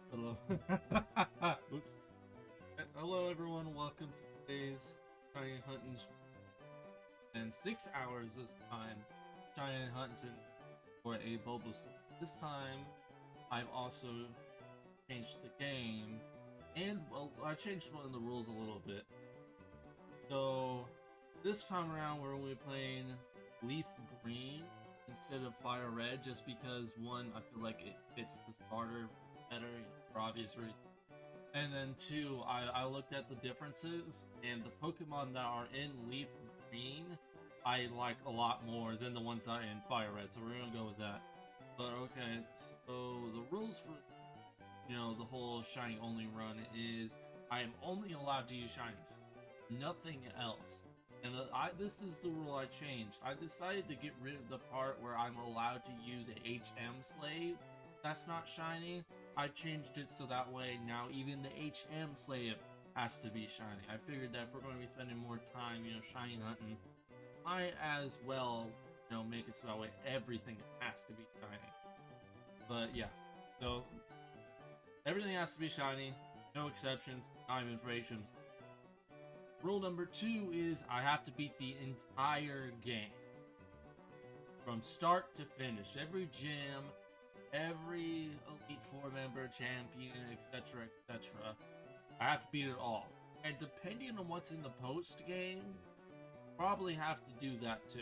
Hello. Oops. Hello, everyone. Welcome to today's Giant Hunting. And 6 hours this time. Giant Hunting for a Bulbasaur. This time, I've also changed the game. And, well, I changed one of the rules a little bit. So, this time around, we're only playing Leafgreen instead of Fire Red, just because, one, I feel like it fits the starter better, for obvious reasons. And then two, I looked at the differences, and the Pokemon that are in Leaf Green, I like a lot more than the ones that are in Fire Red, so we're gonna go with that. But okay, so the rules for, the whole shiny only run is I am only allowed to use shinies, nothing else. And this is the rule I changed. I decided to get rid of the part where I'm allowed to use a HM slave that's not shiny. I changed it so that way now even the HM slave has to be shiny. I figured that if we're going to be spending more time, shiny hunting, I as well, make it so that way everything has to be shiny. But yeah, so everything has to be shiny, no exceptions, not even for HMs. Rule number 2 is I have to beat the entire game. From start to finish. Every gym, every Elite Four member, champion, etc., etc. I have to beat it all. And depending on what's in the post game, probably have to do that too.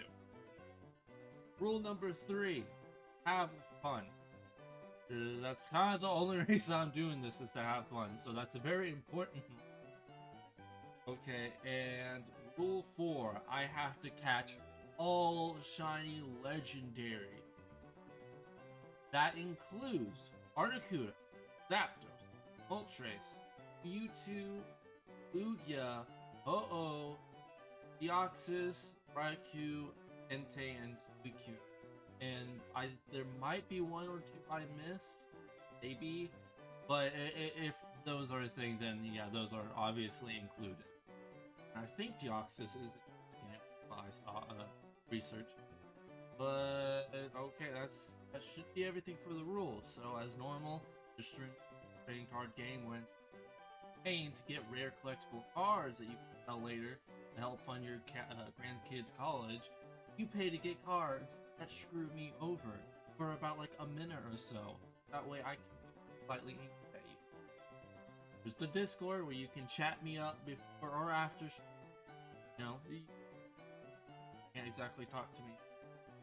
Rule number 3, have fun. That's kind of the only reason I'm doing this, is to have fun. So that's a very important. Okay, and rule 4, I have to catch all shiny legendary. That includes Articuno, Zapdos, Moltres, Mewtwo, Lugia, Ho-Oh, Deoxys, Raikou, Entei, and Suicune. And there might be one or two I missed, maybe, but if those are a thing, then yeah, those are obviously included. And I think Deoxys is in this game. I saw research, but okay, that should be everything for the rules. So as normal, the trading card game went paying to get rare collectible cards that you can sell later to help fund your grandkids' college. You pay to get cards that screw me over for about like a minute or so. That way I can slightly angry at you. There's the Discord where you can chat me up before or after. You know, you can't exactly talk to me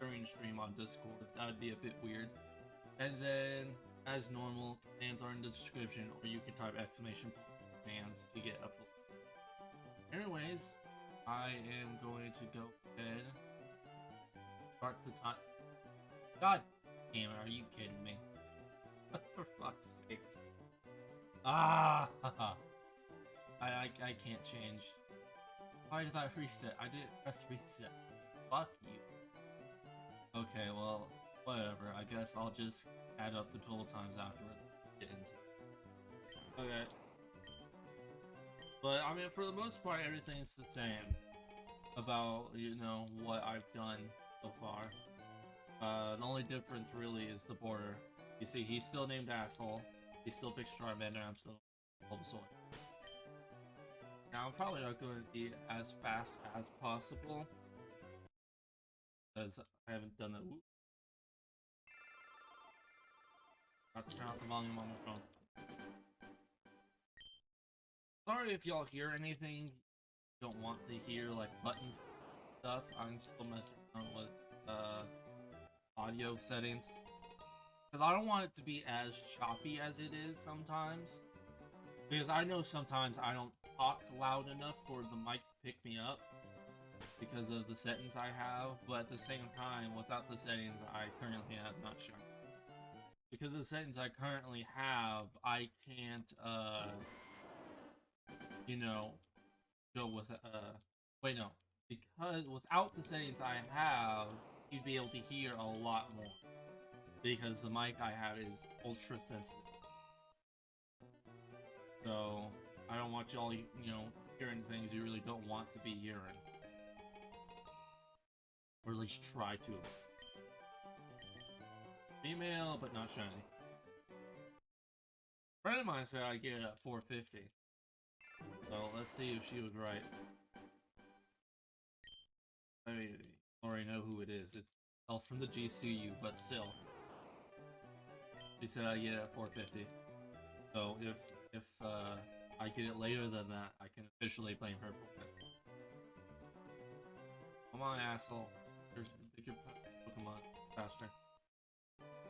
during stream on Discord. That would be a bit weird. And then, as normal, commands are in the description, or you can type exclamation commands to get a full. Anyways, I am going to go ahead. Start the time. God damn it, are you kidding me? For fuck's sakes. Ah! I can't change. Why did I reset? I didn't press reset. Fuck you. Okay, well, whatever. I guess I'll just add up the total times afterward. Get into it. Okay. But, I mean, for the most part, everything's the same about, you know, what I've done so far. The only difference really is the border. You see, he's still named Asshole. He still picks Charmander, and I'm still Bulbasaur. Now, I'm probably not going to be as fast as possible, because I haven't done it. Got to turn off the volume on my phone. Sorry if y'all hear anything you don't want to hear, like buttons stuff. I'm still messing around with audio settings, because I don't want it to be as choppy as it is sometimes. Because I know sometimes I don't talk loud enough for the mic to pick me up because of the settings I have, but at the same time, without the settings I currently have, not sure. Because of the settings I currently have, I can't, you know, go with, wait, no. Because without the settings I have, you'd be able to hear a lot more. Because the mic I have is ultra sensitive. So, I don't want y'all, you know, hearing things you really don't want to be hearing. Or at least try to. Female, but not shiny. A friend of mine said I'd get it at 450. So, let's see if she was right. I mean, already know who it is. It's elf from the GCU, but still. She said I'd get it at 450. So, if I get it later than that, I can officially blame her for it. Come on, asshole. There's a bigger Pokemon. Faster.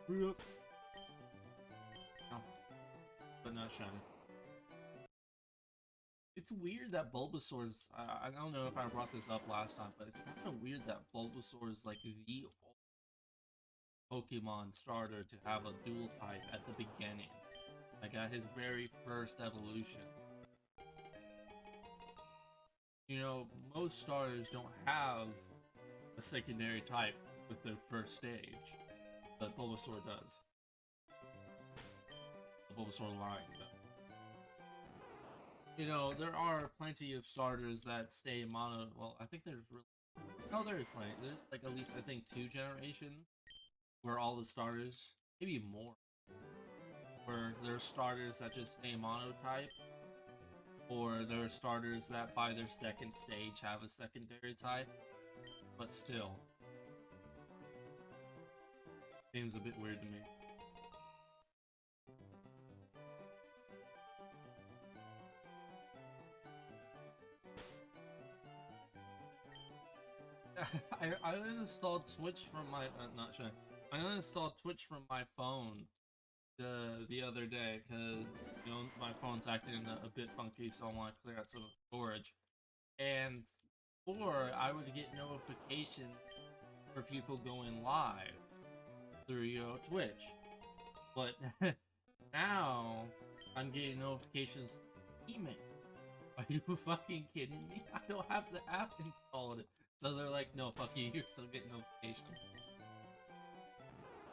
Hurry up. No. But not shiny. It's weird that Bulbasaur's... I don't know if I brought this up last time, but it's kind of weird that Bulbasaur is like the Pokemon starter to have a dual type at the beginning. Like at his very first evolution. You know, most starters don't have a secondary type with their first stage, but Bulbasaur does. The Bulbasaur line does. You know, there are plenty of starters that stay mono. Well, I think there's really... No, there is plenty. There's like at least, I think, 2 generations where all the starters, maybe more, where there's starters that just stay monotype, or there are starters that by their second stage have a secondary type, but still. Seems a bit weird to me. I uninstalled Twitch from my not sure. I uninstalled Twitch from my phone the other day because you know my phone's acting a bit funky, so I want to clear out some storage. And or I would get notifications for people going live through Twitch, but now I'm getting notifications email. Are you fucking kidding me? I don't have the app installed. So they're like, no, fuck you, you're still getting notifications.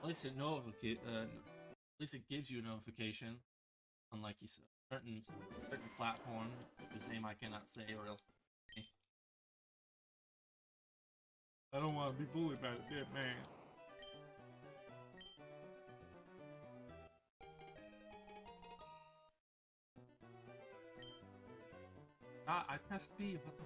At least it gives you a notification. Unlike you said, certain platform whose name I cannot say or else. I don't want to be bullied by the dead man. Ah, I pressed B. What the?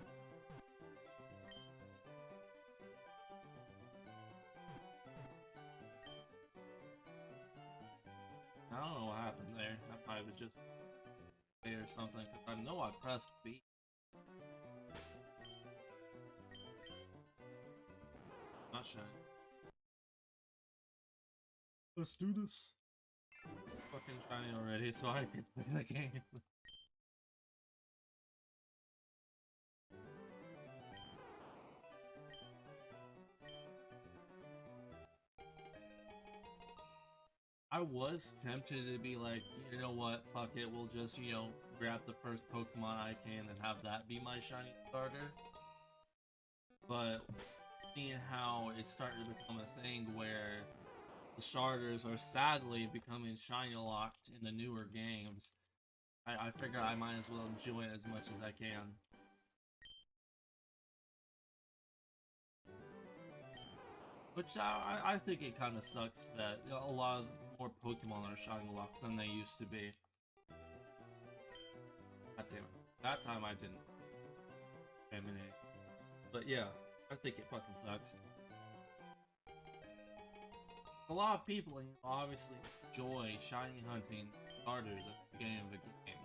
I don't know what happened there. That probably was just A or something. Cause I know I pressed B. Not shiny. Let's do this. Fucking shiny already, so I can play the game. I was tempted to be like, you know what, fuck it, we'll just, you know, grab the first Pokemon I can and have that be my shiny starter. But seeing how it's starting to become a thing where the starters are sadly becoming shiny locked in the newer games, I figure I might as well enjoy it as much as I can. Which I think it kind of sucks that a lot of more Pokemon are shiny locked than they used to be. God damn it. That time I didn't. Emanate. But yeah, I think it fucking sucks. A lot of people obviously enjoy shiny hunting starters at the beginning of the game.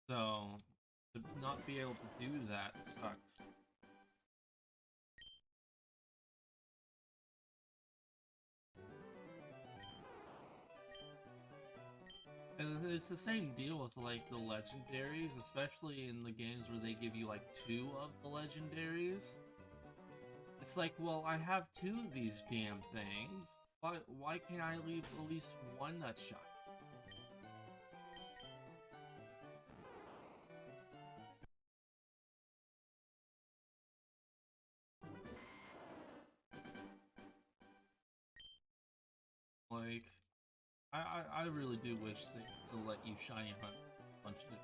So, to not be able to do that sucks. And it's the same deal with like the legendaries, especially in the games where they give you like 2 of the legendaries. It's like, well, I have 2 of these damn things. Why can't I leave at least one that's shot? Like, I really do wish to let you shiny hunt a bunch of it.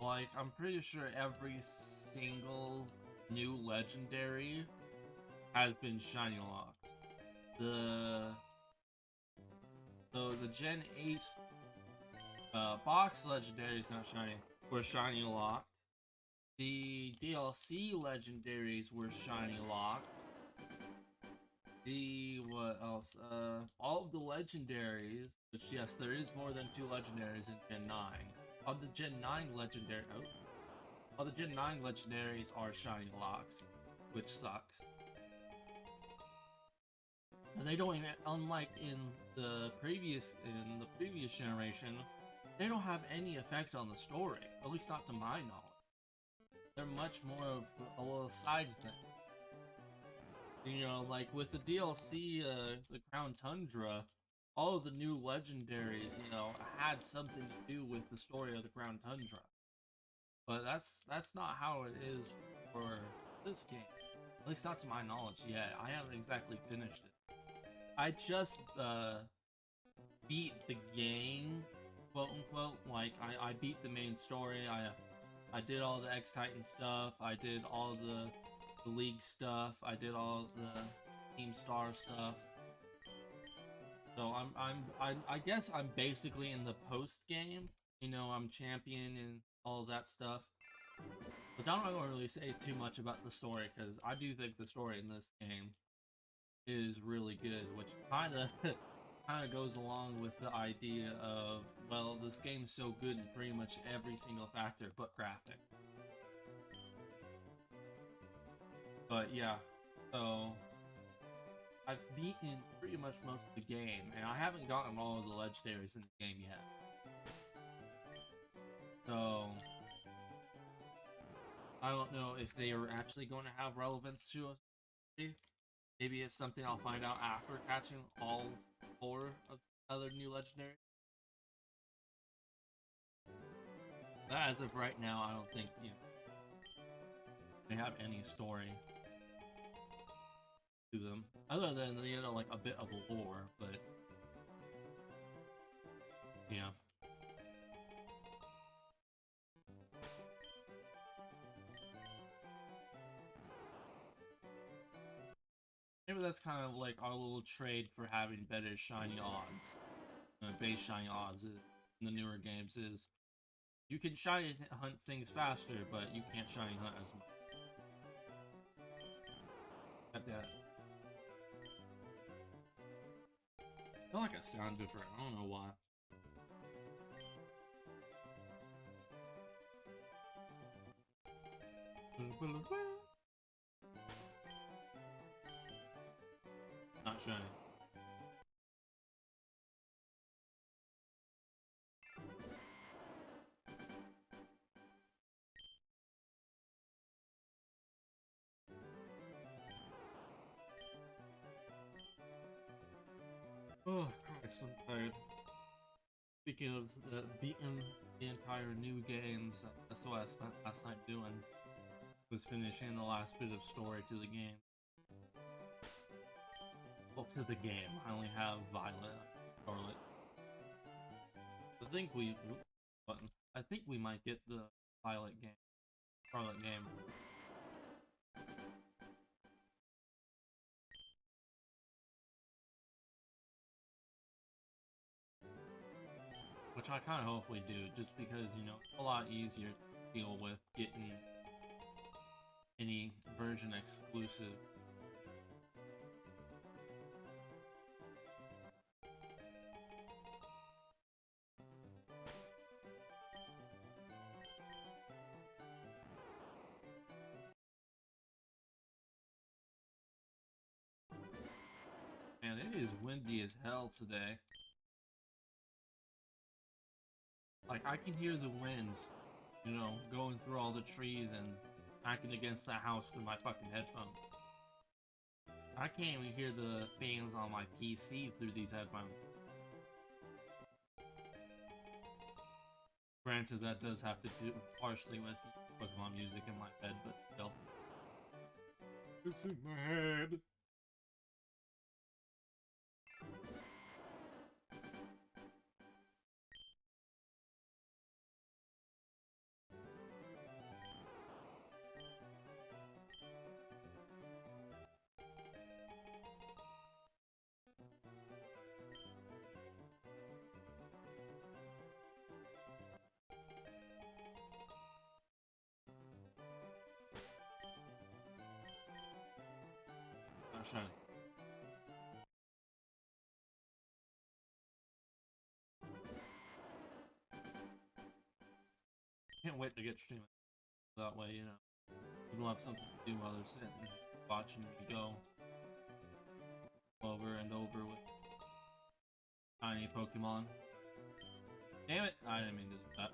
Like, I'm pretty sure every single new legendary has been shiny locked. The Gen 8 box legendaries, not shiny, were shiny locked. The DLC legendaries were shiny locked. What else? All of the legendaries, which yes, there is more than 2 legendaries in Gen 9. Of the Gen 9 legendary, all the Gen 9 legendaries are shiny locks, which sucks. And they don't even, unlike in the previous generation, they don't have any effect on the story. At least not to my knowledge. They're much more of a little side thing. You know, like with the DLC, the Crown Tundra, all of the new legendaries, you know, had something to do with the story of the Crown Tundra. But that's not how it is for this game. At least not to my knowledge yet. I haven't exactly finished it. I just beat the game, quote unquote. Like I beat the main story. I did all the X-Titan stuff. I did all the League stuff. I did all the Team Star stuff. So I guess I'm basically in the post game. You know, I'm champion and all that stuff. But I'm not going to really say too much about the story because I do think the story in this game is really good, which kind of goes along with the idea of, well, this game's so good in pretty much every single factor but graphics. But yeah, so I've beaten pretty much most of the game, and I haven't gotten all of the legendaries in the game yet. So I don't know if they are actually going to have relevance to us, Maybe it's something I'll find out after catching all 4 of the other new legendary. But as of right now, I don't think they have any story to them, other than like a bit of lore. But yeah. Maybe that's kind of like our little trade for having better shiny odds. Base shiny odds in the newer games is you can shiny hunt things faster, but you can't shiny hunt as much. Got that. I feel like I sound different. I don't know why. Not shiny. Oh Christ, I'm tired. Speaking of beating the entire new games, that's what I spent last night doing. Was finishing the last bit of story to the game. Well, to the game. I only have Violet, Scarlet. I think we might get the Violet game, Scarlet game. Which I kind of hope we do, just because, it's a lot easier to deal with getting any version exclusive. Man, it is windy as hell today. Like, I can hear the winds, going through all the trees and knocking against the house through my fucking headphones. I can't even hear the fans on my PC through these headphones. Granted, that does have to do partially with Pokemon music in my head, but still. It's in my head. Not shiny. Can't wait to get streaming. That way, people have something to do while they're sitting watching me go over and over with tiny Pokemon. Damn it! I didn't mean to do that.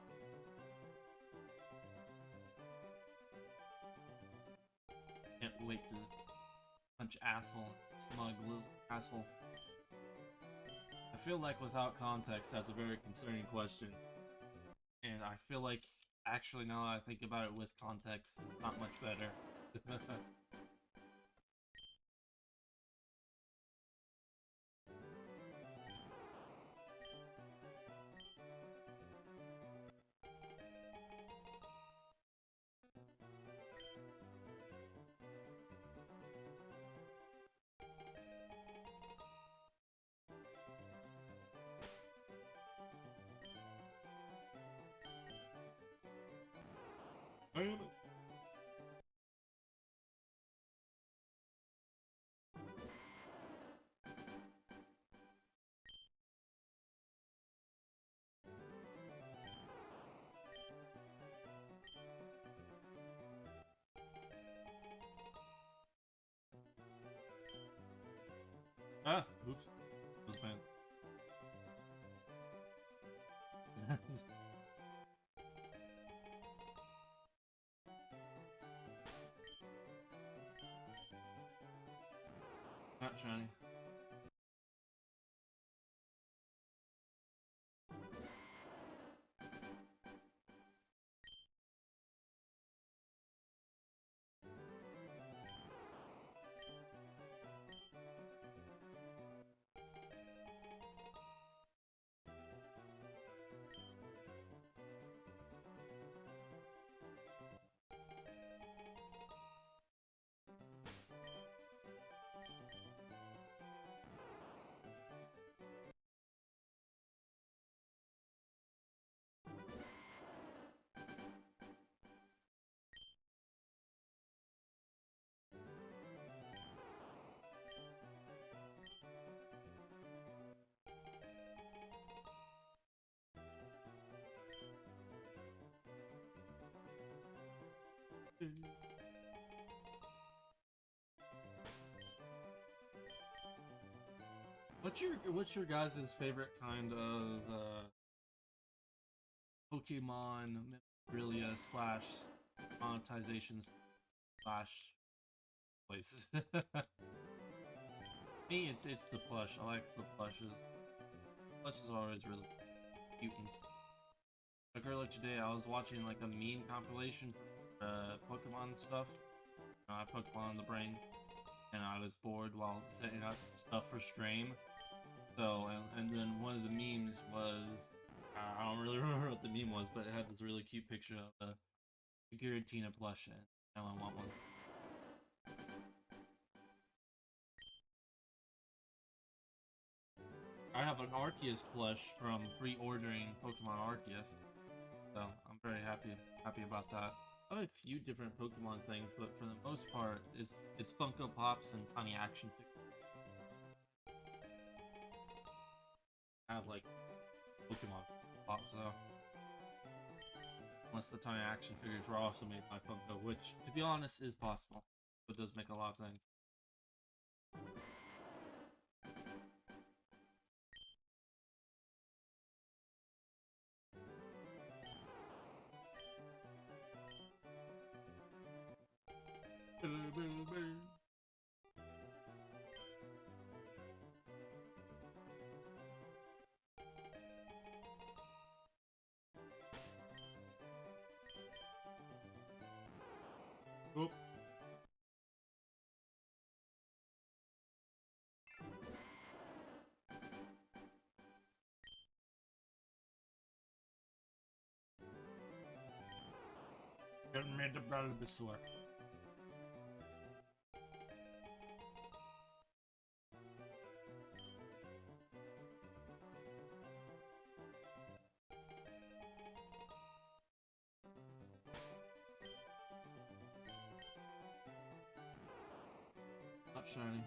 Can't wait to punch asshole, smug little asshole. I feel like without context, that's a very concerning question. And I feel like, actually, now that I think about it with context, it's not much better. Ah, oops. Was bad. Not shiny. What's your guys' favorite kind of Pokemon memorabilia slash monetizations slash places? Me, it's the plush. I like the plushes. Plushes are always really cute and stuff. Like earlier today, I was watching like a meme compilation for Pokemon stuff. I had Pokemon on the brain, and I was bored while setting up stuff for stream. So, and then one of the memes was, I don't really remember what the meme was, but it had this really cute picture of a Giratina plush, and now I want one. I have an Arceus plush from pre-ordering Pokemon Arceus, so I'm very happy about that. I have a few different Pokemon things, but for the most part, it's Funko Pops and tiny action figures. I have like Pokemon Pops though, unless the tiny action figures were also made by Funko, which, to be honest, is possible. It does make a lot of things. Oop. Get me the Bulbasaur. Not shiny.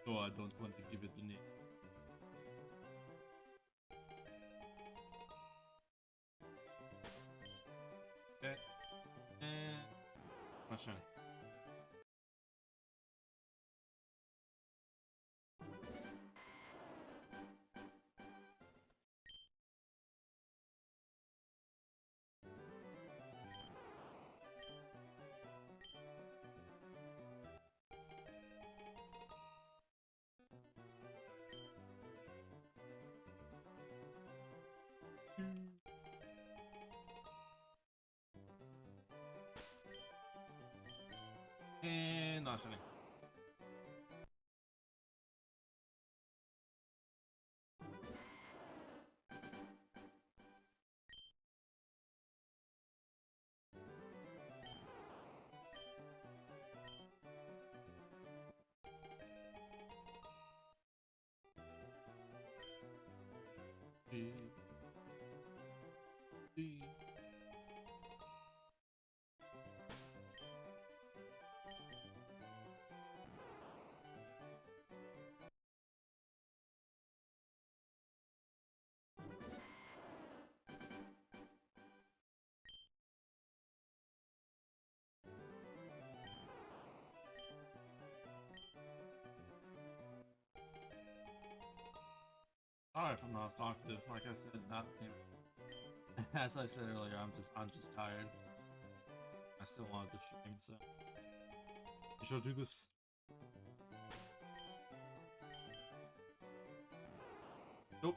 Oh, I don't want to give it the name. Okay. Not shiny. And not shiny. sorry if I'm not talkative. Like I said, not as I said earlier, I'm just tired. I still wanted to stream, so we shall do this. Nope.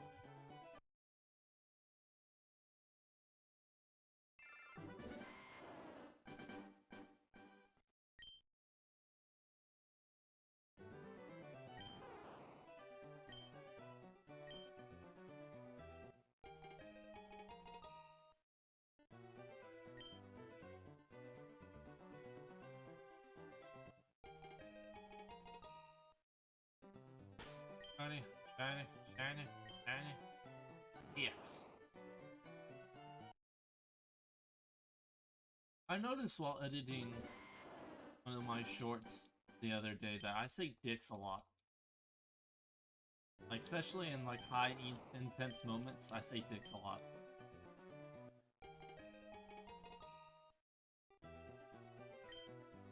Shiny, shiny, shiny, shiny. EX. I noticed while editing one of my shorts the other day that I say dicks a lot. Like, especially in like high intense moments, I say dicks a lot.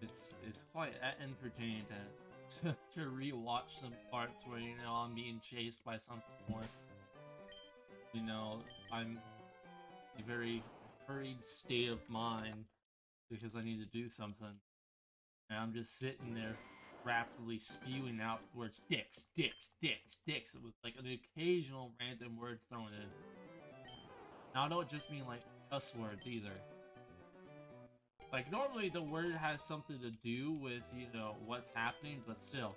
It's quite entertaining to rewatch some parts where, you know, I'm being chased by something more. You know, I'm in a very hurried state of mind because I need to do something. And I'm just sitting there rapidly spewing out words dicks, dicks, dicks, dicks, with like an occasional random word thrown in. Now I don't just mean like cuss words either. Like, normally the word has something to do with, you know, what's happening, but still,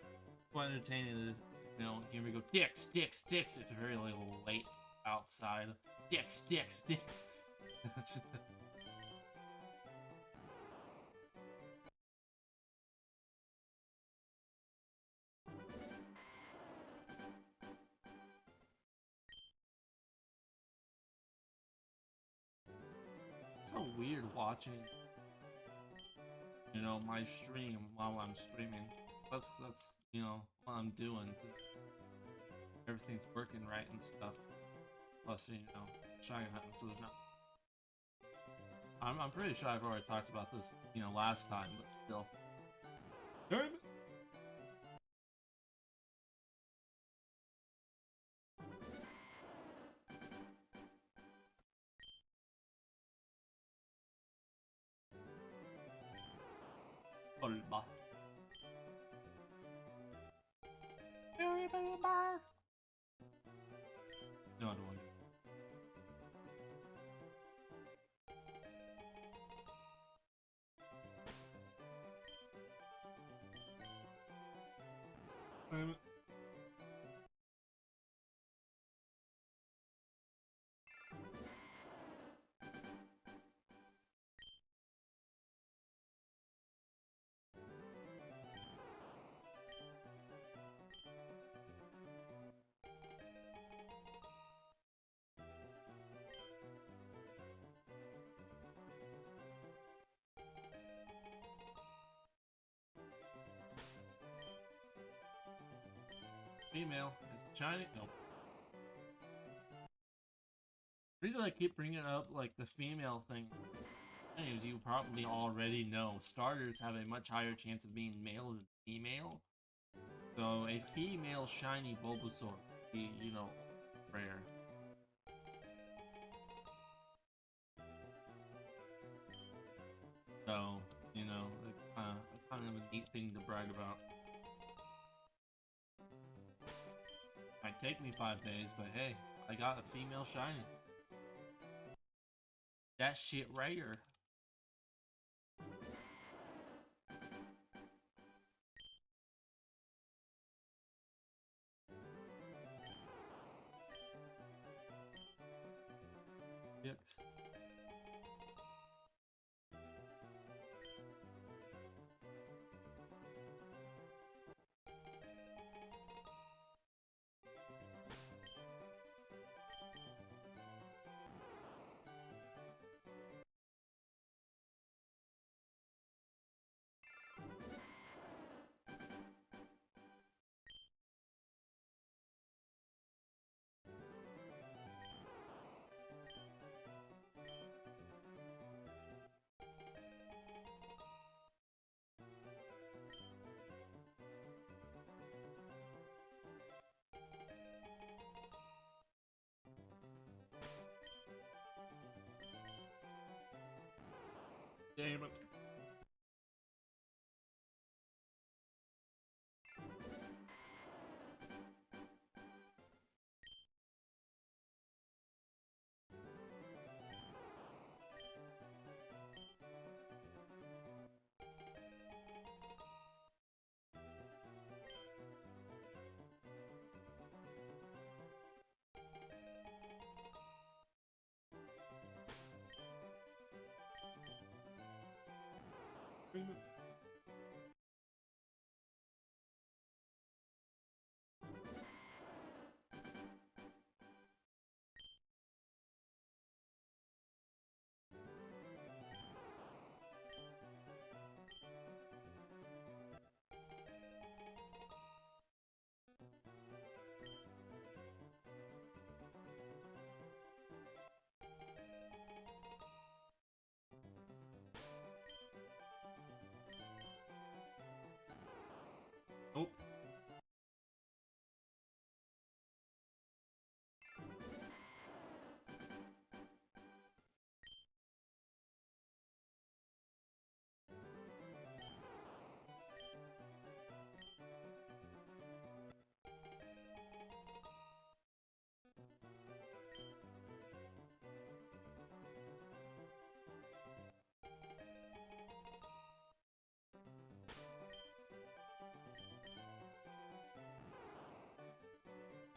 quite entertaining is, you know, here we go, dicks, dicks, dicks. It's very late outside. Dicks, dicks, dicks. It's so weird watching, you know, my stream while I'm streaming. That's you know, what I'm doing. Everything's working right and stuff. Plus, you know, shiny hunting, so there's not. I'm pretty sure I've already talked about this, you know, last time, but still. Damn it! Olba. No, I don't want it. Female. Is it shiny? Nope. The reason I keep bringing up, like, the female thing, as you probably already know, starters have a much higher chance of being male than female. So, a female shiny Bulbasaur would be, you know, rare. So, you know, kind of a neat thing to brag about. Might take me 5 days, but hey, I got a female shiny. That shit rare. Yuck. Damn it. Nope.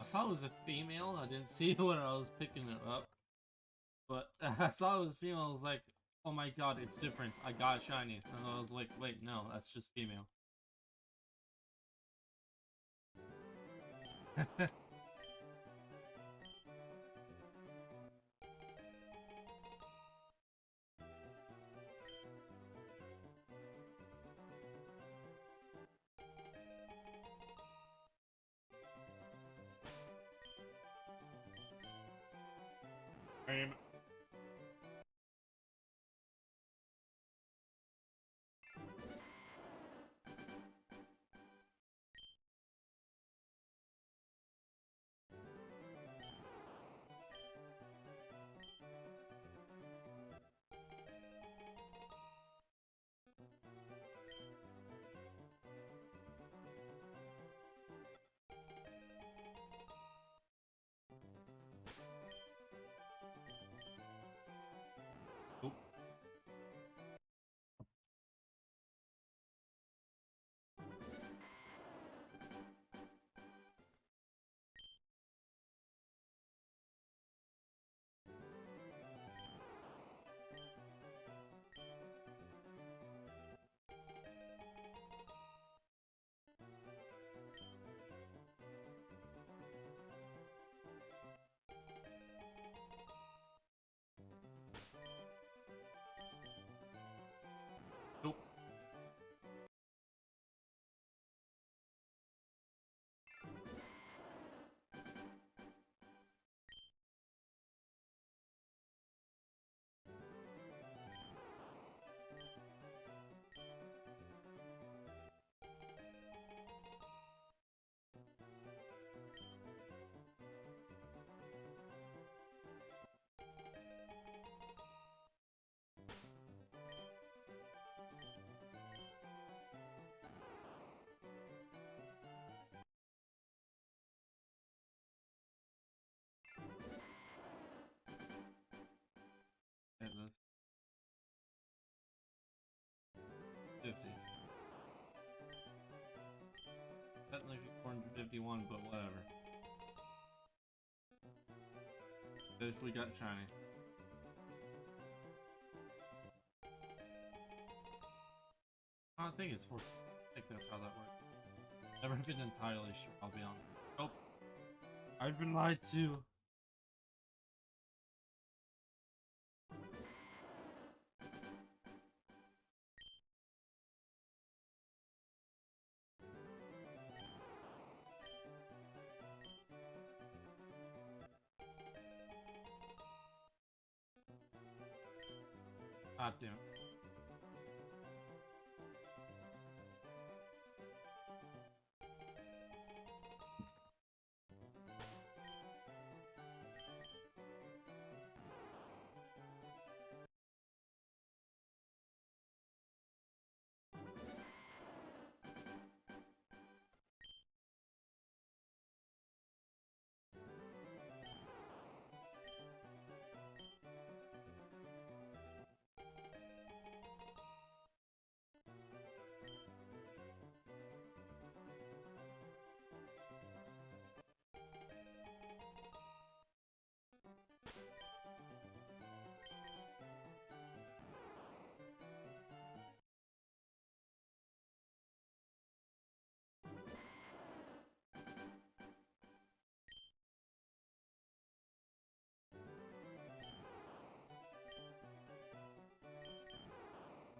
I saw it was a female. I didn't see it when I was picking it up. But I saw it was female. I was like, oh my god, it's different. I got shiny. And I was like, wait, no, that's just female. Oop. Nope. Yeah, that's 50. Technically 451, but whatever. If we got shiny. I think it's 4. I think that's how that works. Never been entirely sure, I'll be honest. Nope. I've been lied to. God damn it.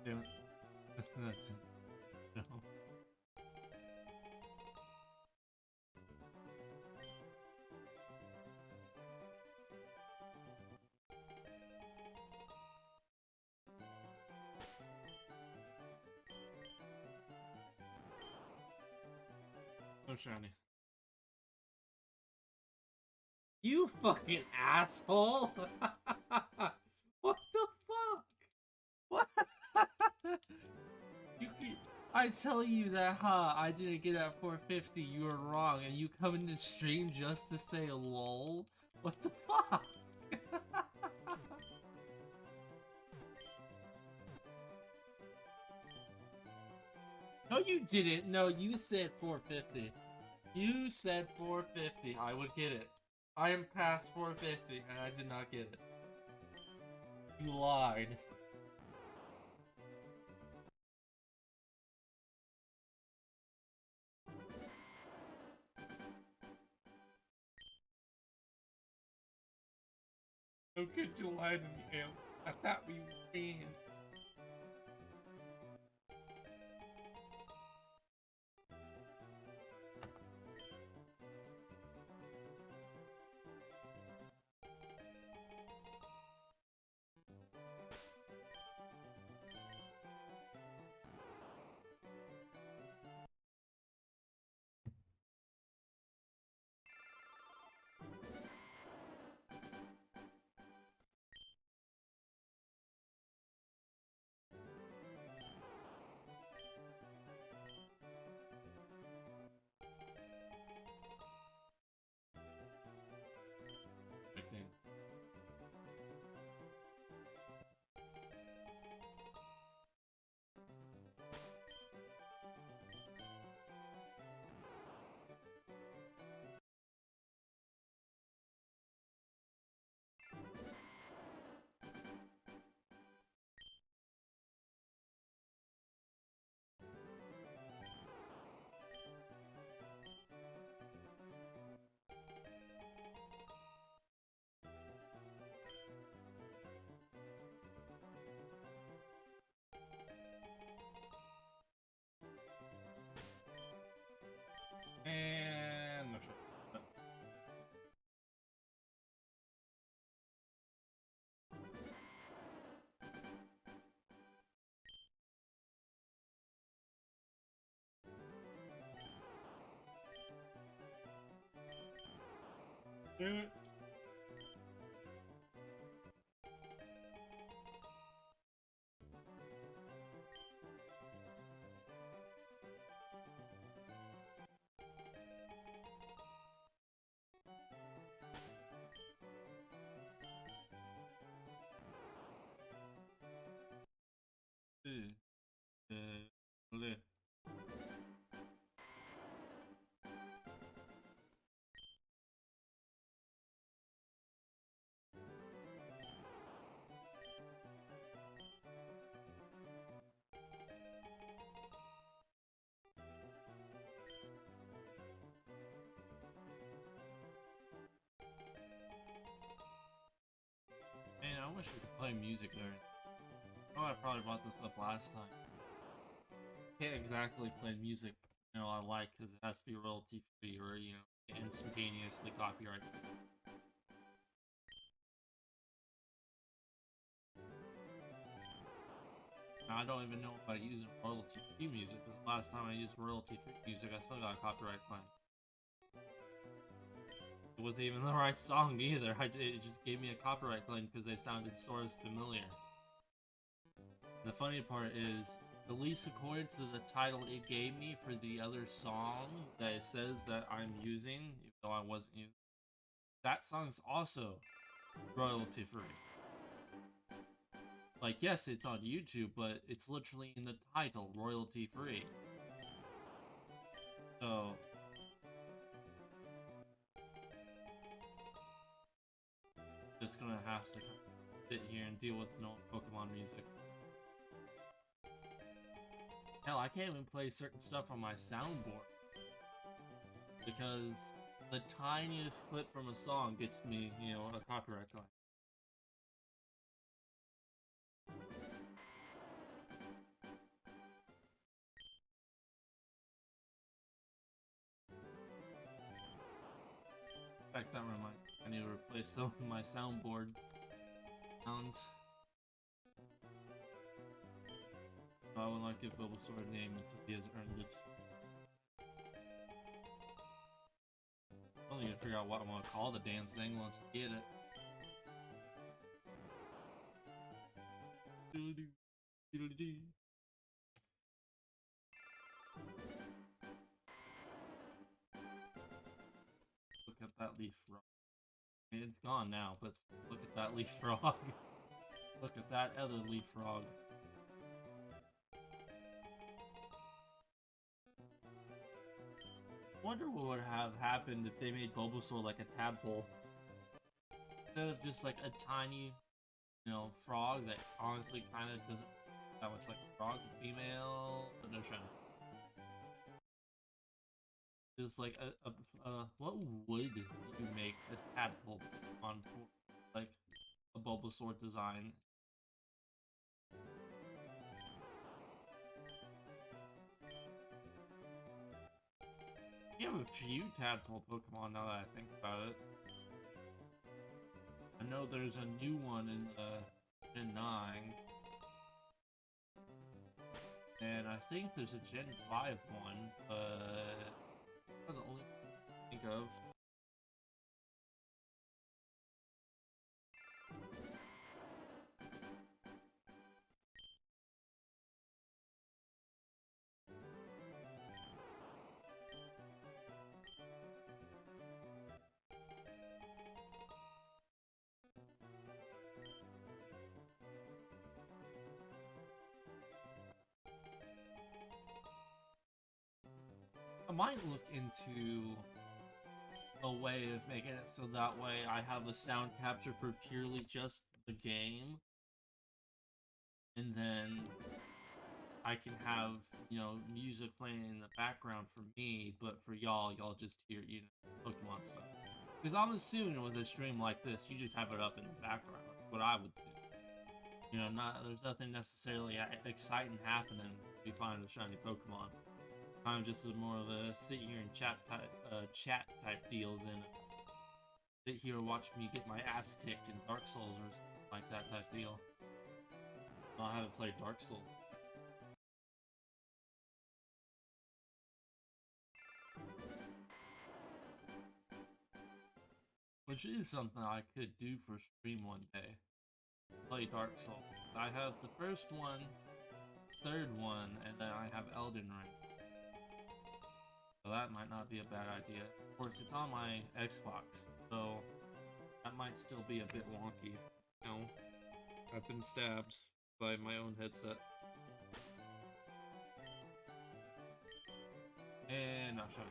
Damn it. That's it. No. No shiny. You fucking asshole! What the fuck? What? I tell you that, I didn't get at 450, you were wrong, and you come into stream just to say lol? What the fuck? No, you didn't. No, you said 450. You said 450. I would get it. I am past 450, and I did not get it. You lied. How could you lie to me, Al? I thought we were friends. And no shit. Damn it. Okay. Man, I wish we could play music there. Oh, I probably brought this up last time. Can't exactly play music, I like, because it has to be royalty free or, instantaneously copyright. Now, I don't even know if I use royalty free music, because last time I used royalty free music, I still got a copyright claim. It wasn't even the right song either. It just gave me a copyright claim because they sounded sort of familiar. The funny part is, at least according to the title it gave me for the other song that it says that I'm using, even though I wasn't using, that song's also royalty free. Like, yes, it's on YouTube, but it's literally in the title, royalty free. So, just gonna have to sit here and deal with no Pokemon music. Hell, I can't even play certain stuff on my soundboard because the tiniest clip from a song gets me, a copyright claim. fact, that reminds me, I need to replace some of my soundboard sounds. I will not give Bulbasaur a name until he has earned it. I need to figure out what I want to call the damn thing once I get it. Doodle-doo, doodle-doo. Look at that leaf frog. I mean, it's gone now, but look at that leaf frog. Look at that other leaf frog. Wonder what would have happened if they made Bulbasaur like a tadpole. Instead of just like a tiny, you know, frog that honestly kind of doesn't that much like a frog, female, but no shiny. Just like what would you make a tadpole on like a Bulbasaur design? You have a few tadpole Pokemon now that I think about it. I know there's a new one in Gen 9. And I think there's a Gen 5 one, but that's the only thing I think of. I might look into a way of making it so that way I have a sound capture for purely just the game, and then I can have, you know, music playing in the background for me, but for y'all just hear, you know, Pokemon stuff. Because I'm assuming with a stream like this, you just have it up in the background. That's what I would do. You know, there's nothing necessarily exciting happening if you find a shiny Pokemon. I'm just more of a sit here and chat type deal than sit here and watch me get my ass kicked in Dark Souls or something like that type deal. Well, I haven't played Dark Souls. Which is something I could do for stream one day. Play Dark Souls. I have the first one, third one, and then I have Elden Ring. So that might not be a bad idea. Of course, it's on my Xbox, so that might still be a bit wonky. You know, I've been stabbed by my own headset. And not showing.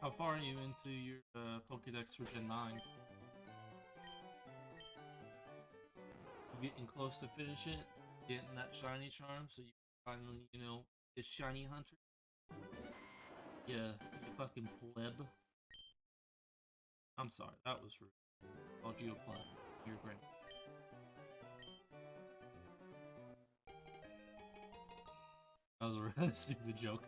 How far are you into your Pokédex for Gen 9? You getting close to finish it? Getting that shiny charm so you finally, you know, get shiny hunter? Yeah, you fucking pleb. I'm sorry, that was rude. Called you a pleb. You're great. That was a really stupid joke.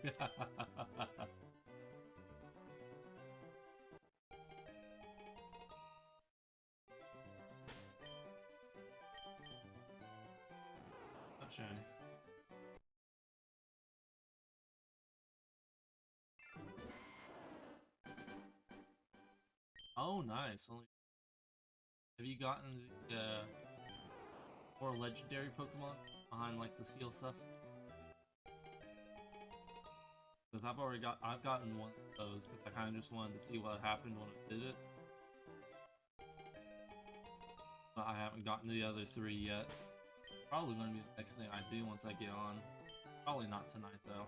Not shiny. Oh, nice. Have you gotten the more legendary Pokemon behind like the seal stuff? Because I've gotten one of those because I kind of just wanted to see what happened when I did it. But I haven't gotten the other 3 yet. Probably going to be the next thing I do once I get on. Probably not tonight though.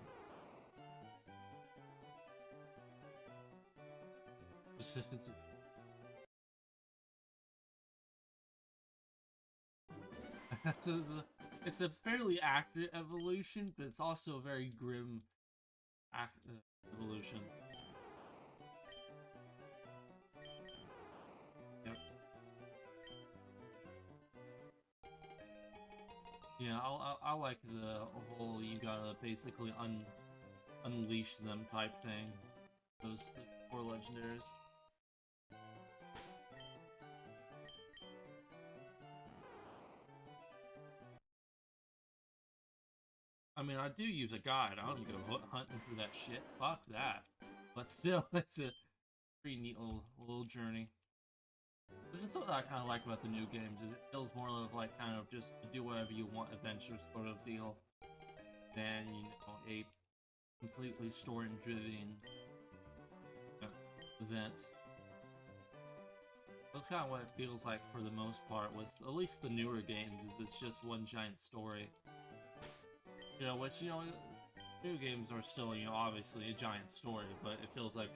It's a fairly accurate evolution, but it's also a very grim evolution. Yep. Yeah, I like the whole you gotta basically unleash them type thing. Those 4 legendaries. I mean, I do use a guide. I don't go hunting for that shit. Fuck that. But still, it's a pretty neat little journey. There's just something I kind of like about the new games. It feels more of like kind of just do whatever you want adventure sort of deal than, you know, a completely story-driven event. That's kind of what it feels like for the most part with at least the newer games, is it's just one giant story. You know, which, you know, new games are still, you know, obviously a giant story, but it feels like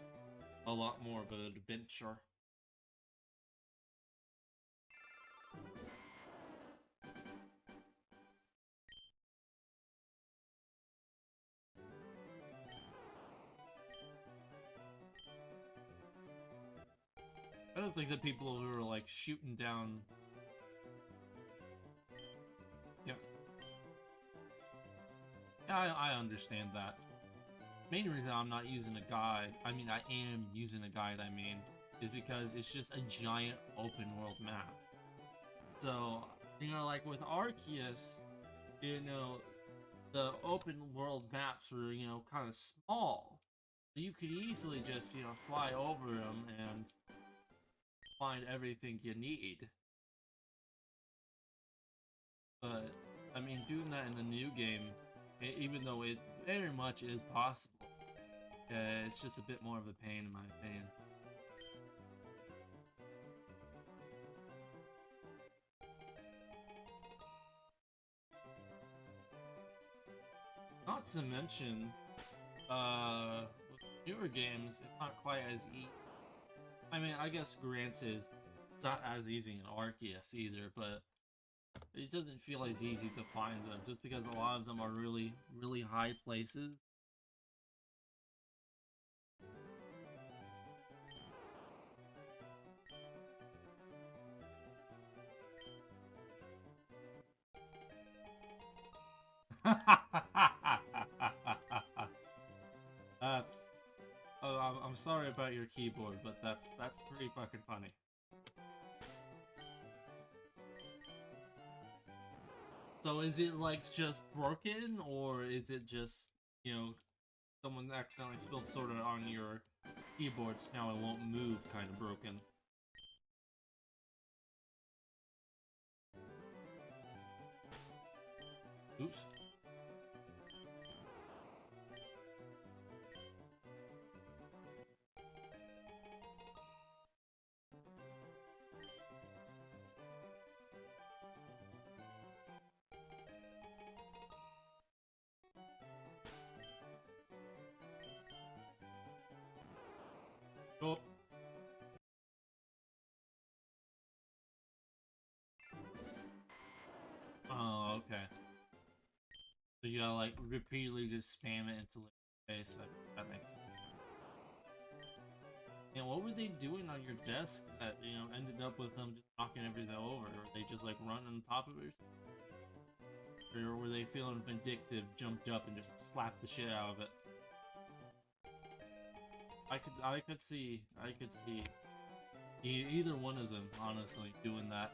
a lot more of an adventure. I don't think that people who are like shooting down. Yep. Yeah, I understand that. Main reason I'm not using a guide, I mean, I am using a guide, I mean, is because it's just a giant open world map. So, you know, like with Arceus, you know, the open world maps are, you know, kind of small. So you could easily just, you know, fly over them and find everything you need. But, I mean, doing that in the new game, even though it very much is possible, it's just a bit more of a pain in my opinion. Not to mention, with newer games, it's not quite as easy. I mean, I guess granted, it's not as easy in Arceus either, but it doesn't feel as easy to find them, just because a lot of them are really, really high places. That's... Oh, I'm sorry about your keyboard, but that's pretty fucking funny. So is it like just broken, or is it just, you know, someone accidentally spilled soda on your keyboard so now it won't move kind of broken? Oops. Oh. Oh, okay. So you gotta like repeatedly just spam it until it face. That makes sense. And what were they doing on your desk that, you know, ended up with them just knocking everything over? Or they just like run on top of it? Or were they feeling vindictive, jumped up and just slapped the shit out of it? I could see either one of them, honestly, doing that.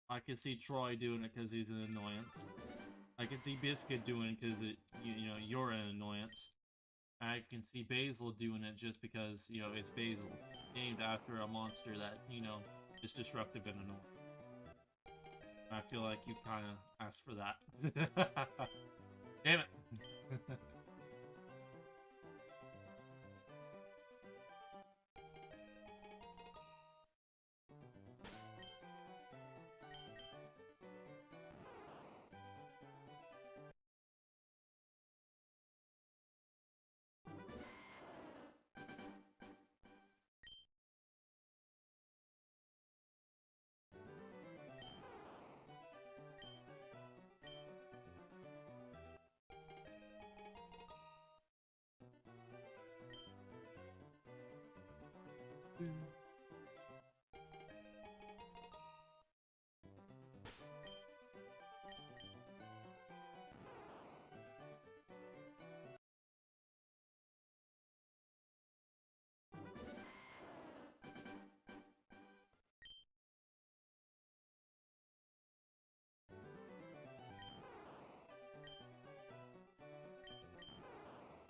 I could see Troy doing it because he's an annoyance. I can see Biscuit doing it because you know, you're an annoyance. And I can see Basil doing it just because, you know, it's Basil, named after a monster that, you know, is destructive and annoying. I feel like you kind of asked for that. Damn it.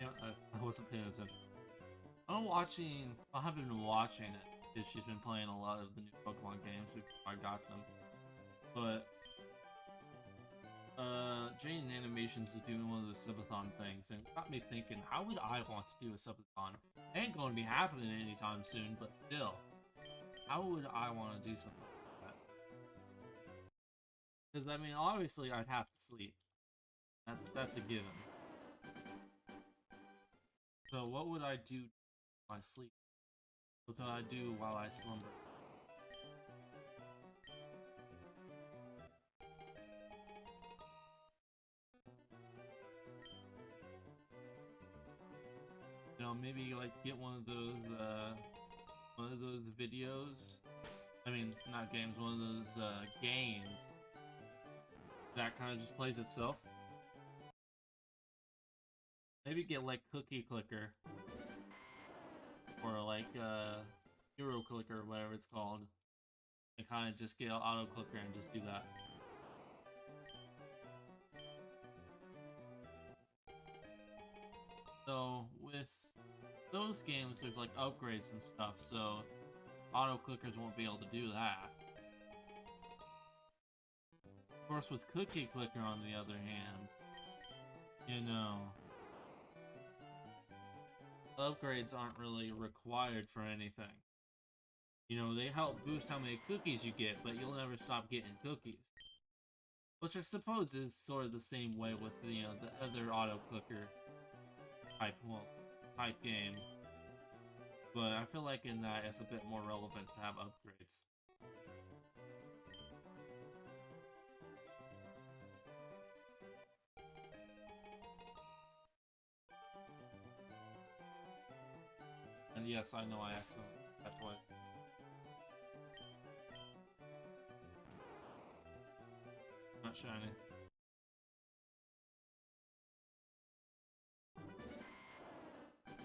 Yeah, I wasn't paying attention. I haven't been watching it because she's been playing a lot of the new Pokemon games before I got them. But Jane Animations is doing one of the subathon things, and it got me thinking, how would I want to do a subathon? It ain't going to be happening anytime soon, but still, how would I want to do something like that? Because I mean, obviously, I'd have to sleep. That's a given. So what would I do while I sleep? What do I do while I slumber? You know, maybe like get one of those videos. I mean, not games. One of those games that kind of just plays itself. Maybe get like Cookie Clicker or like Hero Clicker, or whatever it's called, and kind of just get an auto clicker and just do that. So with those games, there's like upgrades and stuff, so auto clickers won't be able to do that. Of course, with Cookie Clicker, on the other hand, you know, upgrades aren't really required for anything. You know, they help boost how many cookies you get, but you'll never stop getting cookies. Which I suppose is sort of the same way with, you know, the other auto clicker type game. But I feel like in that it's a bit more relevant to have upgrades. And yes, I know I accidentally that twice. Not shiny.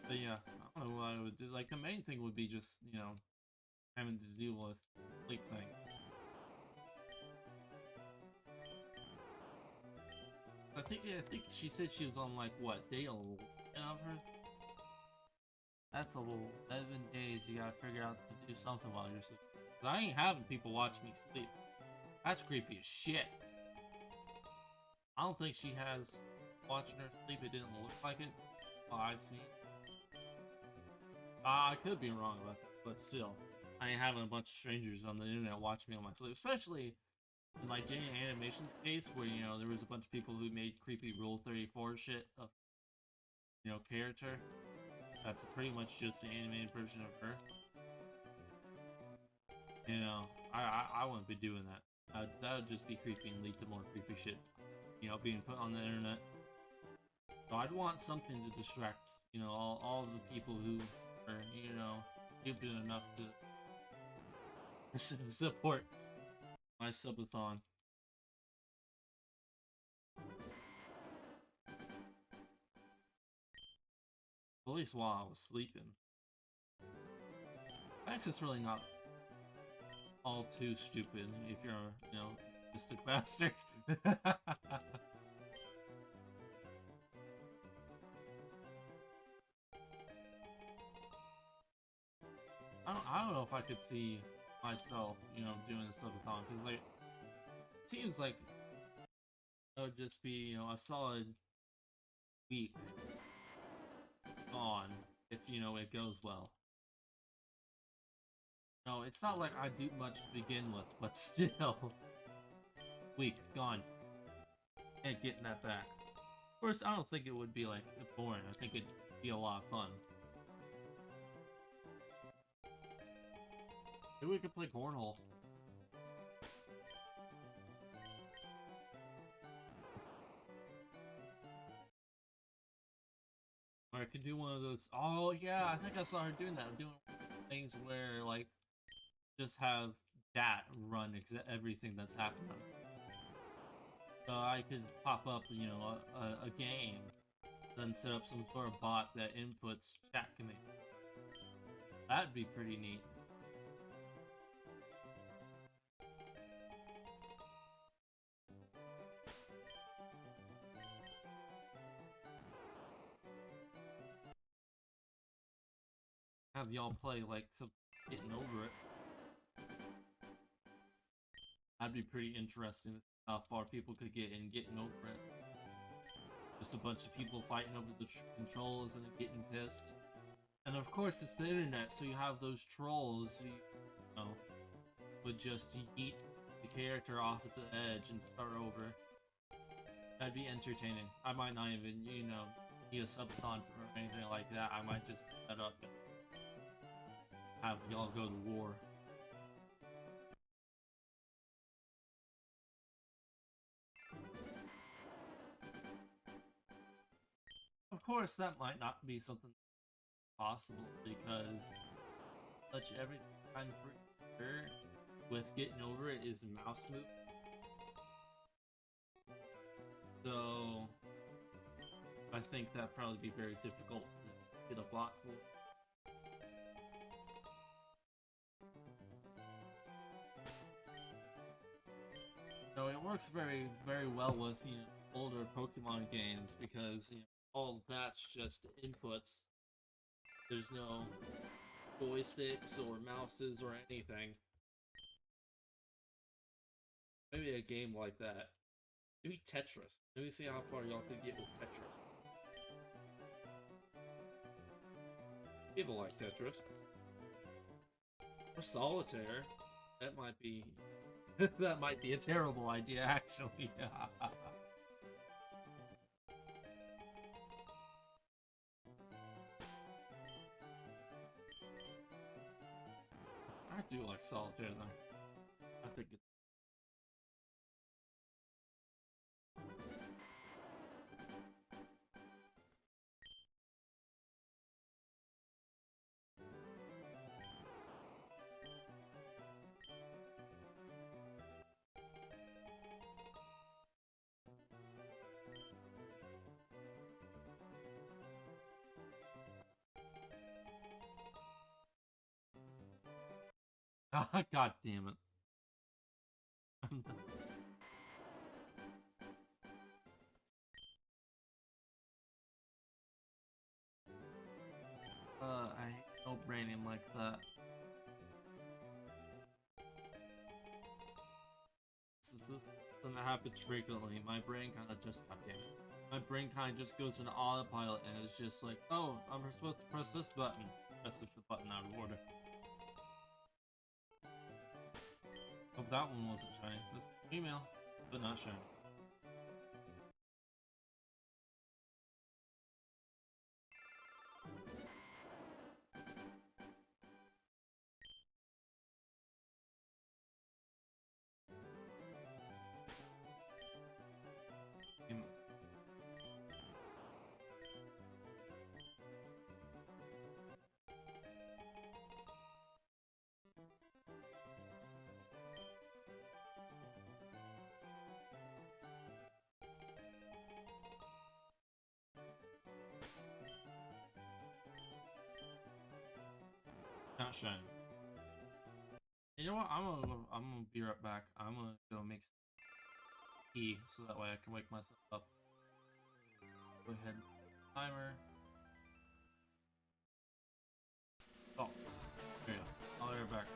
But yeah, I don't know what I would do. Like, the main thing would be just, you know, having to deal with sleep thing. I think she said she was on like what, day 11 of her. That's a little 11 days. You gotta figure out to do something while you're sleeping. Cause I ain't having people watch me sleep. That's creepy as shit. I don't think she has watching her sleep. It didn't look like it. Well, I've seen. I could be wrong about that, but still, I ain't having a bunch of strangers on the internet watch me on my sleep, especially in like Jane Animation's case, where, you know, there was a bunch of people who made creepy Rule 34 shit of, you know, character. That's pretty much just the animated version of her. You know, I wouldn't be doing that. That would just be creepy and lead to more creepy shit, you know, being put on the internet. So I'd want something to distract, you know, all the people who are, you know, stupid enough to support my subathon. At least while I was sleeping. I guess it's really not all too stupid if you're, you know, just a bastard. I don't know if I could see myself, you know, doing a subathon, because like, it seems like it would just be, you know, a solid week gone if, you know, it goes well. No, it's not like I do much to begin with, but still, week gone. Can't get that back. First, I don't think it would be like boring. I think it'd be a lot of fun. Maybe we could play cornhole. Or I could do one of those. Oh yeah, I think I saw her doing that. Doing things where like just have that run everything that's happening. So I could pop up, you know, a game, then set up some sort of bot that inputs chat commands. That'd be pretty neat. Have y'all play like some getting over it. That'd be pretty interesting how far people could get in getting over it. Just a bunch of people fighting over the controls and getting pissed. And of course it's the internet, so you have those trolls who, you know, would just yeet the character off at the edge and start over. That'd be entertaining. I might not even, you know, need a subathon or anything like that. I might just set that up and have y'all go to war. Of course, that might not be something possible because much every kind of career with getting over it is a mouse move. So I think that'd probably be very difficult to get a bot for. No, it works very, very well with, you know, older Pokemon games because, you know, all that's just inputs. There's no joysticks or mouses or anything. Maybe a game like that. Maybe Tetris. Maybe see how far y'all could get with Tetris. People like Tetris. Or Solitaire. That might be... that might be a terrible idea, actually. I do like Solitaire, though. I think it's... God damn it. I hate no braining like that. This is something that happens frequently. My brain kind of just, god damn it. My brain kind of just goes into autopilot and it's just like, oh, I'm supposed to press this button. Presses the button out of order. Hope that one wasn't shiny. This email, but not shiny. not shiny. You know what? I'm gonna be right back. I'm gonna go make some tea so that way I can wake myself up. Go ahead and set the timer. Oh, there you go. I'll be right back.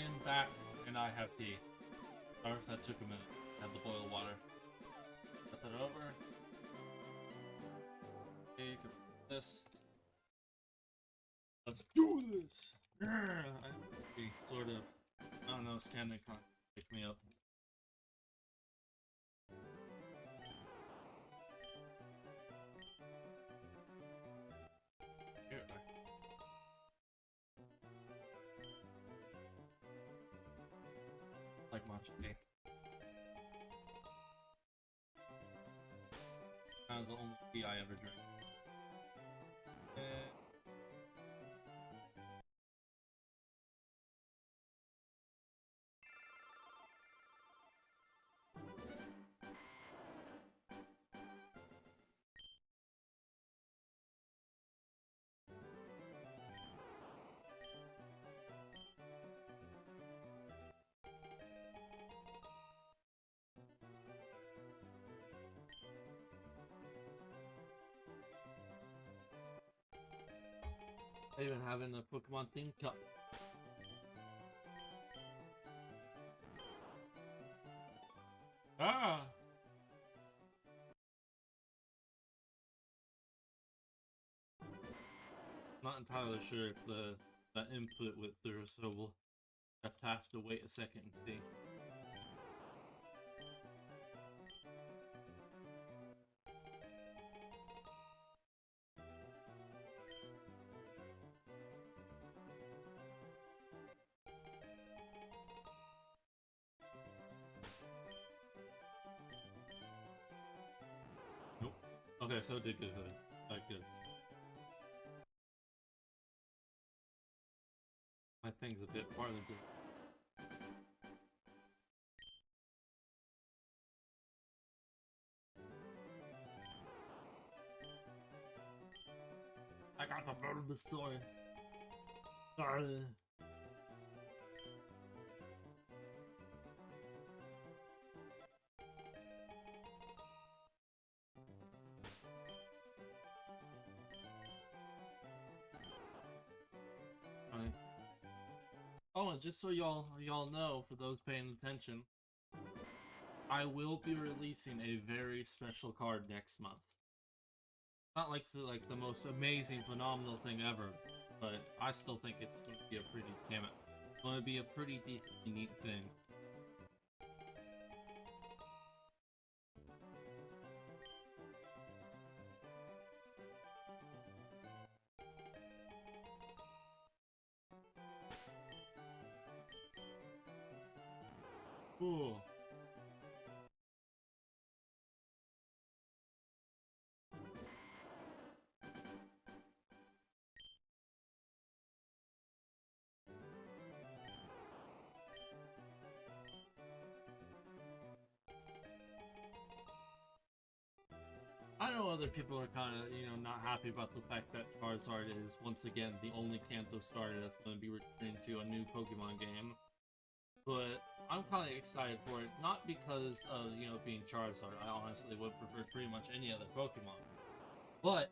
and back, and I have tea. Sorry if that took a minute. I had to boil water. Put that over. Okay, this. Let's do this! I sort of, I don't know, standing can't pick me up. Here, like matcha tea. The only tea I ever drink. They even having a Pokemon themed cup. Ah! Not entirely sure if the input went through, so we'll have to wait a second and see. Nope. Okay, so it did good. Good. My thing's a bit farther to. I got the Bulbasaur. Sorry. Oh, and just so y'all know, for those paying attention, I will be releasing a very special card next month. Not like the most amazing, phenomenal thing ever, but I still think it's going to be a pretty, damn it, it's going to be a pretty decent, neat thing. Cool. I know other people are kind of, not happy about the fact that Charizard is, once again, the only Kanto starter that's going to be returning to a new Pokemon game. But I'm kind of excited for it, not because of, being Charizard. I honestly would prefer pretty much any other Pokemon. But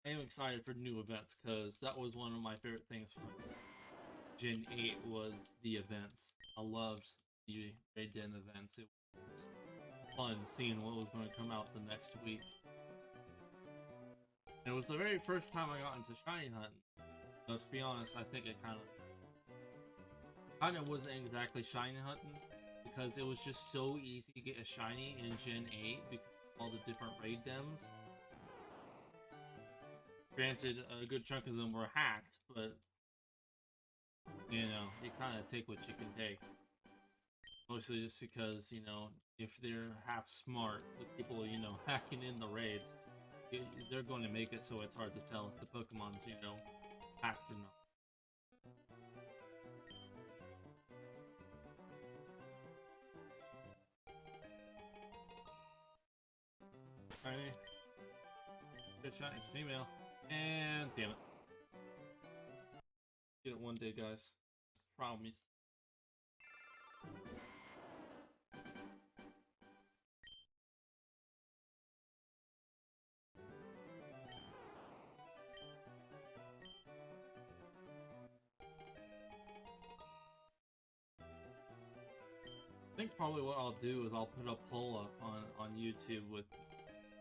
I am excited for new events, because that was one of my favorite things from Gen 8 was the events. I loved the Raid Den events. It was fun seeing what was going to come out the next week. And it was the very first time I got into shiny hunting. So to be honest, I think it kind of wasn't exactly shiny hunting, because it was just so easy to get a shiny in Gen 8 because of all the different raid dens. Granted, a good chunk of them were hacked, but you kind of take what you can take. Mostly just because, if they're half smart, the people, hacking in the raids, they're going to make it so it's hard to tell if the Pokemon's, hacked or not. Shiny. Good shot, it's female. And damn it. Get it one day, guys. Promise. I think probably what I'll do is I'll put a poll up on YouTube with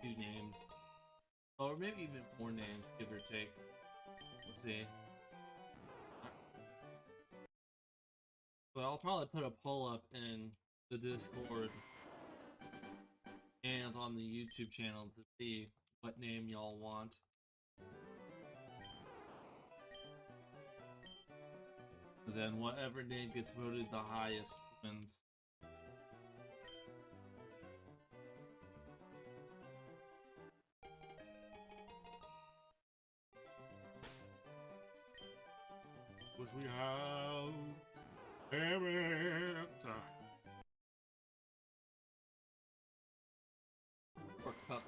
2 names. Or maybe even more names, give or take. Let's see. So I'll probably put a poll up in the Discord and on the YouTube channel to see what name y'all want. And then whatever name gets voted the highest wins. Which we have Barrett. Or cup.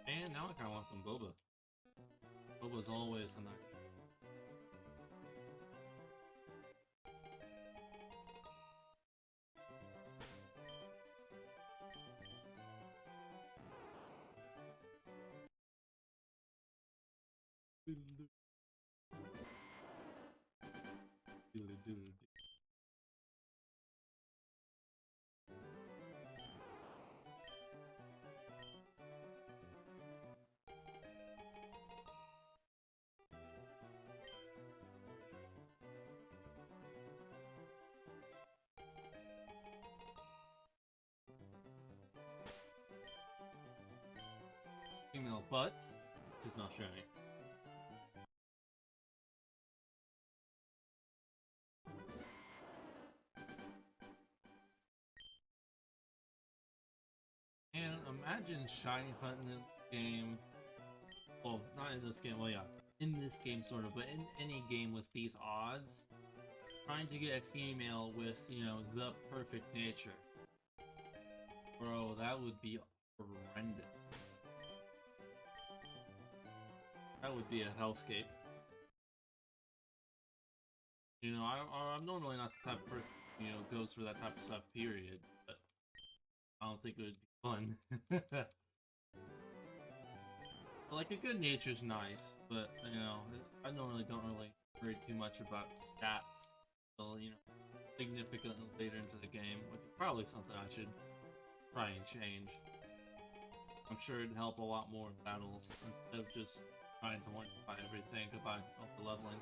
And now I kind of want some boba. Boba's always a nice. Female butt, this is not shiny. And imagine shiny hunting in the game. Well, not in this game, well yeah. In this game sort of, but in any game with these odds, trying to get a female with, you know, the perfect nature. Bro, that would be horrendous. That would be a hellscape. You know, I'm normally not the type of person, you know, goes for that type of stuff, period. But I don't think it would be fun. But like, a good nature's nice, but, you know, I normally don't really worry too much about stats until, you know, significantly later into the game, which is probably something I should try and change. I'm sure it'd help a lot more in battles, instead of just trying to one-buy everything by over-leveling.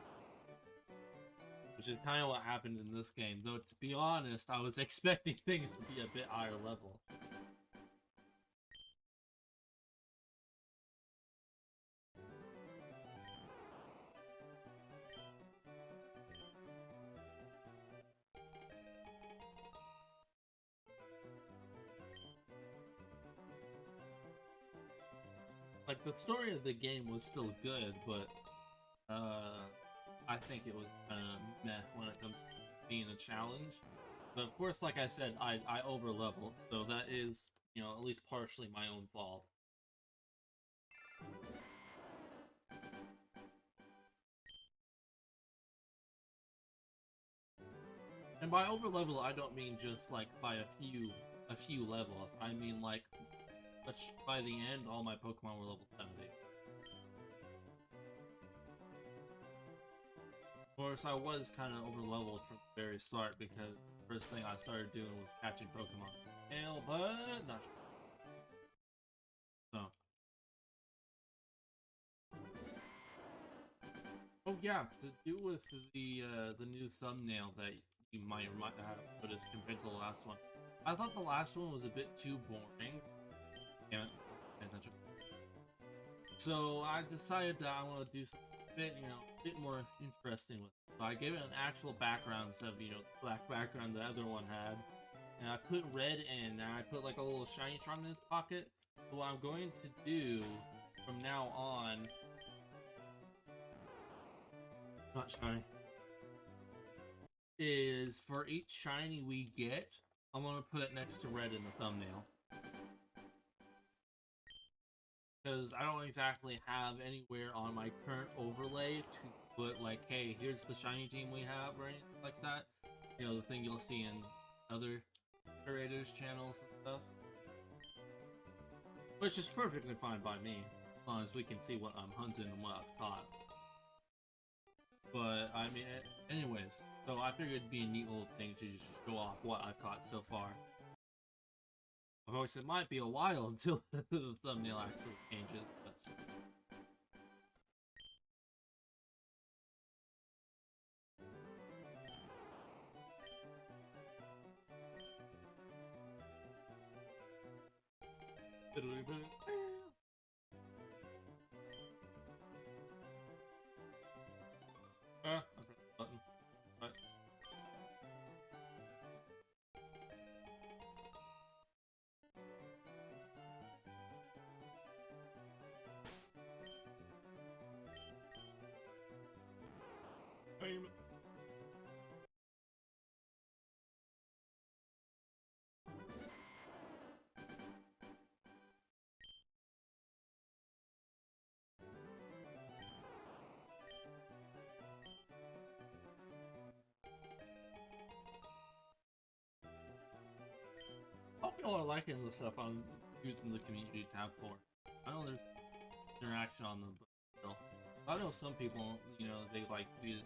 Which is kind of what happened in this game, though to be honest, I was expecting things to be a bit higher level. Like, the story of the game was still good, but I think it was kind of meh when it comes to being a challenge. But of course, like I said, I over-leveled, so that is, you know, at least partially my own fault. And by over-level, I don't mean just, like, by a few levels. I mean, like, by the end, all my Pokemon were level 70. Of course, I was kind of over-leveled from the very start, because the first thing I started doing was catching Pokemon. Hell, but not sure. So. Oh yeah, to do with the new thumbnail that you might have noticed compared to the last one. I thought the last one was a bit too boring. Yeah, pay attention. So I decided that I want to do something a bit, you know, a bit more interesting with it. So I gave it an actual background instead of, you know, the black background the other one had. And I put red in, and I put like a little shiny charm in his pocket. So what I'm going to do from now on, not shiny, is for each shiny we get, I'm gonna put it next to red in the thumbnail. Because I don't exactly have anywhere on my current overlay to put, like, hey, here's the shiny team we have, or anything like that. You know, the thing you'll see in other creators' channels and stuff. Which is perfectly fine by me, as long as we can see what I'm hunting and what I've caught. But, I mean, anyways, so I figured it'd be a neat little thing to just show off what I've caught so far. Of course, it might be a while until the thumbnail actually changes, but... I pressed the button. Right. Hope y'all are liking the stuff I'm using the community tab for. I know there's interaction on them, but still. I know some people, you know, they like the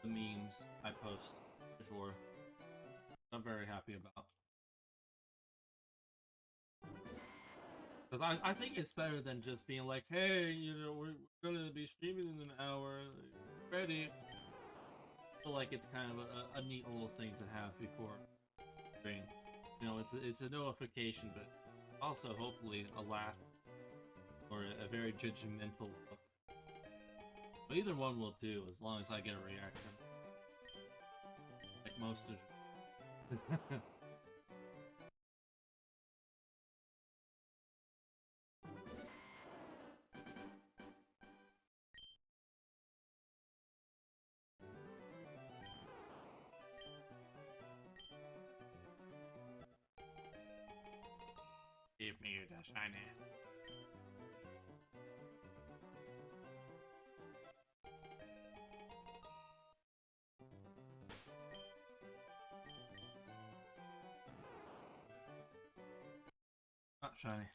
memes I post before. I'm very happy about. Because I think it's better than just being like, hey, you know, we're gonna be streaming in an hour, ready. I feel like it's kind of a neat little thing to have before stream. You know, it's a notification, but also hopefully a laugh or a very judgmental look. But either one will do, as long as I get a reaction. Like most of. Give me the shiny. Not shiny.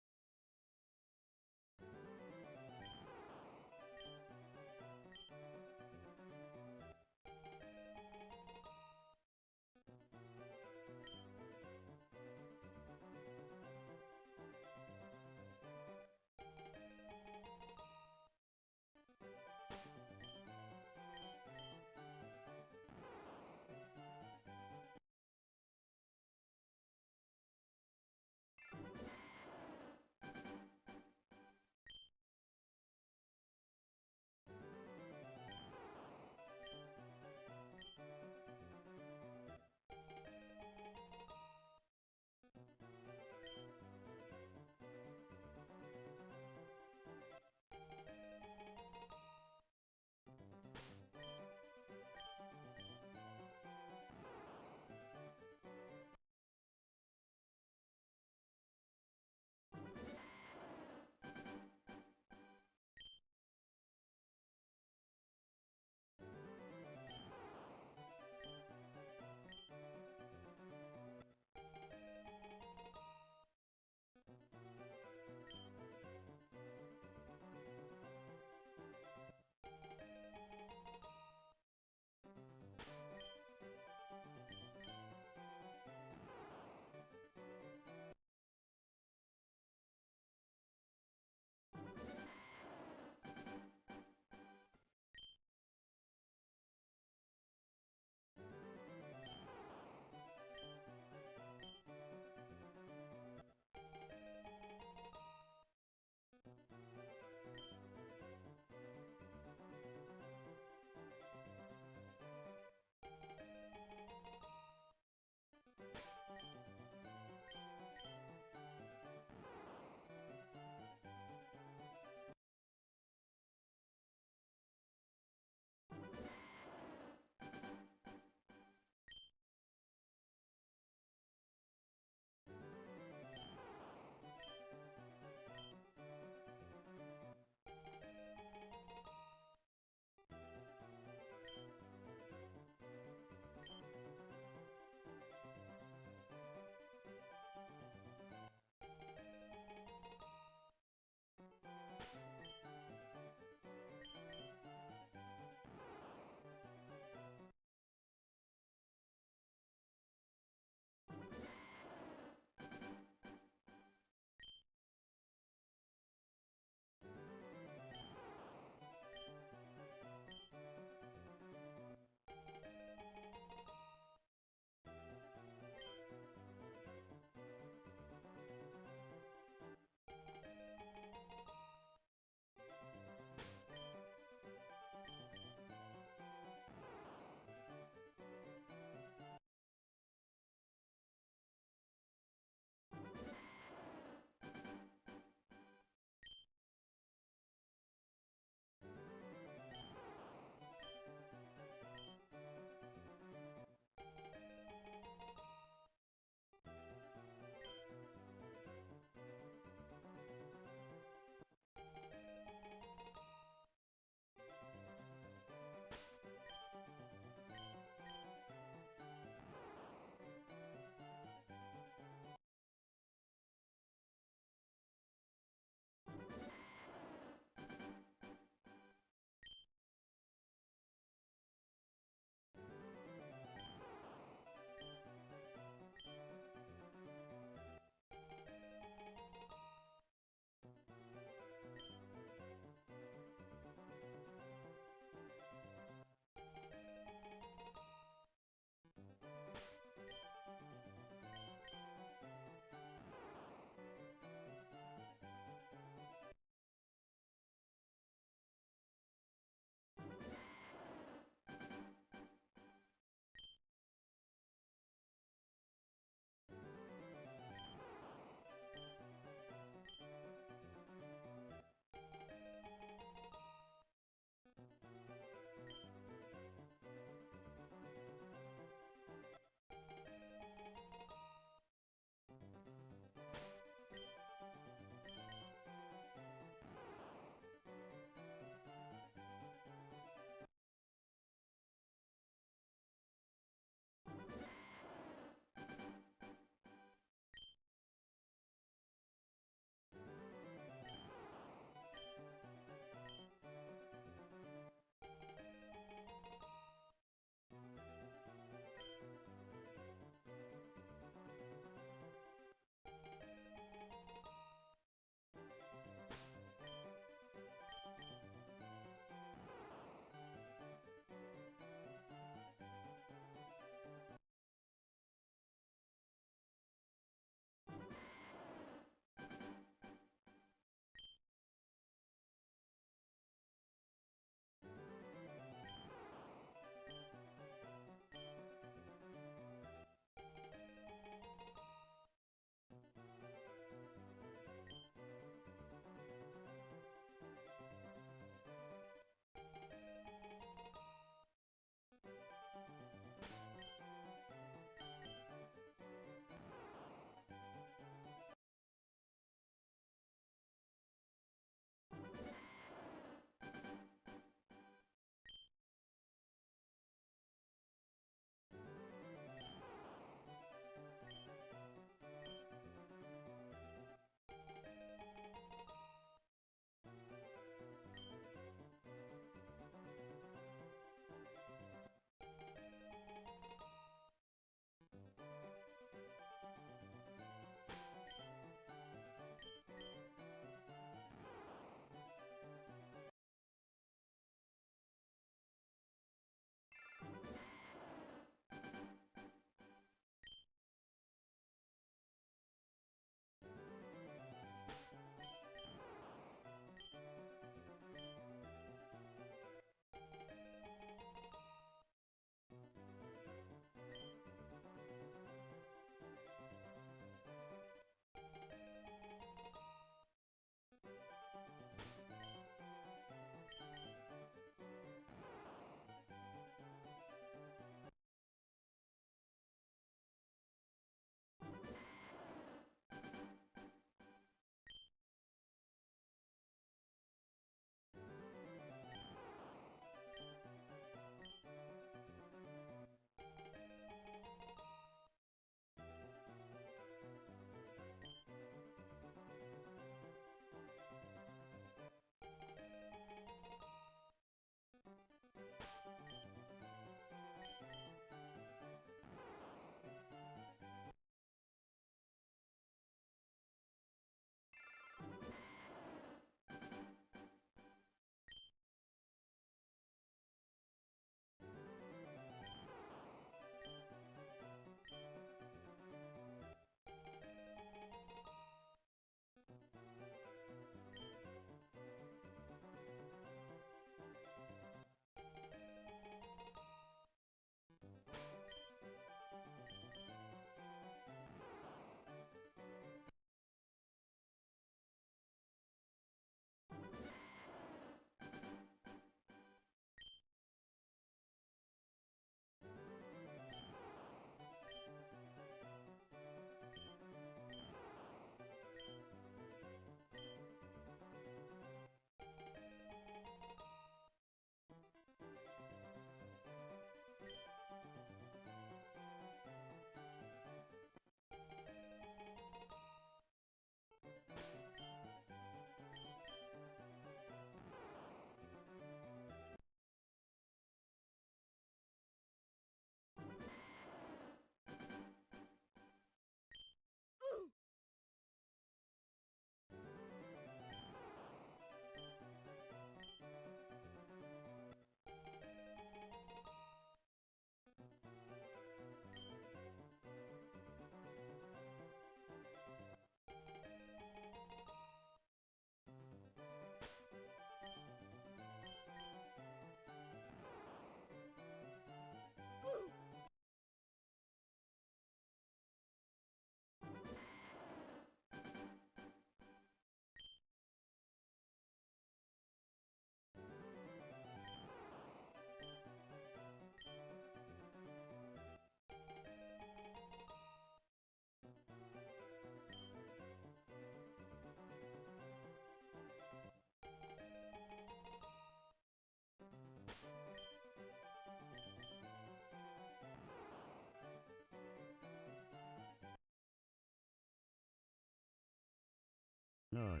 Nut.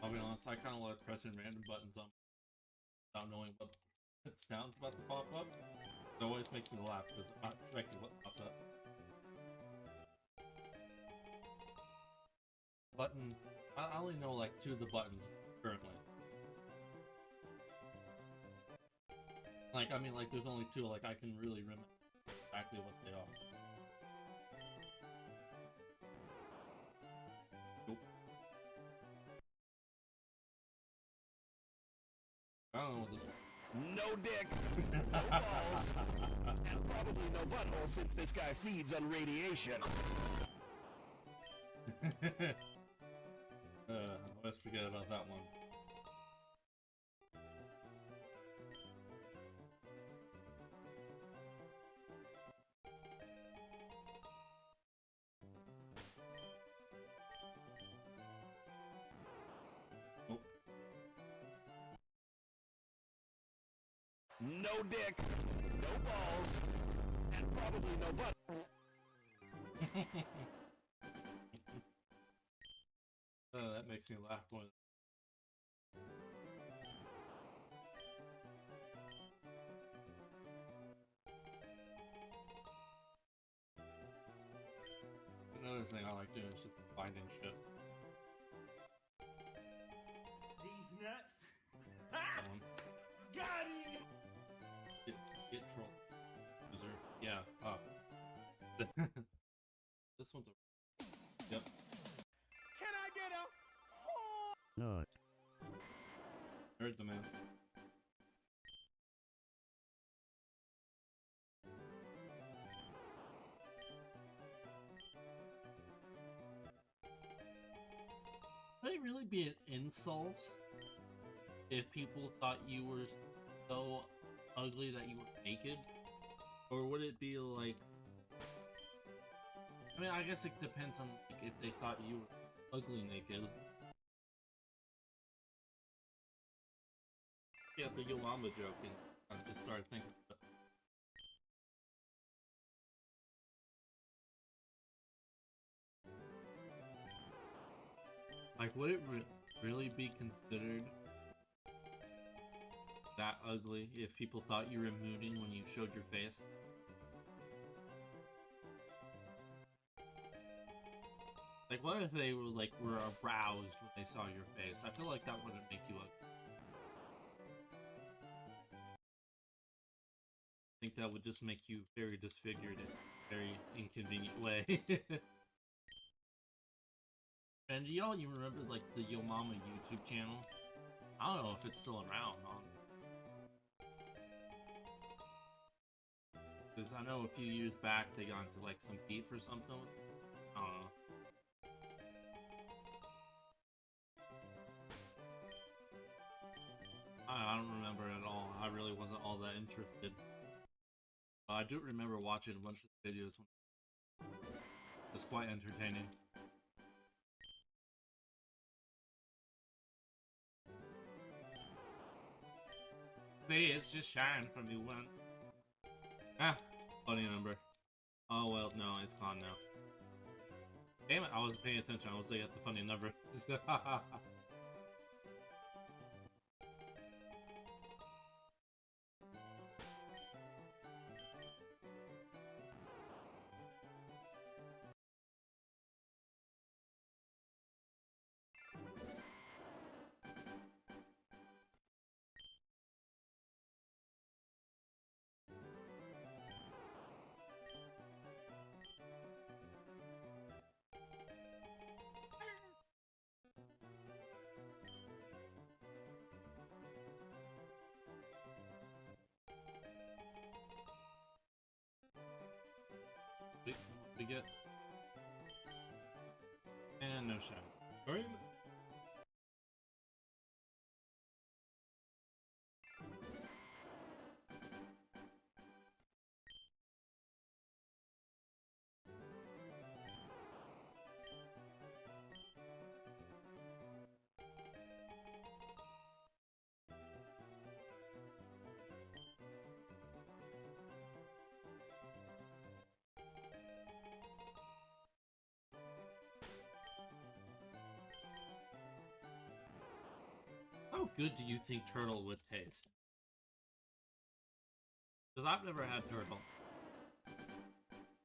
I'll be honest, I kind of like pressing random buttons on without knowing what sound's about to pop up. It always makes me laugh because I'm not expecting what pops up. Button. I only know like 2 of the buttons currently. Like, I mean, like, there's only 2, like, I can really remember exactly what they are. Nope. I don't know what this one. No dick, no balls, and probably no butthole since this guy feeds on radiation. Let's forget about that one. Oh. No dick, no balls, and probably no butt. That makes me laugh more. Another thing I like doing is just finding shit. These nuts. That one. Got it. Get troll. User. Yeah. This one's a. Yep. Can I get a Nut. Heard the man. Would it really be an insult if people thought you were so ugly that you were naked? Or would it be like... I mean, I guess it depends on like, if they thought you were ugly naked. Yeah, the Yolanda joke thing. I just started thinking about it. Like, would it really be considered that ugly if people thought you were mooning when you showed your face? Like, what if they were aroused when they saw your face? I feel like that wouldn't make you ugly. I think that would just make you very disfigured in a very inconvenient way. And do y'all even remember like the Yo Mama YouTube channel? I don't know if it's still around. Because I know a few years back they got into like some beef or something. I don't know. I don't remember it at all. I really wasn't all that interested. But I do remember watching a bunch of videos. It was quite entertaining. Hey, it's just shine from the one. Ah, funny number. Oh well, no, it's gone now. Damn it, I wasn't paying attention. I was like at the funny number. we get and no shine. Alright. How good do you think turtle would taste? Because I've never had turtle.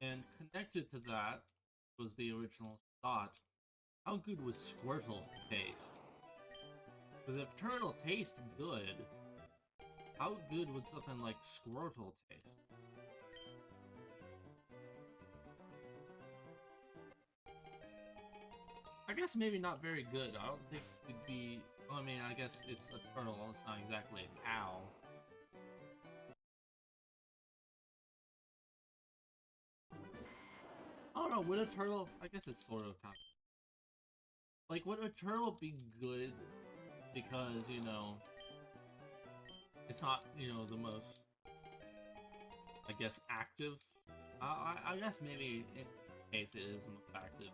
And connected to that was the original thought. How good would Squirtle taste? Because if turtle tastes good, how good would something like Squirtle taste? I guess maybe not very good. I don't think it'd be... Well, I mean, I guess it's a turtle. It's not exactly a cow. I don't know. Would a turtle... I guess it's sort of cow. Like, would a turtle be good because, you know... It's not, you know, the most... I guess, active? I guess maybe in case it is the most active.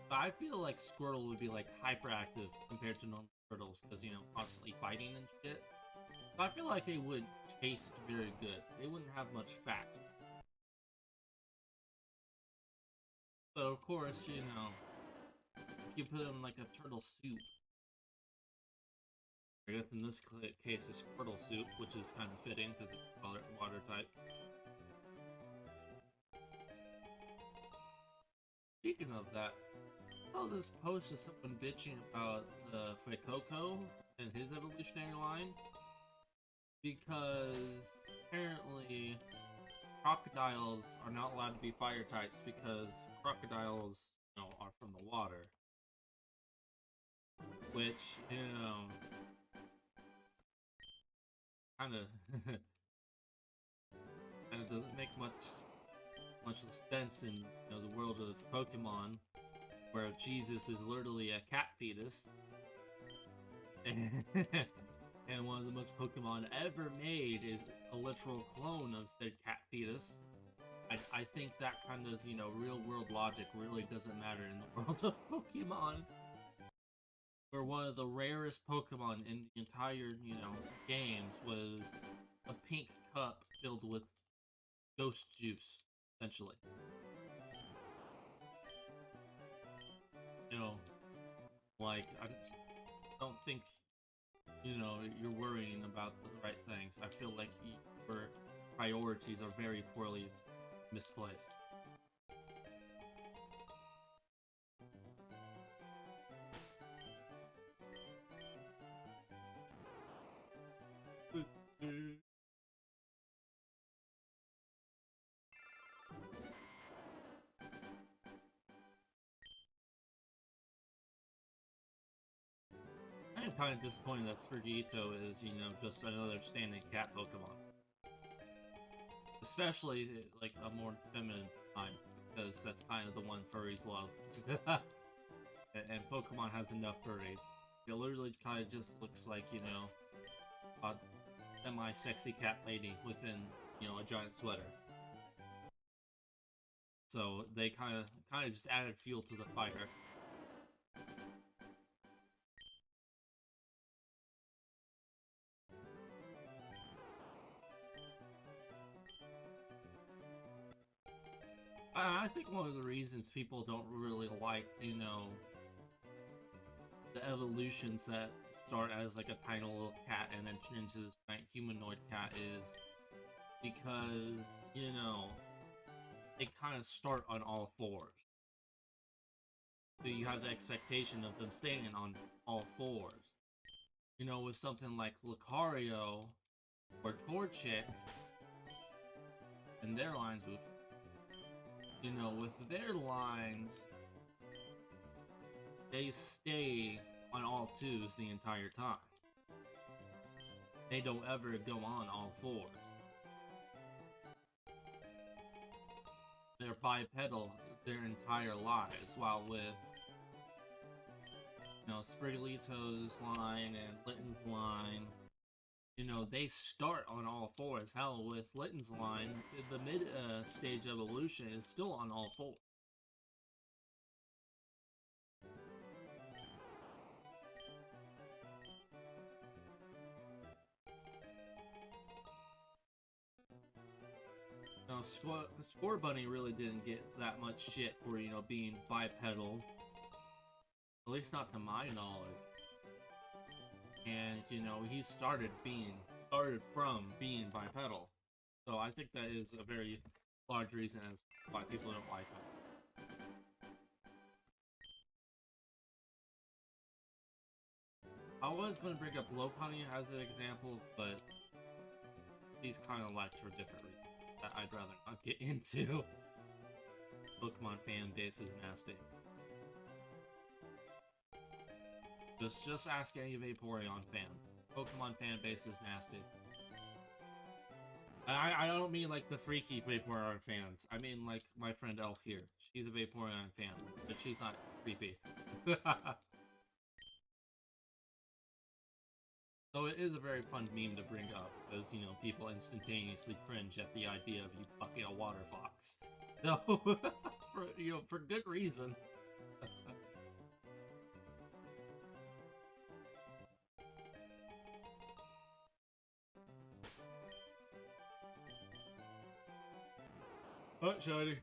But I feel like Squirtle would be, like, hyperactive compared to normal turtles, because, you know, constantly fighting and shit. But I feel like they would taste very good. They wouldn't have much fat. So, of course, you know, if you put them in, like, a turtle soup, I guess in this case it's Squirtle soup, which is kind of fitting, because it's water type. Speaking of that, I saw this post of someone bitching about Fuecoco and his evolutionary line because apparently crocodiles are not allowed to be fire types because crocodiles, you know, are from the water. Which, you know, kinda doesn't make much sense in, you know, the world of Pokemon, where Jesus is literally a cat fetus. and one of the most Pokemon ever made is a literal clone of said cat fetus. I think that kind of, you know, real world logic really doesn't matter in the world of Pokemon. Where one of the rarest Pokemon in the entire, you know, games was a pink cup filled with ghost juice, essentially. You know, like, I just don't think, you know, you're worrying about the right things. I feel like your priorities are very poorly misplaced. I am kind of disappointed that Sprigatito is, you know, just another standing cat Pokemon. Especially, like, a more feminine time, because that's kind of the one furries love. And Pokemon has enough furries. It literally kind of just looks like, you know, a semi-sexy cat lady within, you know, a giant sweater. So they kind of just added fuel to the fire. I think one of the reasons people don't really like, you know, the evolutions that start as like a tiny little cat and then turn into this giant humanoid cat is because, you know, they kind of start on all fours. So you have the expectation of them staying on all fours. You know, with something like Lucario or Torchic and their lines, you know, with their lines, they stay on all twos the entire time. They don't ever go on all fours. They're bipedal their entire lives, while with, you know, Sprigalito's line and Litten's line, you know, they start on all fours. Hell, with Litten's line, the mid-stage evolution is still on all fours. Now, Score Bunny really didn't get that much shit for, you know, being bipedal. At least not to my knowledge. And, you know, he started from being bipedal. So I think that is a very large reason as why people don't like him. I was going to bring up Lopunny as an example, but he's kind of liked for different reasons that I'd rather not get into. Pokemon fan base is nasty. Just ask any Vaporeon fan. Pokemon fan base is nasty. I don't mean like the freaky Vaporeon fans. I mean like my friend Elf here. She's a Vaporeon fan, but she's not creepy. So it is a very fun meme to bring up, because, you know, people instantaneously cringe at the idea of you fucking a water fox. So, for good reason. Oh, shiny.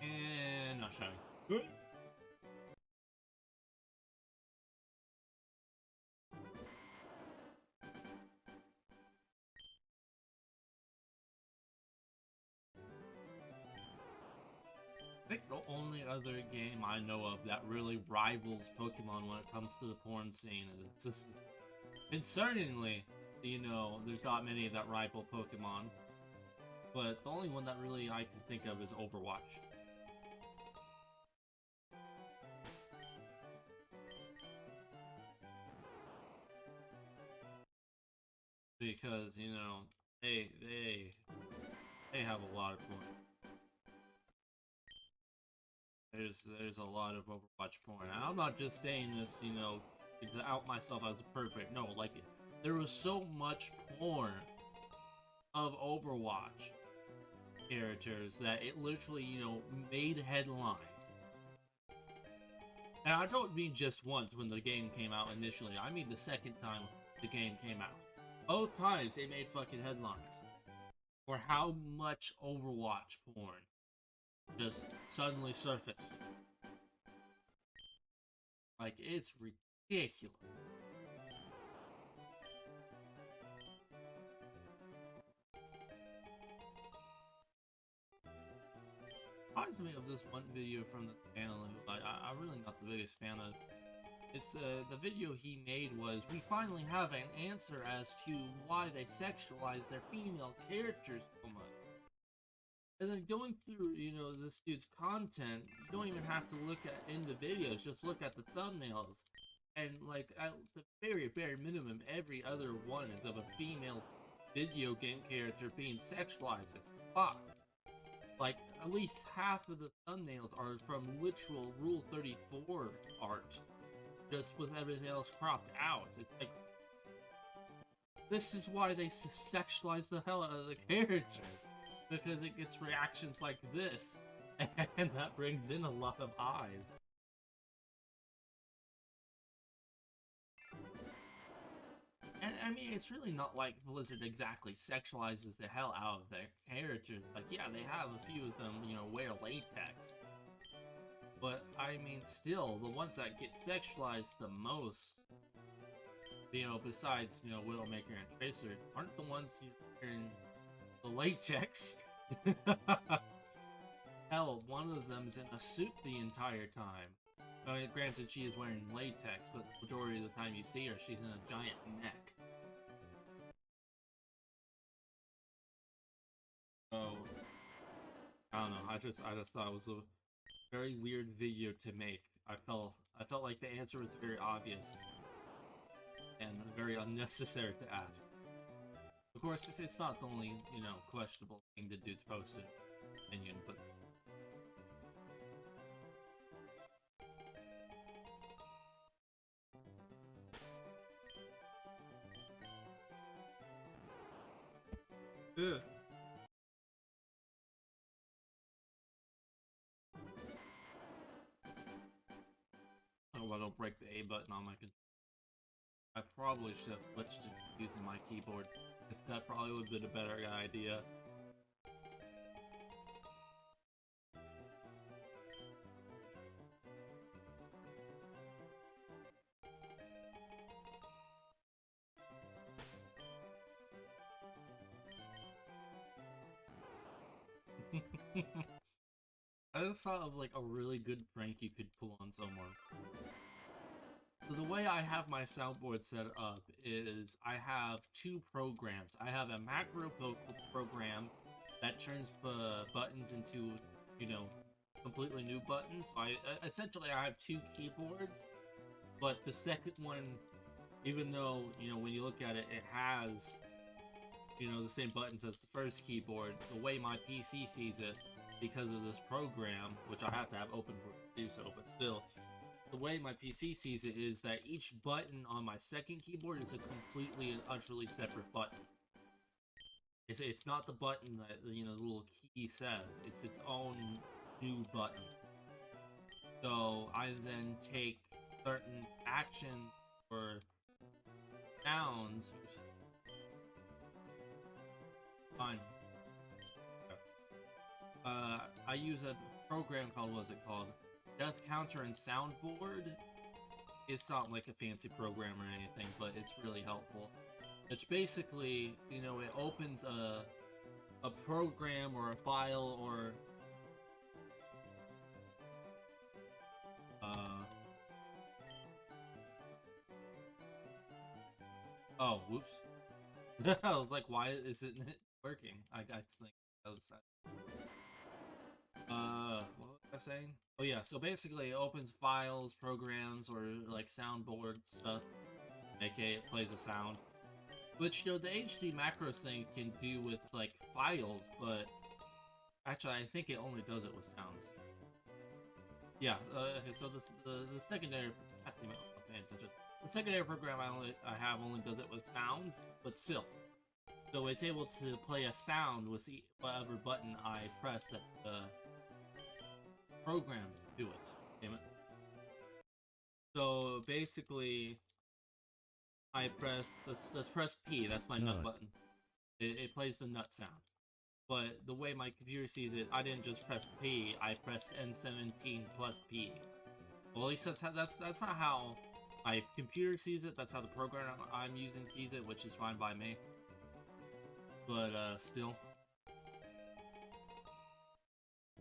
And not shiny. Good. I think the only other game I know of that really rivals Pokemon when it comes to the porn scene is, concerningly, you know, there's not many that rival Pokemon. But the only one that really I can think of is Overwatch. Because, you know, they have a lot of porn. There's a lot of Overwatch porn. And I'm not just saying this, you know, to out myself as perfect. No, like, there was so much porn of Overwatch characters that it literally, you know, made headlines. And I don't mean just once when the game came out initially. I mean the second time the game came out. Both times they made fucking headlines for how much Overwatch porn just suddenly surfaced. Like, it's ridiculous. Reminds me of this one video from the channel who I'm really not the biggest fan of. It's the video he made was, we finally have an answer as to why they sexualize their female characters so much. And then going through, you know, this dude's content, you don't even have to look at in the videos, just look at the thumbnails. And like, at the very bare minimum, every other one is of a female video game character being sexualized as fuck. Like, at least half of the thumbnails are from literal Rule 34 art, just with everything else cropped out. It's like, this is why they sexualize the hell out of the character, because it gets reactions like this, and that brings in a lot of eyes. And I mean, it's really not like Blizzard exactly sexualizes the hell out of their characters. Like, yeah, they have a few of them, you know, wear latex. But, I mean, still, the ones that get sexualized the most, you know, besides, you know, Widowmaker and Tracer, aren't the ones wearing the latex. Hell, one of them's in a suit the entire time. I mean, granted, she is wearing latex, but the majority of the time you see her, she's in a giant neck. So, I don't know. I just thought it was a very weird video to make. I felt like the answer was very obvious and very unnecessary to ask. Of course, it's not the only, you know, questionable thing the dude's posted, opinion, but. Ugh. I hope I don't break the A button on my computer. I probably should have switched to using my keyboard. That probably would have been a better idea. I just thought of like a really good prank you could pull on someone. So the way I have my soundboard set up is I have two programs. I have a macro program that turns buttons into, you know, completely new buttons. So essentially I have two keyboards, but the second one, even though, you know, when you look at it, it has, you know, the same buttons as the first keyboard, the way my PC sees it, because of this program, which I have to have open for it to do so, but still, the way my PC sees it is that each button on my second keyboard is a completely and utterly separate button. It's not the button that, you know, the little key says. It's its own new button. So I then take certain actions or sounds. Fine. I use a program called, what's it called? Death Counter and Soundboard. It's not like a fancy program or anything, but it's really helpful. It's basically, you know, it opens a program or a file or oh, whoops. I was like, why isn't it working? I think the other side. What was I saying? Oh yeah, so basically it opens files, programs, or like soundboard stuff, aka it plays a sound. Which, you know, the HD macros thing can do with like files, but actually I think it only does it with sounds. Yeah, okay, so the secondary, the secondary program I have only does it with sounds, but still. So it's able to play a sound with whatever button I press that's the program to do it. Damn it. So basically, I press, let's press P, that's my nut button. It plays the nut sound. But the way my computer sees it, I didn't just press P, I pressed N17 plus P. Well, at least that's not how my computer sees it, that's how the program I'm using sees it, which is fine by me. But, still.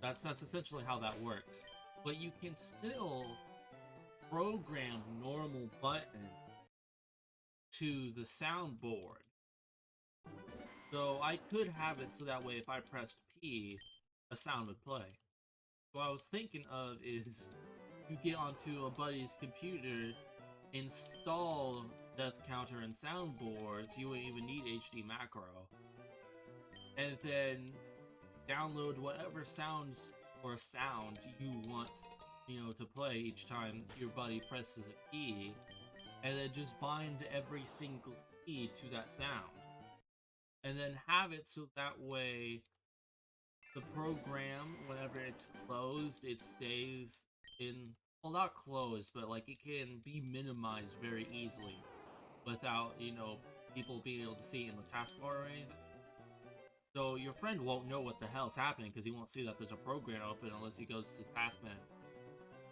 That's essentially how that works. But you can still program normal button to the soundboard. So I could have it so that way if I pressed P, a sound would play. What I was thinking of is you get onto a buddy's computer, install death counter and soundboards, you wouldn't even need HD macro, and then download whatever sounds or sound you want, you know, to play each time your buddy presses a key, and then just bind every single key to that sound. And then have it so that way the program, whenever it's closed, it stays in, well, not closed, but like it can be minimized very easily without, you know, people being able to see it in the taskbar or anything. So your friend won't know what the hell's happening because he won't see that there's a program open unless he goes to task manager.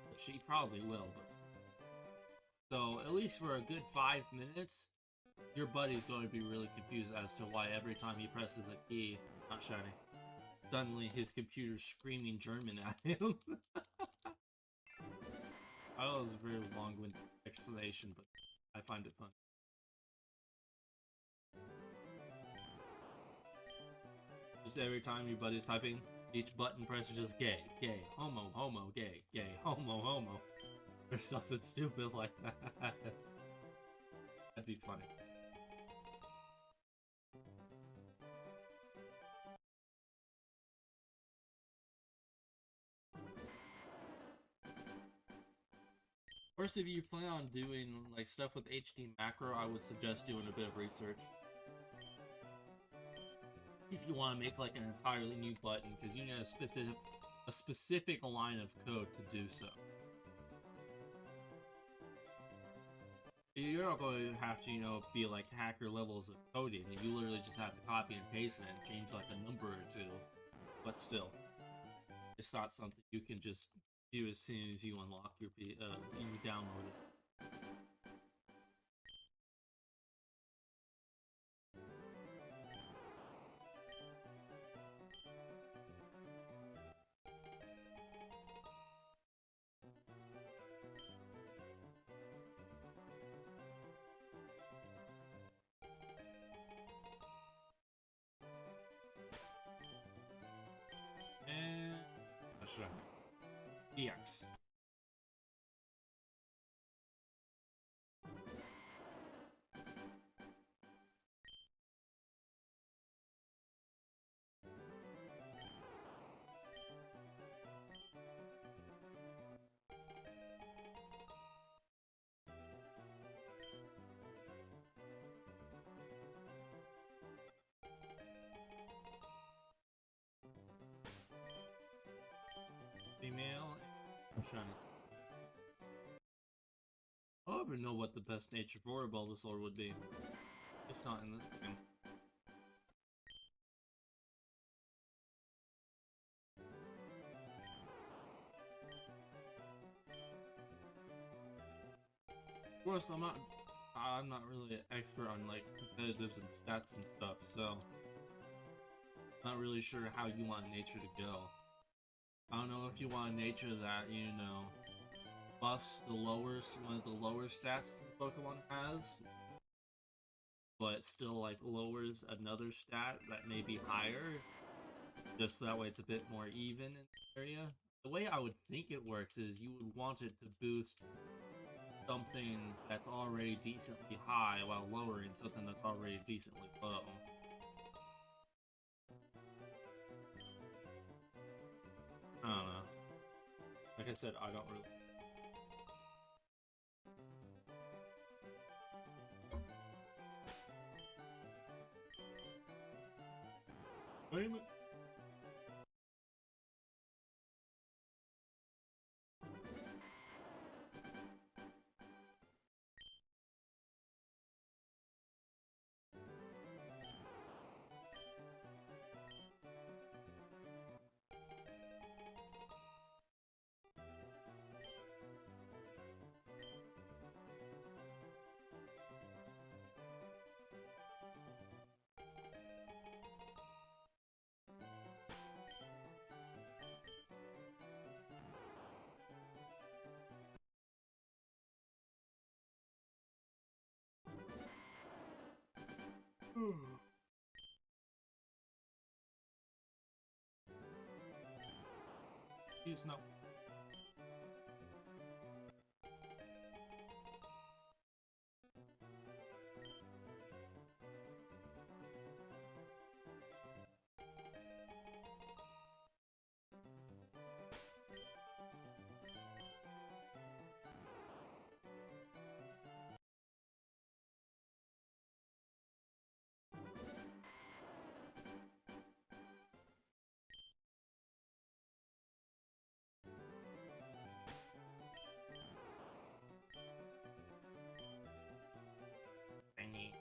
Which he probably will, but... So, at least for a good 5 minutes, your buddy's going to be really confused as to why every time he presses a key, not shiny, suddenly his computer's screaming German at him. I know it was a very long-winded explanation, but I find it fun. Just every time your buddy's typing, each button press is just gay, gay, homo, homo, gay, gay, homo, homo. Or something stupid like that. That'd be funny. Of course, if you plan on doing like stuff with HD macro, I would suggest doing a bit of research. If you want to make like an entirely new button, because you need a specific line of code to do so. You're not going to have to, you know, be like hacker levels of coding. You literally just have to copy and paste it and change like a number or two. But still, it's not something you can just do as soon as you unlock your you download it. DX. Female. Shiny. I don't even know what the best nature for a Bulbasaur would be. It's not in this game. Of course, I'm not really an expert on like competitives and stats and stuff, so not really sure how you want nature to go. I don't know if you want nature that, you know, buffs the one of the lower stats the Pokemon has, but still like lowers another stat that may be higher, just so that way it's a bit more even in the area. The way I would think it works is you would want it to boost something that's already decently high while lowering something that's already decently low. I don't know. Like I said, I don't really. Wait a minute. Please no. Any.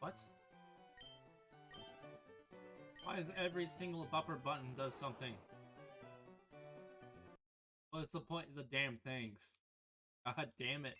What? Why is every single bumper button does something? What's the point of the damn things? God damn it.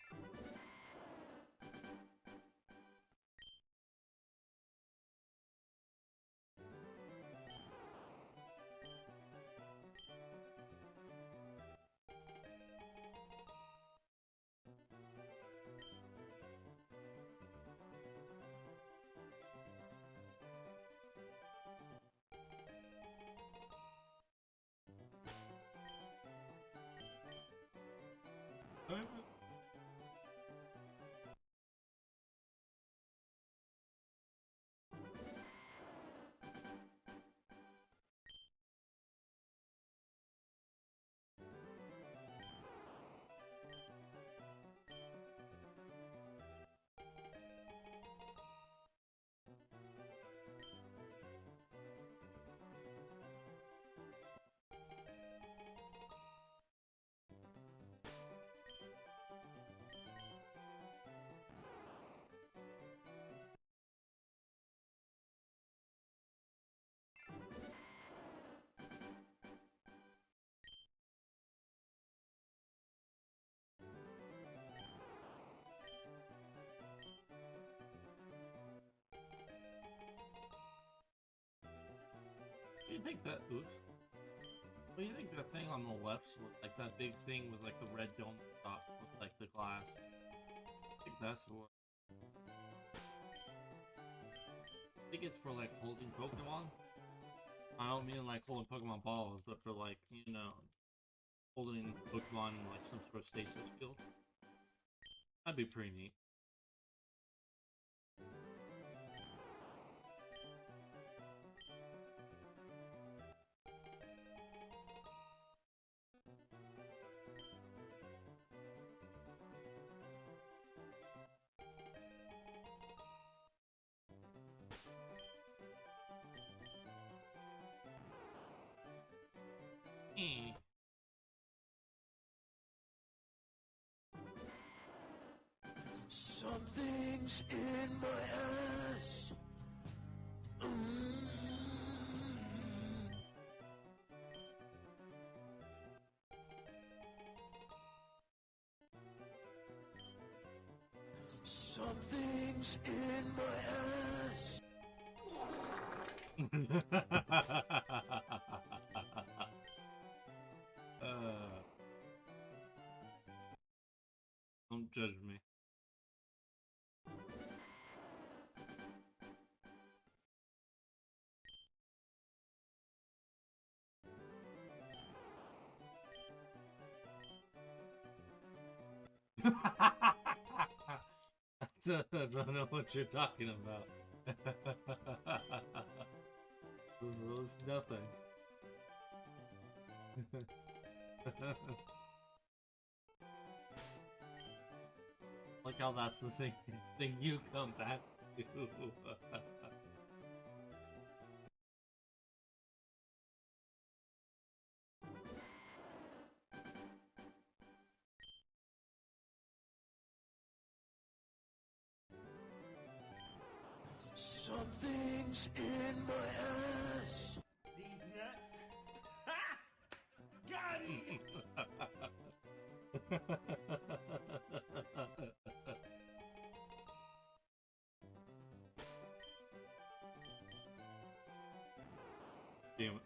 Do you think that, oops, what do you think that thing on the left, like that big thing with like the red dome top with like the glass? I think that's for. I think it's for like holding Pokemon. I don't mean like holding Pokemon balls, but for like, you know, holding Pokemon in like some sort of stasis field. That'd be pretty neat. Eh. Something's in my ass. Something's in my ass. Don't judge me. I don't know what you're talking about. It was nothing. Like how that's the thing you come back to. Something's in my ass. These nuts. Ha! Got him! Damn it.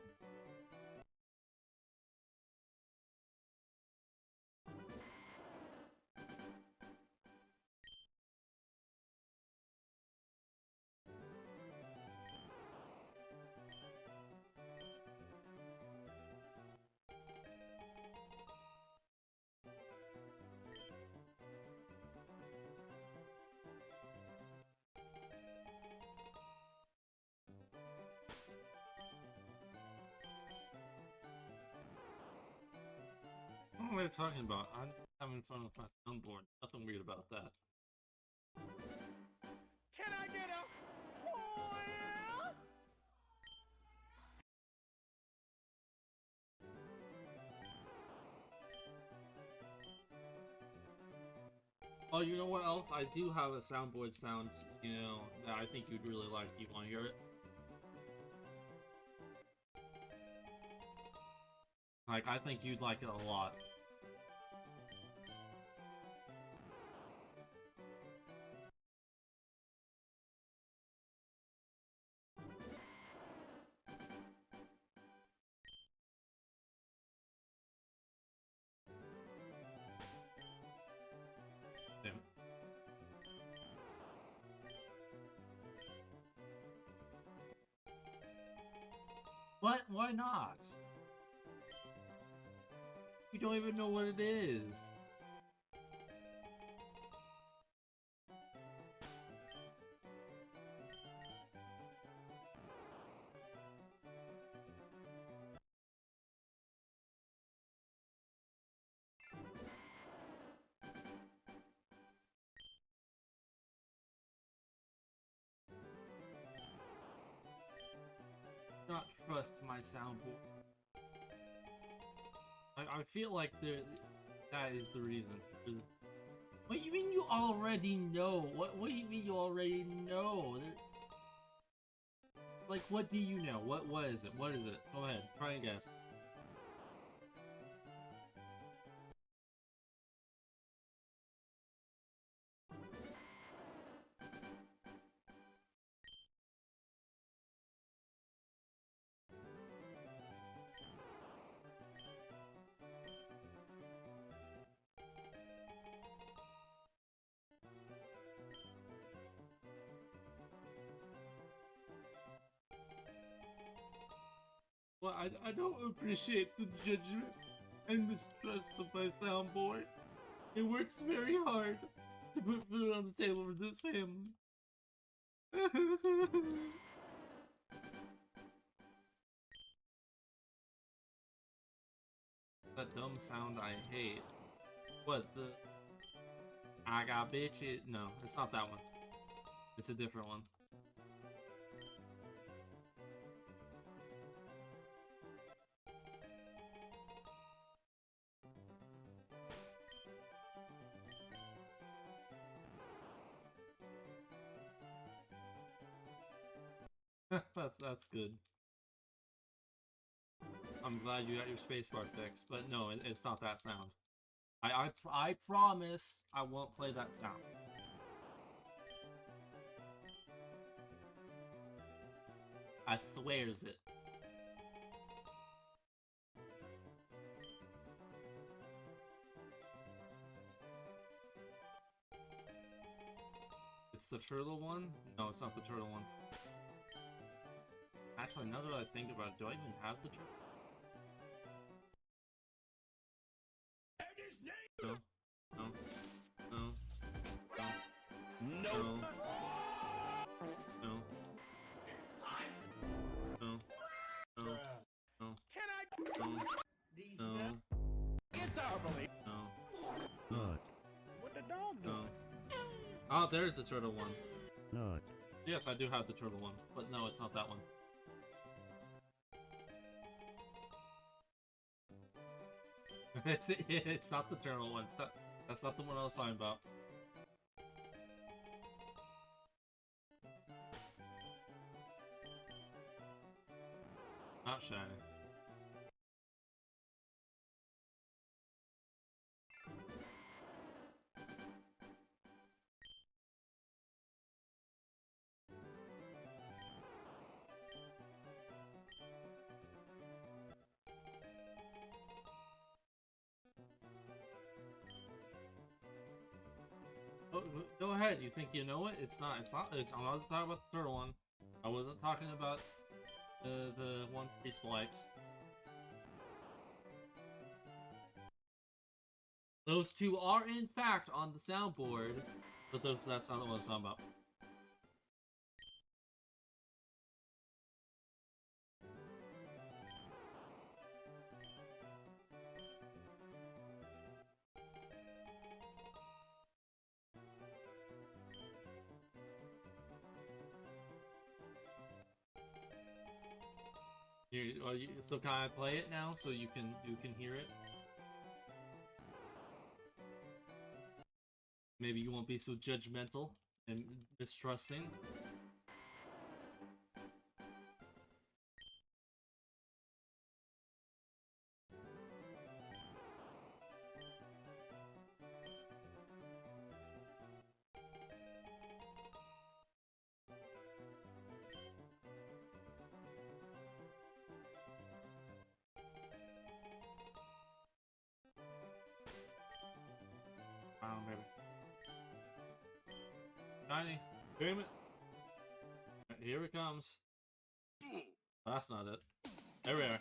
I don't know what you're talking about. I'm just having fun with my soundboard. Nothing weird about that. Can I get a oh yeah? Oh, you know what else? I do have a soundboard sound, you know, that I think you'd really like. You want to hear it? Like, I think you'd like it a lot. Damn it. What? Why not? You don't even know what it is. Not trust my soundboard. I feel like that is the reason. What do you mean you already know? What do you mean you already know? Like, what do you know? What is it? What is it? Go ahead, try and guess. Well, I don't appreciate the judgment and mistrust of my soundboard. It works very hard to put food on the table for this family. That dumb sound I hate. What the? I got bitches. No, it's not that one. It's a different one. that's good. I'm glad you got your spacebar fixed, but no, it's not that sound. I promise I won't play that sound. I swears it. It's the turtle one? No, it's not the turtle one. Actually, now that I think about it, do I even have the turtle? No. No. No. No. Nope. No. No. No. No. No. Can I? No. These No. nuts? It's our belief. No. Not. What the dog No. doing? Oh, there's the turtle one. Not. Yes, I do have the turtle one, but no, it's not that one. It's not the turtle one. That's not the one I was talking about. Not shiny. Oh, go ahead. You think you know it? It's not. It's not. I'm not talking about the turtle one. I wasn't talking about the one priest likes. Those two are in fact on the soundboard, but that's not what I was talking about. So can I play it now so you can hear it? Maybe you won't be so judgmental and mistrusting. Maybe. Shiny, damn it! Here it comes. That's not it. There we are.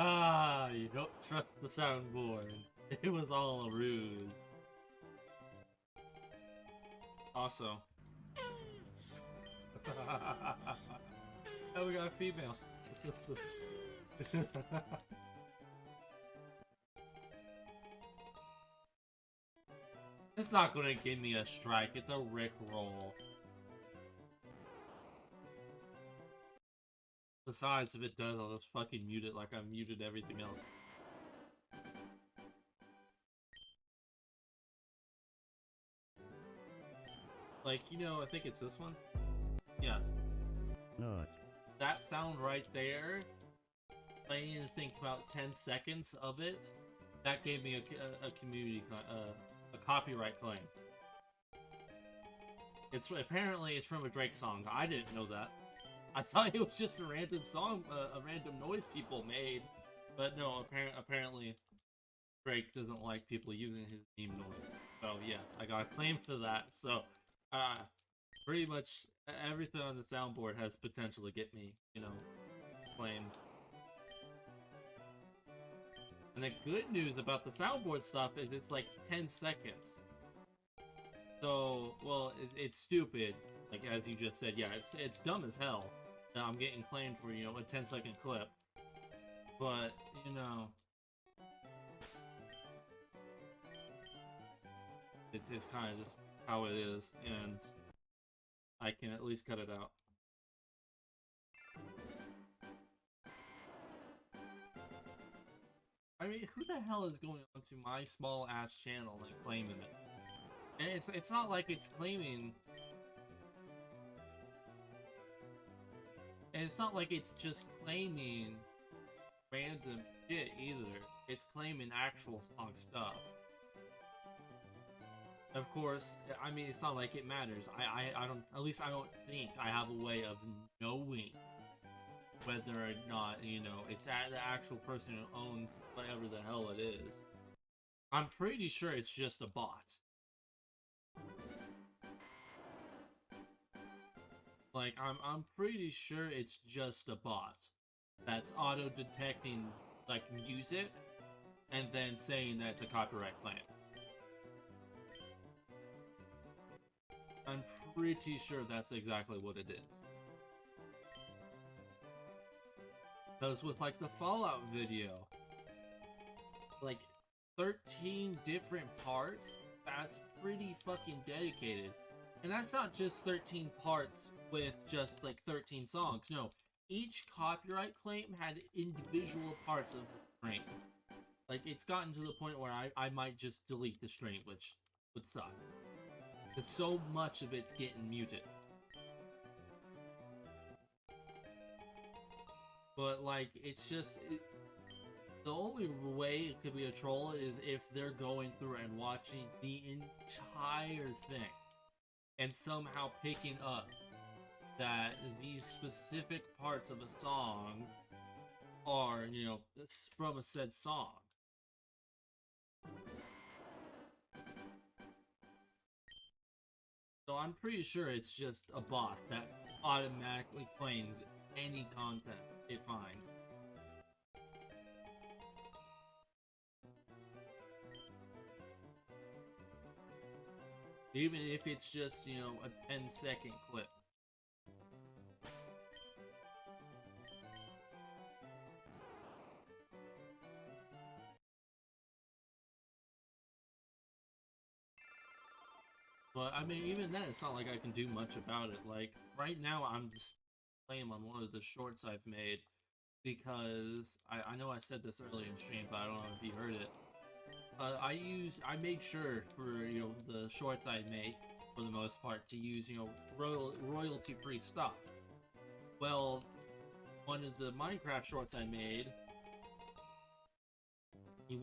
Ah, you don't trust the soundboard. It was all a ruse. Also. Oh, we got a female. It's not gonna give me a strike, it's a Rick roll. Besides, if it does, I'll just fucking mute it like I muted everything else. Like, you know, I think it's this one. Yeah. What? That sound right there, I need to think about 10 seconds of it. That gave me a community, a copyright claim. Apparently it's from a Drake song. I didn't know that. I thought it was just a random song, a random noise people made. But no, apparently Drake doesn't like people using his theme noise. So yeah, I got a claim for that. So, pretty much everything on the soundboard has potential to get me, you know, claimed. And the good news about the soundboard stuff is it's like 10 seconds. So, well, it's stupid. Like, as you just said, yeah, it's dumb as hell that I'm getting claimed for, you know, a 10-second clip. But, you know, it's kind of just how it is, and I can at least cut it out. I mean, who the hell is going onto my small-ass channel and claiming it? And it's not like it's claiming... And it's not like it's just claiming random shit either. It's claiming actual song stuff. Of course, I mean, it's not like it matters. I don't, at least I don't think I have a way of knowing whether or not, you know, it's the actual person who owns whatever the hell it is. I'm pretty sure it's just a bot. Like, I'm pretty sure it's just a bot that's auto-detecting, like, music, and then saying that it's a copyright claim. I'm pretty sure that's exactly what it is. Because with, like, the Fallout video, like, 13 different parts, that's pretty fucking dedicated. And that's not just 13 parts with just, like, 13 songs. No, each copyright claim had individual parts of the stream. Like, it's gotten to the point where I might just delete the stream, which would suck. Because so much of it's getting muted. But, like, it's just... the only way it could be a troll is if they're going through and watching the entire thing. And somehow picking up that these specific parts of a song are, you know, from a said song. So I'm pretty sure it's just a bot that automatically claims any content it finds. Even if it's just, you know, a 10-second clip. But, I mean, even then, it's not like I can do much about it. Like, right now, I'm just playing on one of the shorts I've made. Because, I know I said this earlier in stream, but I don't know if you heard it. I made sure for, you know, the shorts I make, for the most part, to use, you know, royalty-free stuff. Well, one of the Minecraft shorts I made, you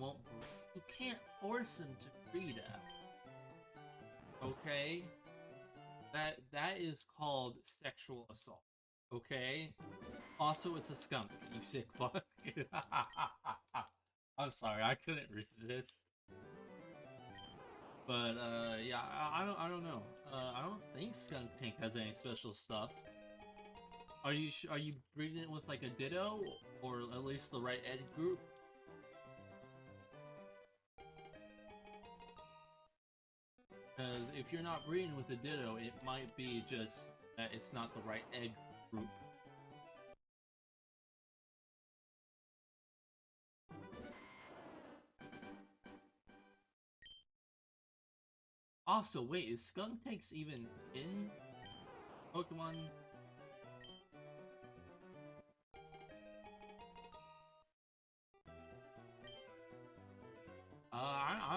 can't force him to breed out. Okay? That is called sexual assault. Okay? Also, it's a skunk, you sick fuck. I'm sorry, I couldn't resist. But, yeah, I don't know. I don't think Skunk Tank has any special stuff. Are you breeding it with, like, a Ditto? Or at least the right egg group? Because if you're not breeding with a Ditto, it might be just that it's not the right egg group. Also, wait, is Skunk Tanks even in Pokemon?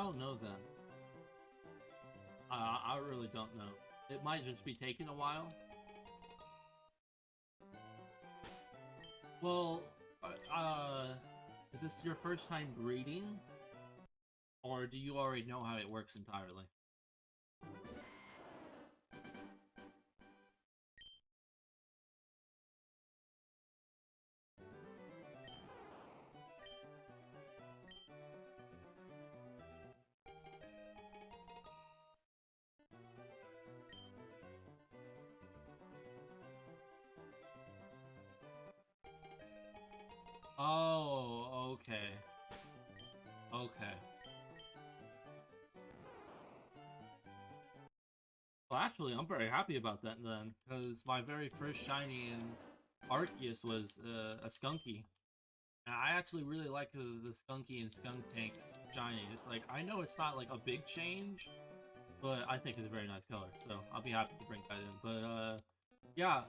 don't know then. I really don't know. It might just be taking a while. Well, is this your first time breeding? Or do you already know how it works entirely? Oh, okay. Okay. Well, actually, I'm very happy about that then, because my very first shiny in Arceus was a Skunky. And I actually really like the Skunky and Skunk Tanks shinies. Like, I know it's not like a big change, but I think it's a very nice color, so I'll be happy to bring that in. But yeah,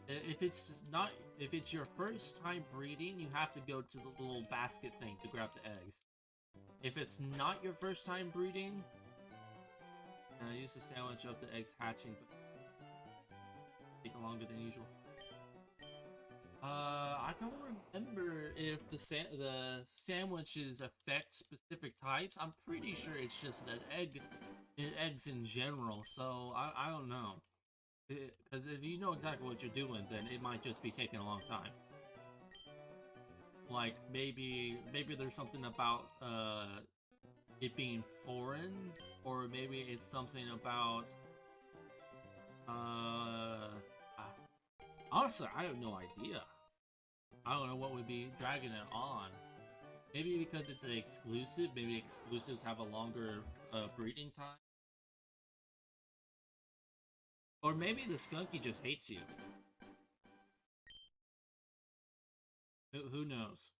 if it's your first time breeding, you have to go to the little basket thing to grab the eggs. If it's not your first time breeding, use the sandwich of the eggs hatching, but taking longer than usual. I don't remember if the sandwiches affect specific types. I'm pretty sure it's just that eggs in general. So I don't know. Because if you know exactly what you're doing, then it might just be taking a long time. Like maybe there's something about it being foreign, or maybe it's something about honestly, I have no idea. I don't know what would be dragging it on. Maybe because it's an exclusive, maybe exclusives have a longer breeding time. Or maybe the Skunky just hates you. Who knows?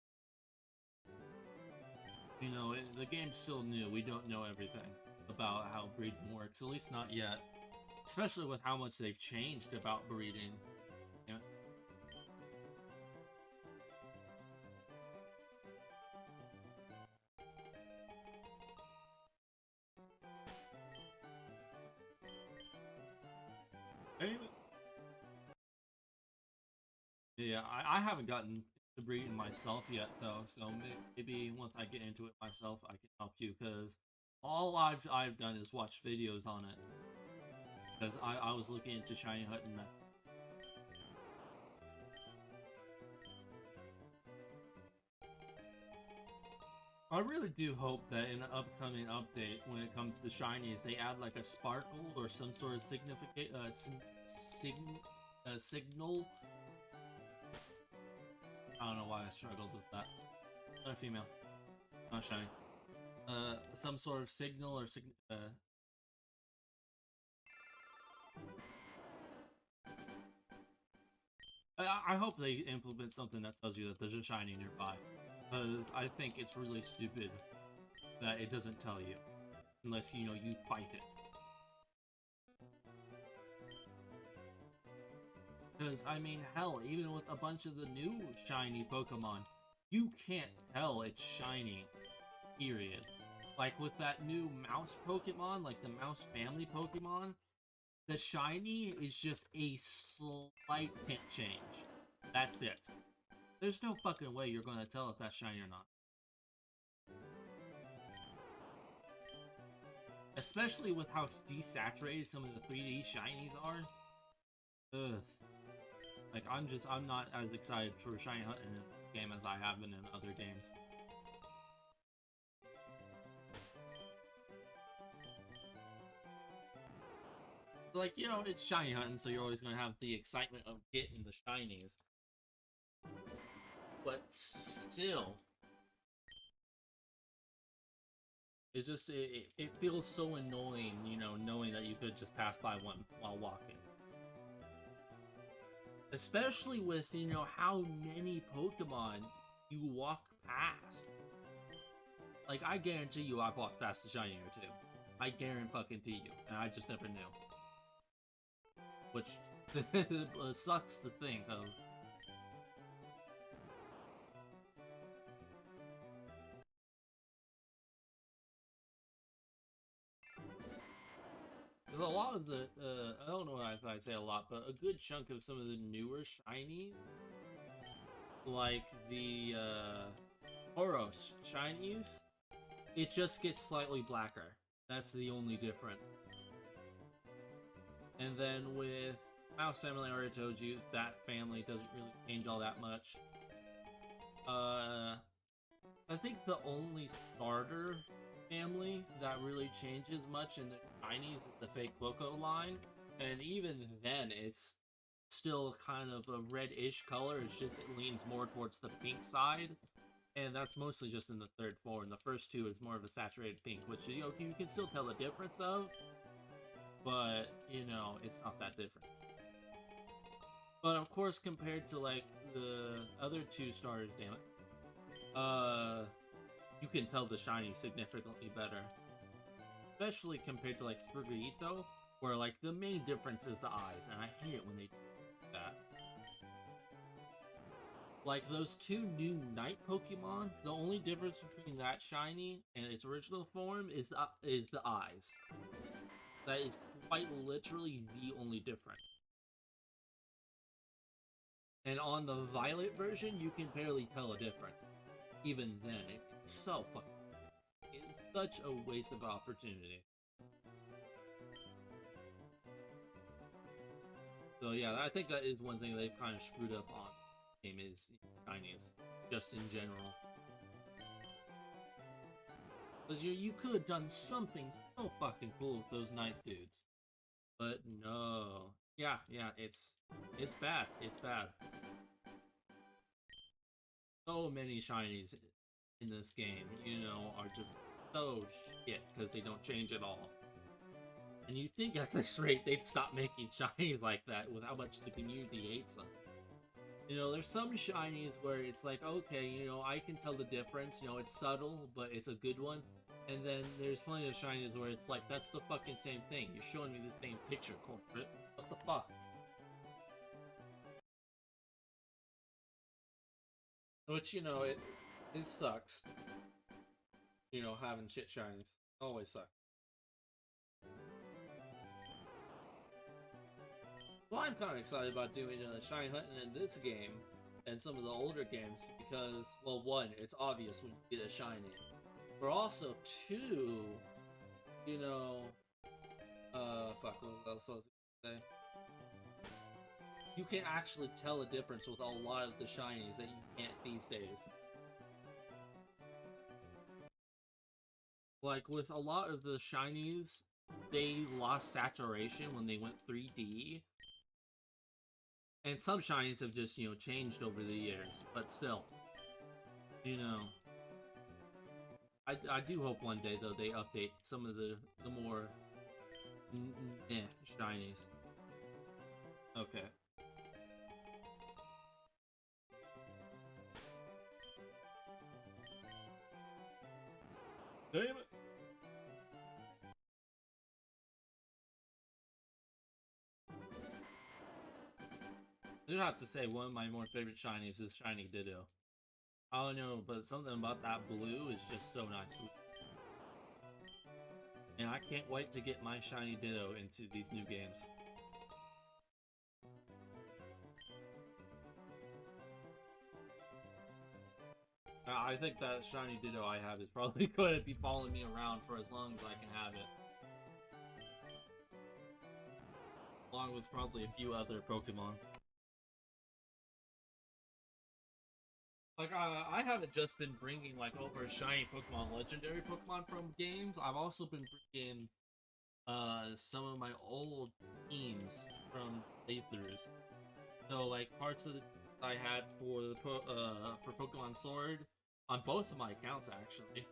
You know, the game's still new. We don't know everything about how breeding works, at least not yet. Especially with how much they've changed about breeding. Yeah. Yeah, I haven't gotten to breeding myself yet, though, so maybe once I get into it myself, I can help you, because all I've done is watch videos on it. Because I was looking into shiny hunting. I really do hope that in an upcoming update, when it comes to shinies, they add like a sparkle or some sort of signal. I don't know why I struggled with that. Not a female. Not shiny. Some sort of signal or I hope they implement something that tells you that there's a shiny nearby. Because I think it's really stupid that it doesn't tell you. Unless, you know, you fight it. Because, I mean, hell, even with a bunch of the new shiny Pokemon, you can't tell it's shiny. Period. Like, with that new mouse Pokemon, like the mouse family Pokemon, the shiny is just a slight tint change. That's it. There's no fucking way you're gonna tell if that's shiny or not. Especially with how desaturated some of the 3D shinies are. Ugh. Like, I'm not as excited for shiny hunting in this game as I have been in other games. Like, you know, it's shiny hunting, so you're always gonna have the excitement of getting the shinies. But still, it's just, it feels so annoying, you know, knowing that you could just pass by one while walking. Especially with, you know, how many Pokemon you walk past. Like, I guarantee you I've walked past a shiny or two. I guarantee you, and I just never knew. Which sucks to think of. Because a lot of the, I don't know if I'd say a lot, but a good chunk of some of the newer shinies, like the Oros shinies, it just gets slightly blacker. That's the only difference. And then with Mouse Family, I already told you, that family doesn't really change all that much. I think the only starter family that really changes much in the shinies is the fake Boko line, and even then it's still kind of a reddish color. It's just it leans more towards the pink side, and that's mostly just in the third form. The first two is more of a saturated pink, which you can still tell the difference of, but it's not that different. But of course, compared to like the other two starters, damn it, you can tell the shiny significantly better. Especially compared to like Sprigito, where like the main difference is the eyes, and I hate it when they do that. Like those two new night Pokemon, the only difference between that shiny and its original form is the eyes. That is quite literally the only difference. And on the Violet version, you can barely tell a difference. Even then, it's so fucking... It's such a waste of opportunity. So yeah, I think that is one thing they've kind of screwed up on. The game is shinies, just in general. Because you could have done something so fucking cool with those night dudes. But no. Yeah, it's bad. It's bad. So many shinies in this game, are just so shit because they don't change at all. And you think at this rate they'd stop making shinies like that with how much the community hates them. There's some shinies where it's like, okay, I can tell the difference, it's subtle, but it's a good one. And then there's plenty of shinies where it's like, that's the fucking same thing. You're showing me the same picture, corporate. What the fuck? Which, it sucks. Having shit shinies. Always sucks. Well, I'm kind of excited about doing shiny hunting in this game and some of the older games because, well, one, it's obvious when you get a shiny. But also, two, fuck, what else was I supposed to say? You can actually tell a difference with a lot of the shinies that you can't these days. Like, with a lot of the shinies, they lost saturation when they went 3D. And some shinies have just, changed over the years. But still, I do hope one day, though, they update some of the more shinies. Okay. Damn it! I do have to say, one of my more favorite shinies is Shiny Ditto. I don't know, but something about that blue is just so nice. And I can't wait to get my Shiny Ditto into these new games. I think that Shiny Ditto I have is probably going to be following me around for as long as I can have it. Along with probably a few other Pokemon. Like, I haven't just been bringing, like, over shiny Pokemon, legendary Pokemon from games. I've also been bringing, some of my old teams from playthroughs. So, like, parts of the I had for the for Pokemon Sword, on both of my accounts, actually.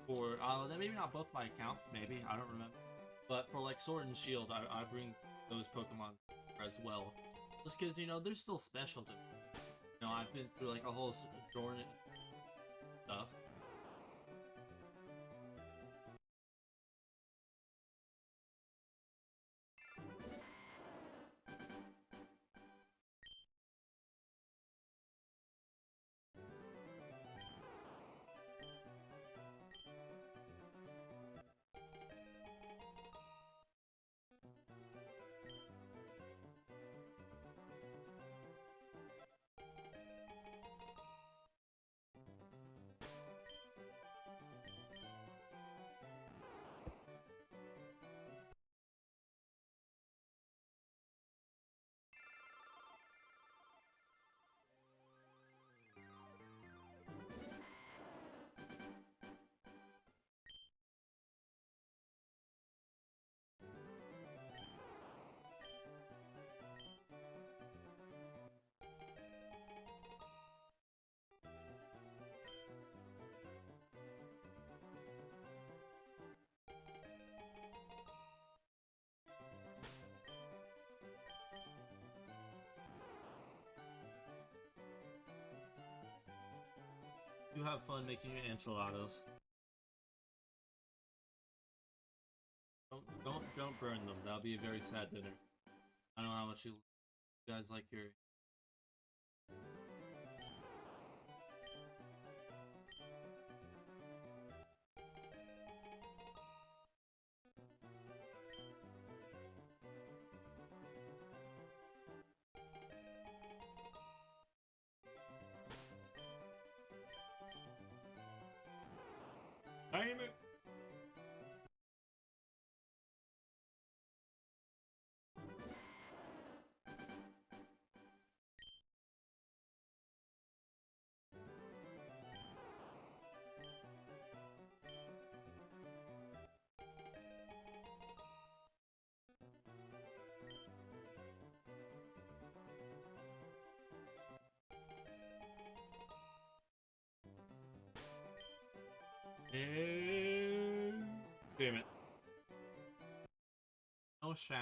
For, maybe not both my accounts, maybe, I don't remember. But for, like, Sword and Shield, I bring those Pokemon as well. Just because, they're still special to me. I've been through like a whole Jordan stuff. You have fun making your enchiladas. Don't burn them. That'll be a very sad dinner. I don't know how much you guys like your. Damn it! Damn it. No shine.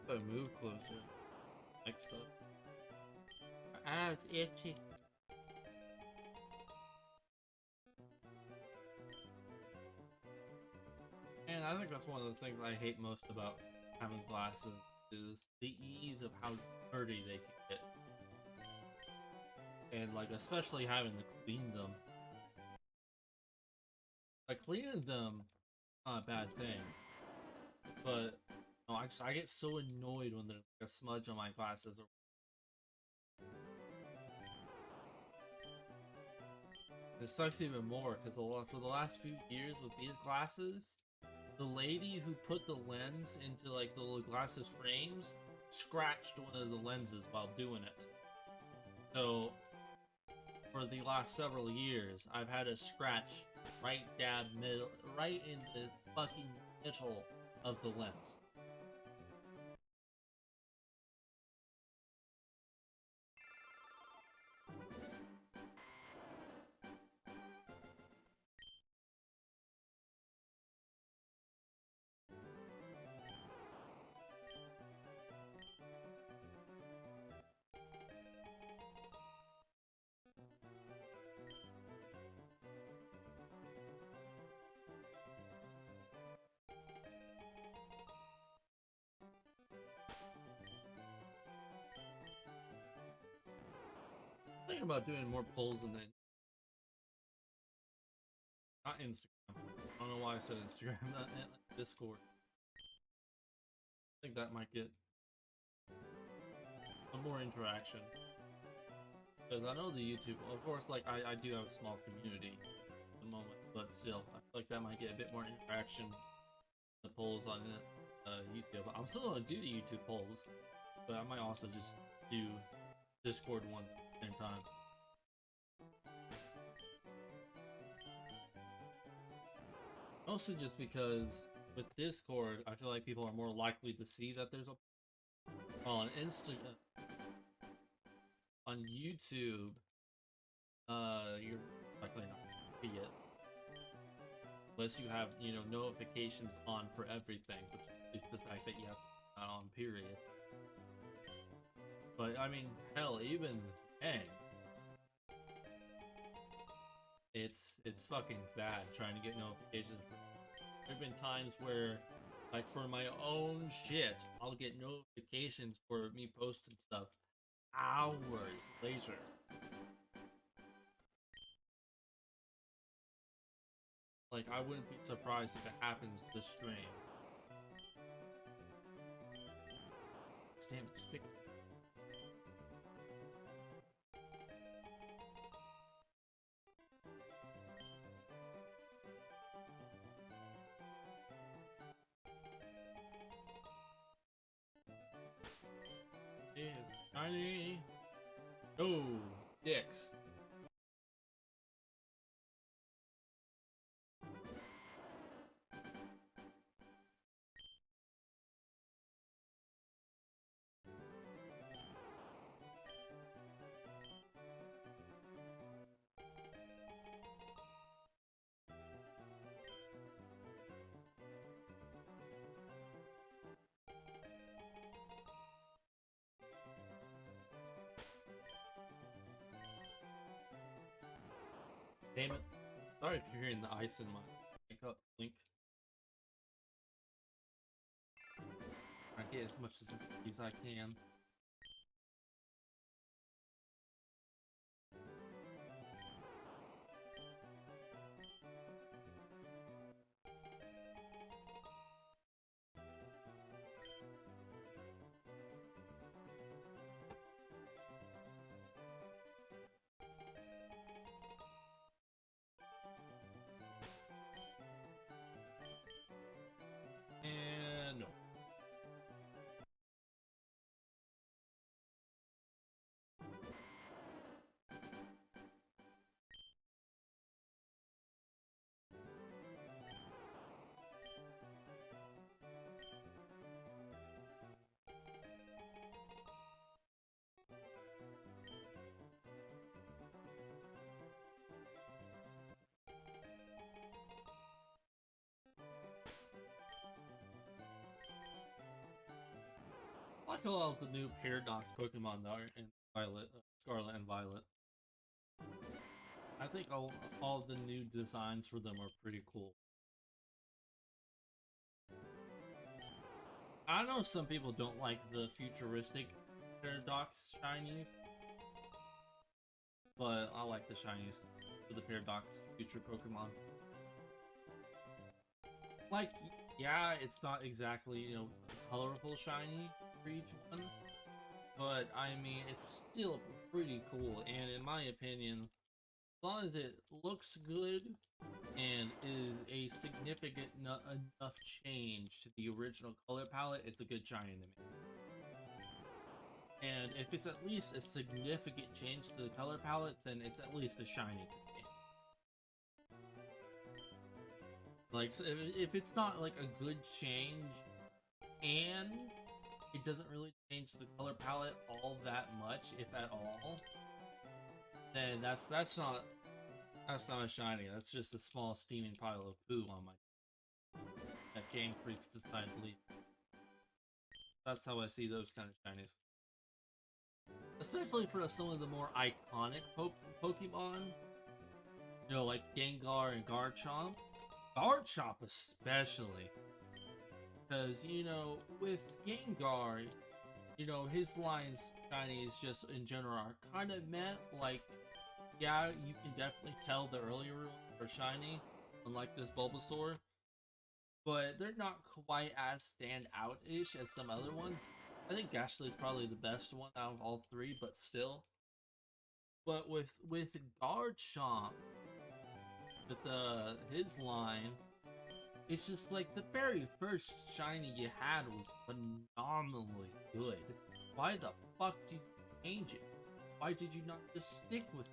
Oh, move closer. Next up. Ah, it's itchy. And I think that's one of the things I hate most about having glasses is the ease of how dirty they can get. And like especially having to clean them. Like cleaning them, not a bad thing. But no, I get so annoyed when there's like a smudge on my glasses or it sucks even more because for the last few years with these glasses, the lady who put the lens into like the little glasses frames scratched one of the lenses while doing it. So for the last several years, I've had a scratch right dab middle, right in the fucking middle of the lens. Thinking about doing more polls and then not Instagram. I don't know why I said Instagram, not Discord. I think that might get a more interaction. Because I know the YouTube, of course, like I do have a small community at the moment, but still, I feel like that might get a bit more interaction. The polls on YouTube. I'm still gonna do the YouTube polls, but I might also just do Discord ones at the same time. Mostly just because with Discord, I feel like people are more likely to see that there's a on Instagram, on YouTube, you're likely not to see it unless you have, you know, notifications on for everything, which is the fact that you have that on period. But I mean, hell, even then, it's fucking bad trying to get notifications. There've been times where, like for my own shit, I'll get notifications for me posting stuff hours later. Like I wouldn't be surprised if it happens this stream. Damn, speak. Is tiny. Oh, dicks. Damn it. Sorry if you're hearing the ice in my makeup link. I get as much as I can. And no. I like a lot of the new Paradox Pokemon that are in Violet, Scarlet and Violet. I think all the new designs for them are pretty cool. I know some people don't like the futuristic Paradox shinies, but I like the shinies for the Paradox future Pokemon. Like, yeah, it's not exactly, you know, colorful shiny for each one, but I mean, it's still pretty cool, and in my opinion, as long as it looks good and is a significant enough change to the original color palette, it's a good shiny to me. And if it's at least a significant change to the color palette, then it's at least a shiny to me. Like, so if it's not like a good change and it doesn't really change the color palette all that much, if at all, then that's not a shiny. That's just a small steaming pile of poo on my that Game Freaks decided to leave. That's how I see those kind of shinies. Especially for some of the more iconic Pokemon, you know, like Gengar and Garchomp. Garchomp especially. Because, you know, with Gengar, you know, his lines shinies just in general are kind of meant like, yeah, you can definitely tell the earlier ones are shiny, unlike this Bulbasaur, but they're not quite as stand-out-ish as some other ones. I think Gastly's probably the best one out of all three, but still. But with Garchomp, with his line, it's just like the very first shiny you had was phenomenally good. Why the fuck did you change it? Why did you not just stick with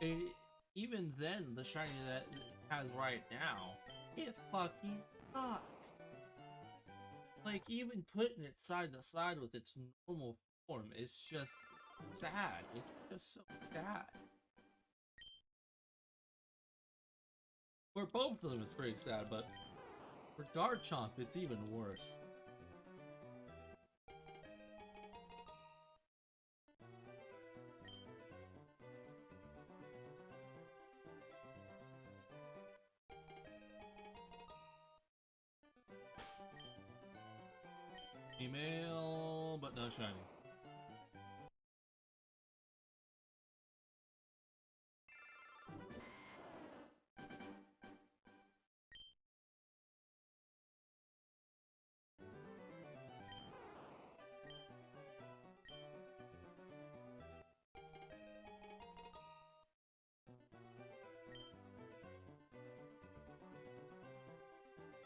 it? Even then, the shiny that it has right now, it fucking sucks. Like, even putting it side to side with its normal form is just sad. It's just so sad. For both of them, it's pretty sad, but for Garchomp, it's even worse. Email, but not shiny.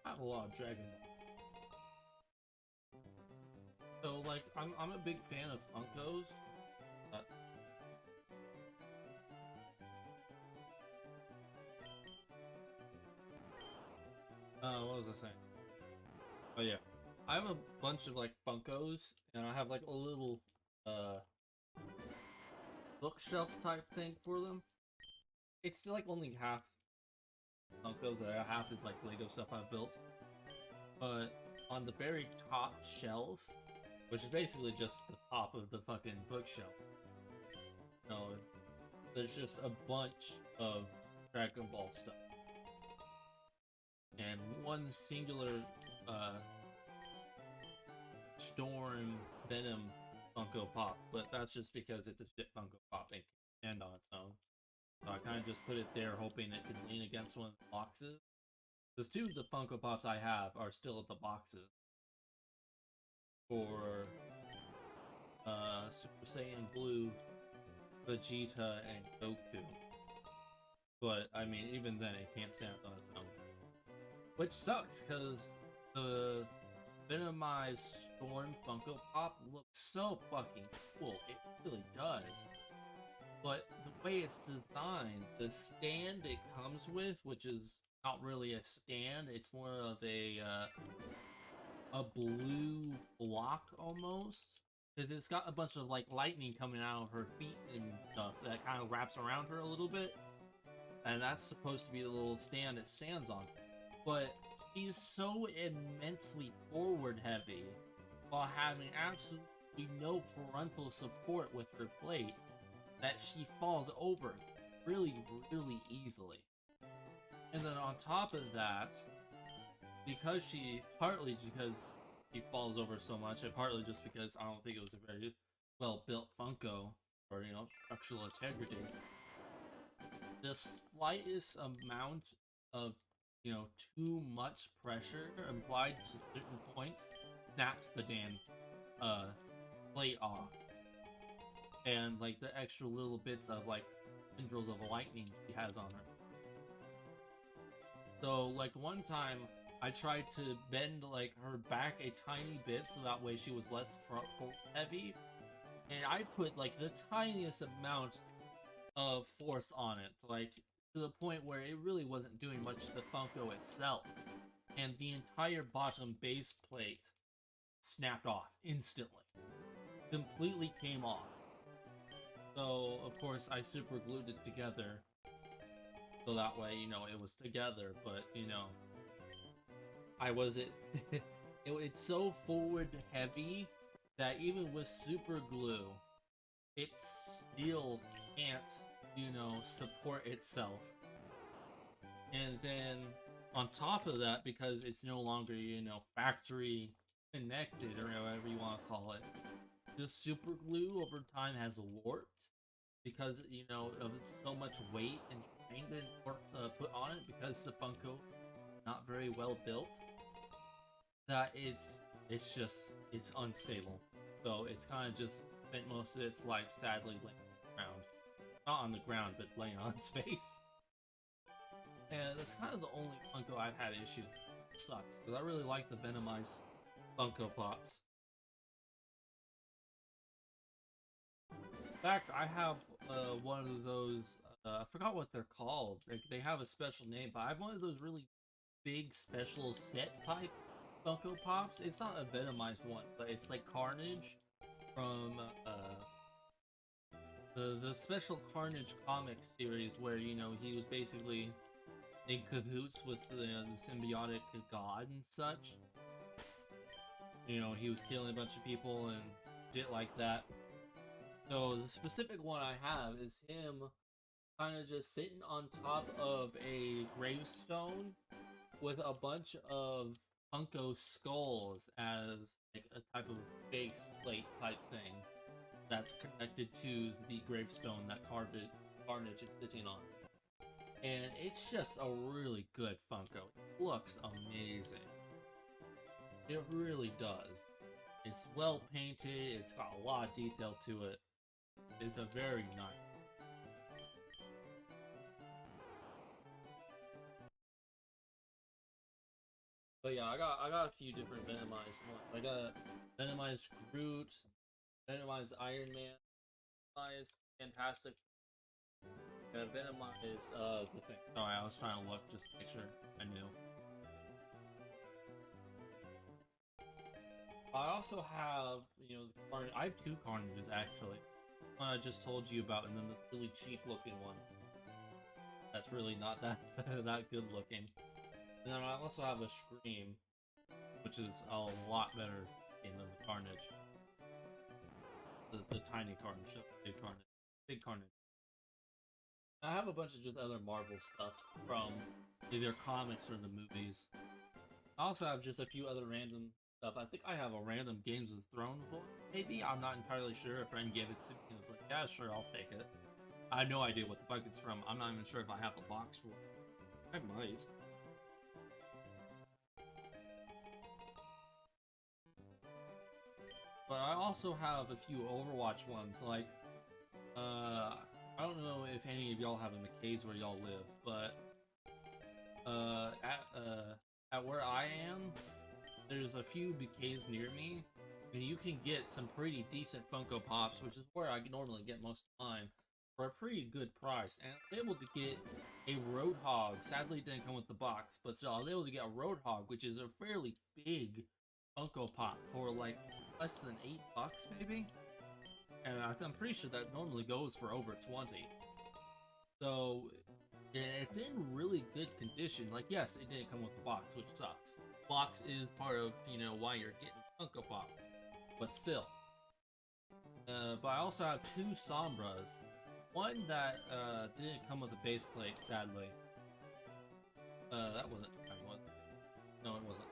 I have a lot of Dragon Ball. So, like, I'm a big fan of Funkos. What was I saying? Oh yeah, I have a bunch of like Funkos, and I have like a little bookshelf type thing for them. It's like only half Funkos, the other half is like Lego stuff I've built. But on the very top shelf, which is basically just the top of the fucking bookshelf, you know, there's just a bunch of Dragon Ball stuff. And one singular Storm Venom Funko Pop, but that's just because it's a shit Funko Pop and can stand on its own. So I kind of just put it there hoping it could lean against one of the boxes. Because two of the Funko Pops I have are still at the boxes. For Super Saiyan Blue, Vegeta, and Goku. But, I mean, even then it can't stand on its own. Which sucks, because the Venomized Storm Funko Pop looks so fucking cool. It really does. But the way it's designed, the stand it comes with, which is not really a stand, it's more of a blue block almost. Because it's got a bunch of like lightning coming out of her feet and stuff that kind of wraps around her a little bit. And that's supposed to be the little stand it stands on. But she's so immensely forward heavy while having absolutely no parental support with her plate that she falls over really, really easily. And then on top of that, partly because she falls over so much, and partly just because I don't think it was a very well built Funko or, you know, structural integrity, the slightest amount of, you know, too much pressure applied to certain points snaps the damn plate off. And like the extra little bits of like tendrils of lightning she has on her. So like one time I tried to bend like her back a tiny bit so that way she was less front heavy, and I put like the tiniest amount of force on it, like to the point where it really wasn't doing much to the Funko itself, and the entire bottom base plate snapped off instantly. Completely came off. So, of course, I super glued it together so that way, you know, it was together, but, you know, it's so forward heavy that even with super glue, it still can't, you know, support itself. And then, on top of that, because it's no longer, you know, factory connected, or whatever you want to call it, the super glue over time has warped because, you know, of so much weight and strain put on it because the Funko not very well built, that it's unstable. So it's kind of just spent most of its life sadly laying on the ground. Not on the ground, but laying on its face. And that's kind of the only Funko I've had issues with. It sucks, because I really like the Venomized Funko Pops. In fact, I have one of those, I forgot what they're called. They have a special name, but I have one of those really big special set type Funko Pops. It's not a Venomized one, but it's like Carnage from the special Carnage comics series where, you know, he was basically in cahoots with the symbiotic god and such. You know, he was killing a bunch of people and shit like that. So the specific one I have is him kind of just sitting on top of a gravestone with a bunch of Funko skulls as like a type of base plate type thing that's connected to the gravestone that Carnage is sitting on. And it's just a really good Funko. It looks amazing. It really does. It's well painted, it's got a lot of detail to it. It's a very nice. But yeah, I got a few different Venomized ones. I got Venomized Groot, Venomized Iron Man, Venomized Fantastic, and Venomized the thing. Sorry, I was trying to look just to make sure I knew. I also have, you know, I have two Carnages actually. One I just told you about, and then the really cheap looking one. That's really not that that good looking. And then I also have a Scream, which is a lot better than the Carnage. The tiny Carnage, the big Carnage. I have a bunch of just other Marvel stuff from either comics or the movies. I also have just a few other random stuff. I think I have a random Games of Thrones book. Maybe, I'm not entirely sure. A friend gave it to me and was like, yeah, sure, I'll take it. I have no idea what the fuck it's from. I'm not even sure if I have the box for it. I might. But I also have a few Overwatch ones, like, I don't know if any of y'all have a McKay's where y'all live, but, at where I am, there's a few McKay's near me, and you can get some pretty decent Funko Pops, which is where I normally get most of mine, for a pretty good price. And I was able to get a Roadhog. Sadly, it didn't come with the box, but still, I was able to get a Roadhog, which is a fairly big Funko Pop for like less than $8 maybe. And I'm pretty sure that normally goes for over 20. So it's in really good condition. Like, yes, it didn't come with the box, which sucks. Box is part of, you know, why you're getting Funko Pop, but still. But I also have two Sombras. One that didn't come with a base plate, sadly. That wasn't. Was it? No, it wasn't.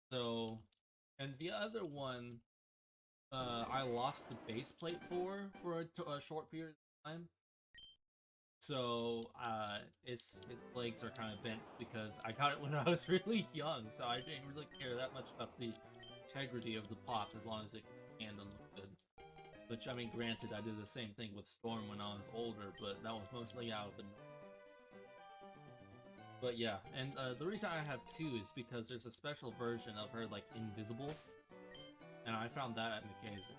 So, and the other one, I lost the base plate for a short period of time. So, its legs are kind of bent because I got it when I was really young, so I didn't really care that much about the integrity of the pop as long as it can and looked good. Which, I mean, granted, I did the same thing with Storm when I was older, but that was mostly out of the norm. But yeah, and the reason I have two is because there's a special version of her, like, invisible. And I found that at McKay's.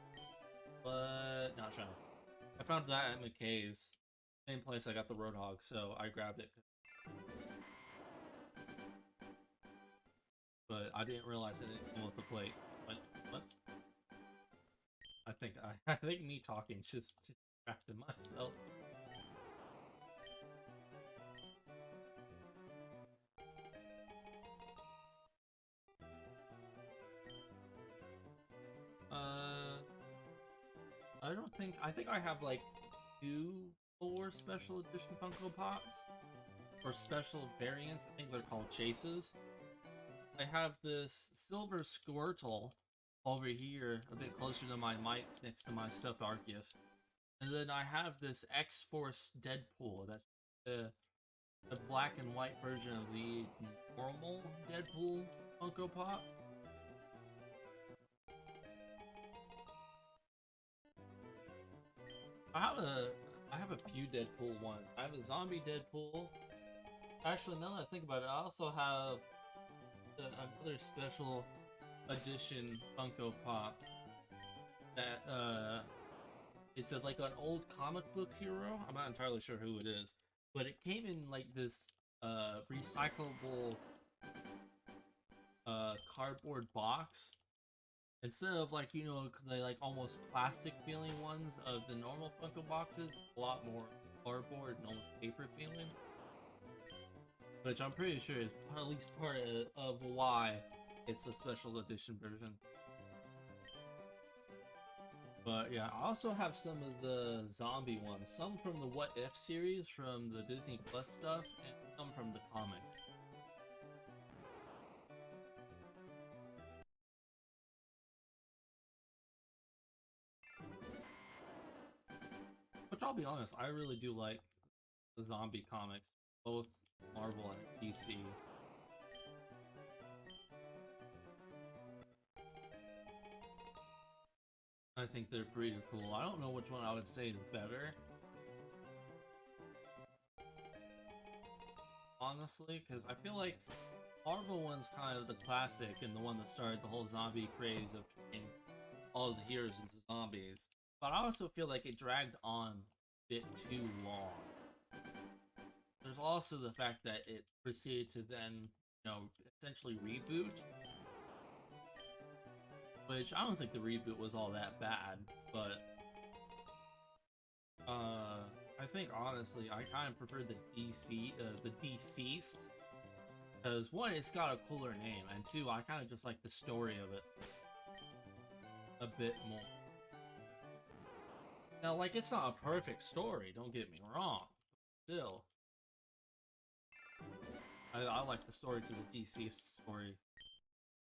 But, not China. I found that at McKay's. Same place I got the Roadhog, so I grabbed it. But I didn't realize it didn't come with the plate. What? I think me talking just distracted myself. I think I have like 4 special edition Funko Pops. Or special variants, I think they're called chases. I have this silver Squirtle over here, a bit closer to my mic, next to my stuffed Arceus. And then I have this X-Force Deadpool, that's the black and white version of the normal Deadpool Funko Pop. I have a few Deadpool ones. I have a zombie Deadpool. Actually, now that I think about it, I also have another special edition Funko Pop that it's like an old comic book hero. I'm not entirely sure who it is, but it came in like this recyclable cardboard box instead of like, you know, the like almost plastic feeling ones of the normal Funko boxes. A lot more cardboard and almost paper feeling, which I'm pretty sure is at least part of why it's a special edition version. But yeah, I also have some of the zombie ones. Some from the What If series from the Disney Plus stuff, and some from the comics. Which I'll be honest, I really do like the zombie comics, both Marvel and DC. I think they're pretty cool. I don't know which one I would say is better, honestly, because I feel like Marvel one's kind of the classic and the one that started the whole zombie craze of turning all the heroes into zombies. But I also feel like it dragged on a bit too long. There's also the fact that it proceeded to then, you know, essentially reboot. Which, I don't think the reboot was all that bad, but I think, honestly, I kind of prefer the the Deceased. Because, one, it's got a cooler name, and two, I kind of just like the story of it a bit more. Now, like, it's not a perfect story, don't get me wrong, still, I like the story to the DC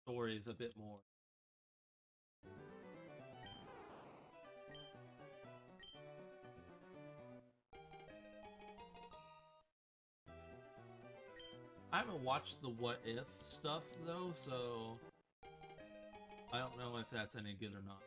stories a bit more. I haven't watched the What If stuff though, so I don't know if that's any good or not.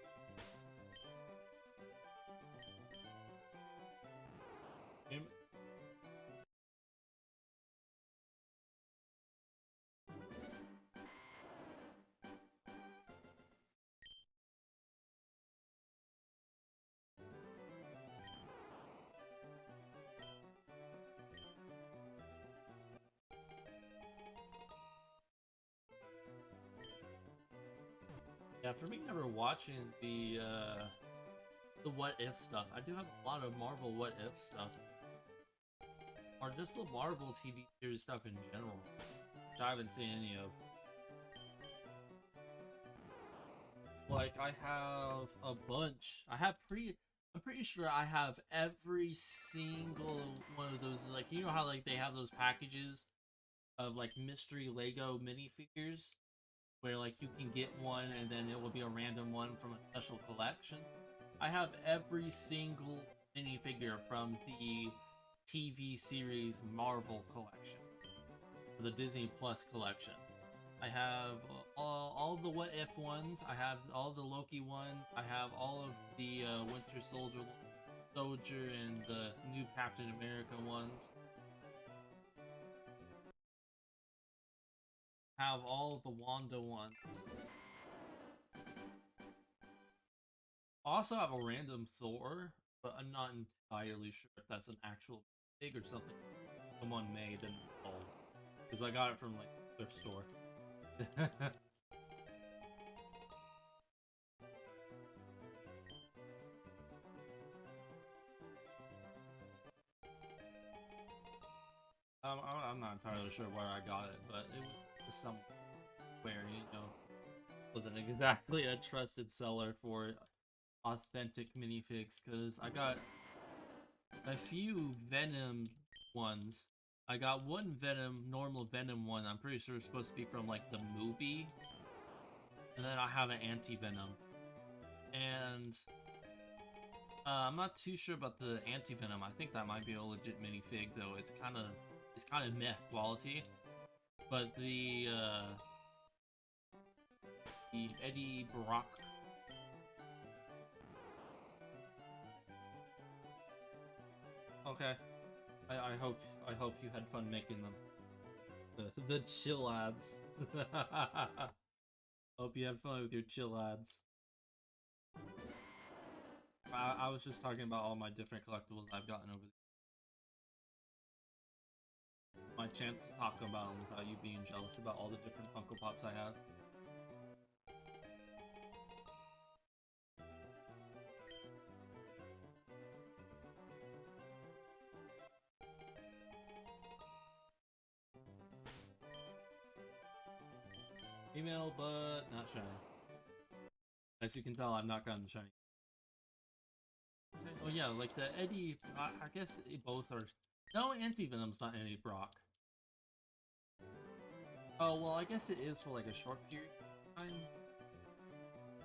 Yeah, for me, never watching the What If stuff. I do have a lot of Marvel What If stuff, or just the Marvel TV series stuff in general, which I haven't seen any of. Like, I have a bunch. I'm pretty sure I have every single one of those. Like, you know how like they have those packages of like mystery Lego minifigures, where like you can get one and then it will be a random one from a special collection. I have every single minifigure from the TV series Marvel collection, the Disney Plus collection. I have all the What If ones. I have all the Loki ones. I have all of the Winter Soldier and the new Captain America ones. Have all of the Wanda ones. Also have a random Thor, but I'm not entirely sure if that's an actual pig or something someone made and sold. Because I got it from like a thrift store. I'm not entirely sure where I got it, but it was somewhere, you know. Wasn't exactly a trusted seller for authentic minifigs, because I got a few Venom ones. I got one normal Venom one, I'm pretty sure it's supposed to be from like the movie. And then I have an anti-Venom. And I'm not too sure about the anti-Venom. I think that might be a legit minifig though. It's kind of meh quality. But the Eddie Brock. Okay. I hope you had fun making them. The chill ads. Hope you had fun with your chill ads. I was just talking about all my different collectibles I've gotten over my chance to talk about them without you being jealous about all the different Funko Pops I have. Female, but not shiny. As you can tell, I've not gotten shiny. Oh yeah, like the Eddie, I guess both are. No, Anti-Venom's not Eddie Brock. Oh well, I guess it is for like a short period of time.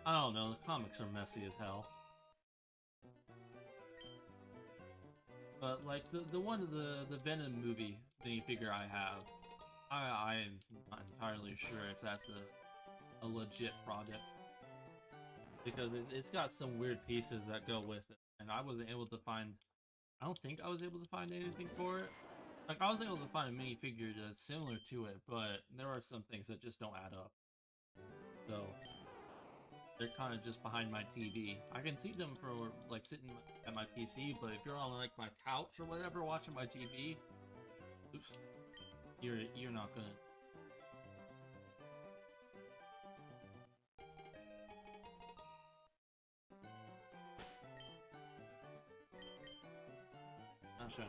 I don't know. The comics are messy as hell. But like the one the Venom movie minifigure I have, I am not entirely sure if that's a legit product, because it's got some weird pieces that go with it, and I wasn't able to find. I don't think I was able to find anything for it. Like, I was able to find a minifigure that's similar to it, but there are some things that just don't add up. So they're kind of just behind my TV. I can see them for like sitting at my PC, but if you're on like my couch or whatever watching my TV, oops, you're not gonna. Not shiny.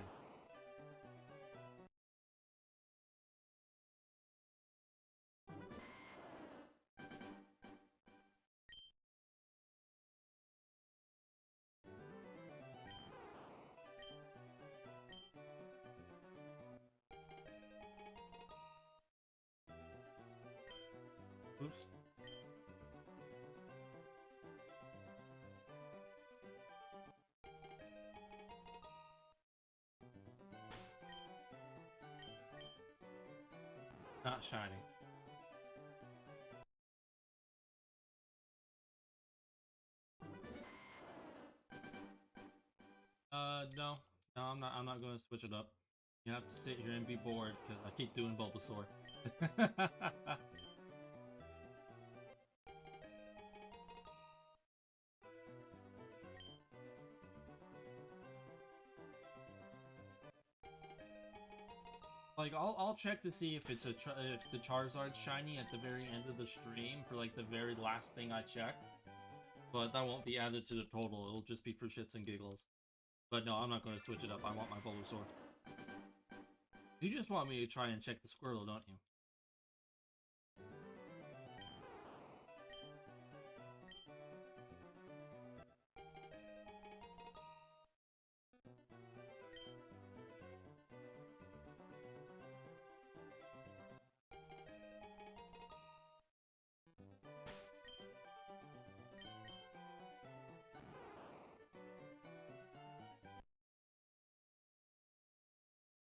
Oops. Not shiny. No. No, I'm not going to switch it up. You have to sit here and be bored, because I keep doing Bulbasaur. Like, I'll check to see if it's if the Charizard's shiny at the very end of the stream for, like, the very last thing I check. But that won't be added to the total, it'll just be for shits and giggles. But no, I'm not going to switch it up, I want my Bulbasaur. You just want me to try and check the Squirtle, don't you?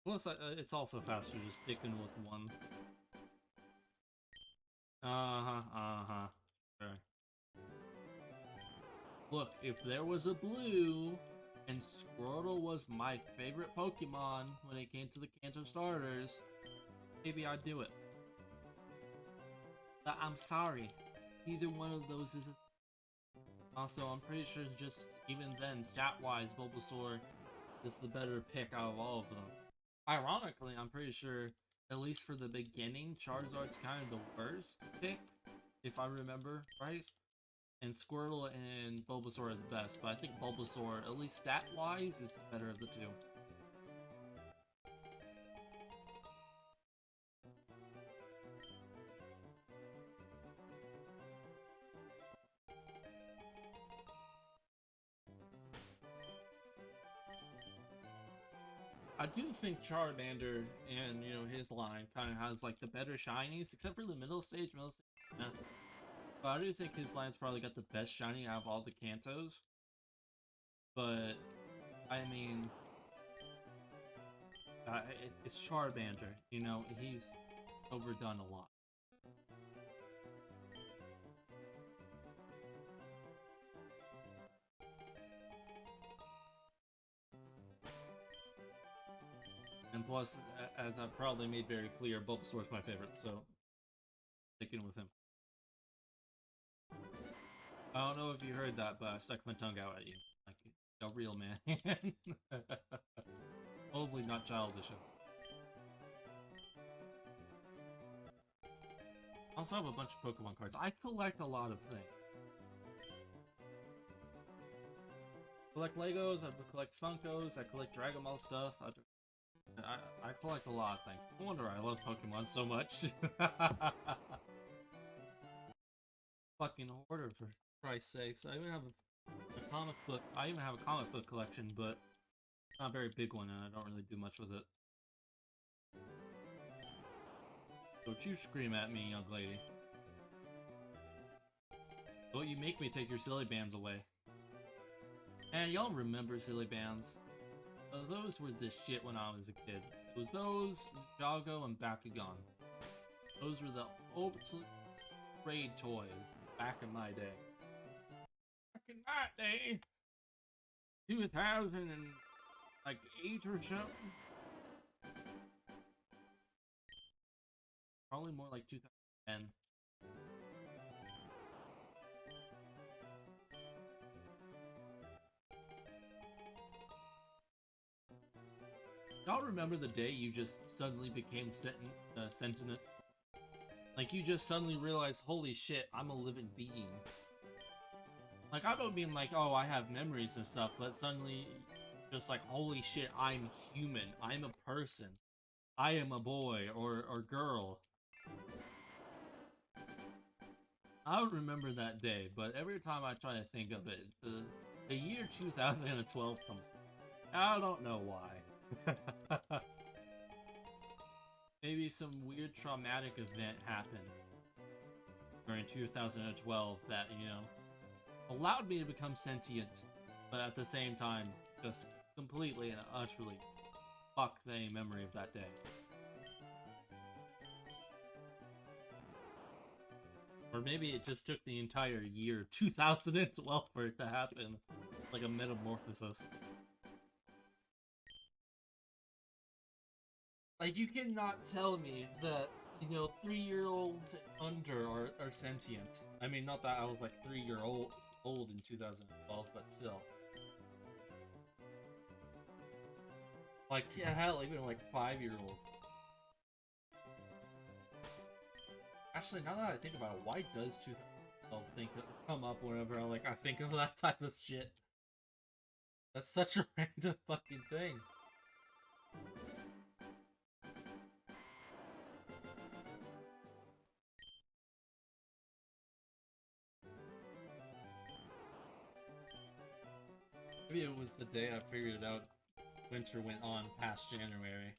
Plus, it's also faster just sticking with one. Sure. Look, if there was a blue, and Squirtle was my favorite Pokemon when it came to the Kanto starters, maybe I'd do it. But I'm sorry, neither one of those is Also, I'm pretty sure just, even then, stat-wise, Bulbasaur is the better pick out of all of them. Ironically, I'm pretty sure, at least for the beginning, Charizard's kind of the worst pick, if I remember right. And Squirtle and Bulbasaur are the best, but I think Bulbasaur, at least stat-wise, is the better of the two. I do think Charmander and, you know, his line kind of has, like, the better shinies, except for the middle stage, yeah. But I do think his line's probably got the best shiny out of all the Kantos. But, I mean, it's Charmander, you know, he's overdone a lot. And plus, as I've probably made very clear, Bulbasaur's my favorite, so sticking with him. I don't know if you heard that, but I stuck my tongue out at you. Like a real man. Hopefully not childish. I also have a bunch of Pokemon cards. I collect a lot of things. I collect Legos, I collect Funkos, I collect Dragon Ball stuff. I collect a lot of things. No wonder I love Pokemon so much. Fucking hoarder, for Christ's sakes. I even have a comic book. I even have a comic book collection, but not a very big one, and I don't really do much with it. Don't you scream at me, young lady. Don't you make me take your silly bands away. And y'all remember silly bands? Those were the shit when I was a kid. It was those, Jago, and Bakugan. Those were the ultimate trade toys back in my day. Back in my day? 2008 or something? Probably more like 2010. Y'all remember the day you just suddenly became sentient? Like, you just suddenly realized, holy shit, I'm a living being. Like, I don't mean like, oh, I have memories and stuff, but suddenly, just like, holy shit, I'm human. I'm a person. I am a boy or girl. I don't remember that day, but every time I try to think of it, the year 2012 comes. I don't know why. Maybe some weird traumatic event happened in 2012 that, you know, allowed me to become sentient, but at the same time, just completely and utterly fucked any memory of that day. Or maybe it just took the entire year 2012 for it to happen, like a metamorphosis. Like, you cannot tell me that, you know, 3-year-olds and under are sentient. I mean, not that I was like 3-year-old in 2012, but still. Like, yeah, hell, even like 5-year-old. Actually, now that I think about it, why does 2012 come up whenever I think of that type of shit? That's such a random fucking thing. Maybe it was the day I figured it out. Winter went on past January.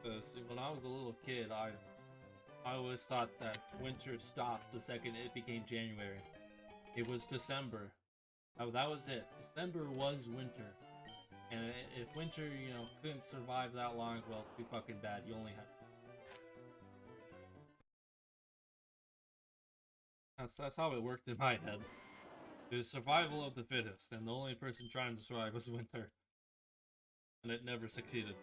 Because when I was a little kid, I always thought that winter stopped the second it became January. It was December. That was it. December was winter. And if winter, you know, couldn't survive that long, well, too fucking bad. You only had... That's how it worked in my head. It was survival of the fittest, and the only person trying to survive was winter. And it never succeeded.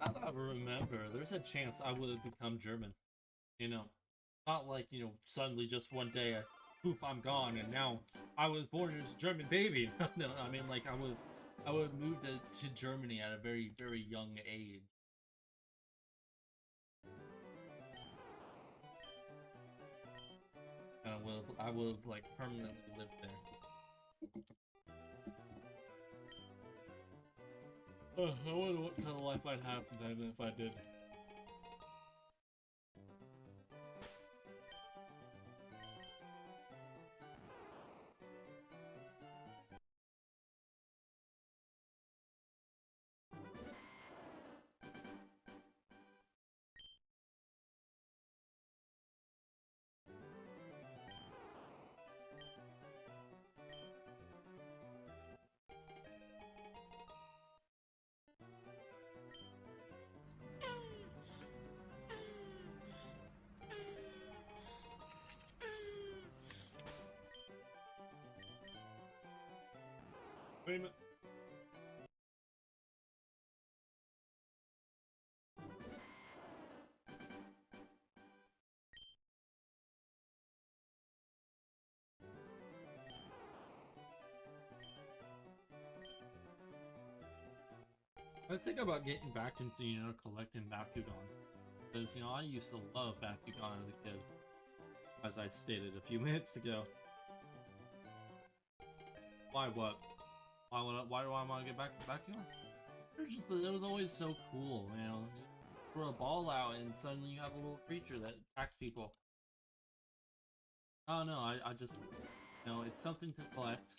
Now that I remember, there's a chance I would have become German. You know, not like, you know, suddenly just one day, poof, I'm gone, and now I was born as a German baby. No, I mean, like, I would have moved to Germany at a very, very young age. And I would have like permanently lived there. I wonder what kind of life I'd have then if I did. Wait a minute. I think about getting back into, you know, collecting Bakugan. Because, you know, I used to love Bakugan as a kid. As I stated a few minutes ago. Why what? Why do I want to get back to Bakugan? It was always so cool, you know. Just throw a ball out and suddenly you have a little creature that attacks people. Oh no, I just, you know, it's something to collect.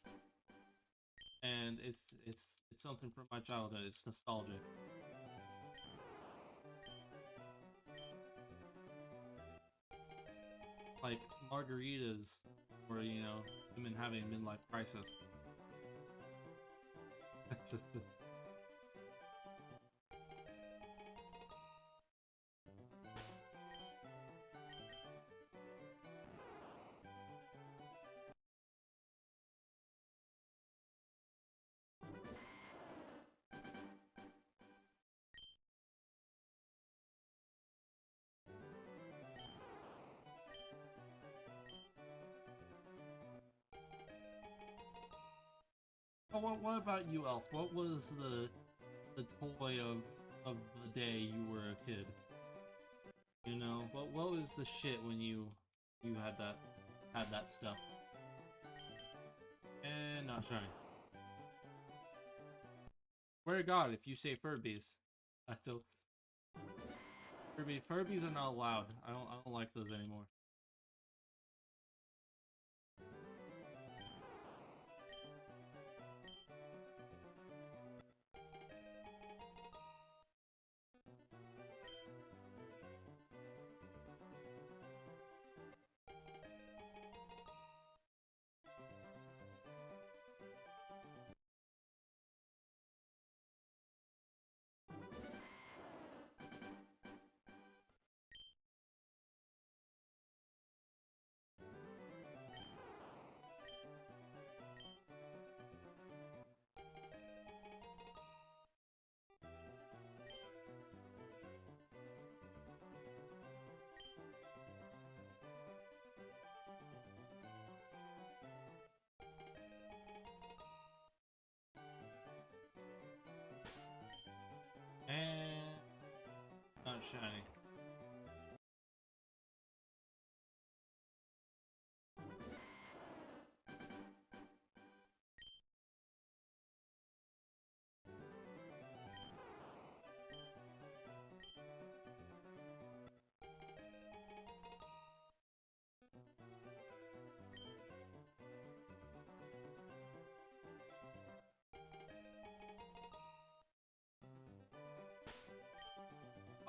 And it's something from my childhood. It's nostalgic. Like margaritas, or, you know, women having a midlife crisis. What about you, Elf? What was the toy of the day you were a kid? You know, what was the shit when you had that stuff? And not shiny. Swear to God, if you say Furbies, I don't. Furbies are not allowed. I don't like those anymore. And not shiny.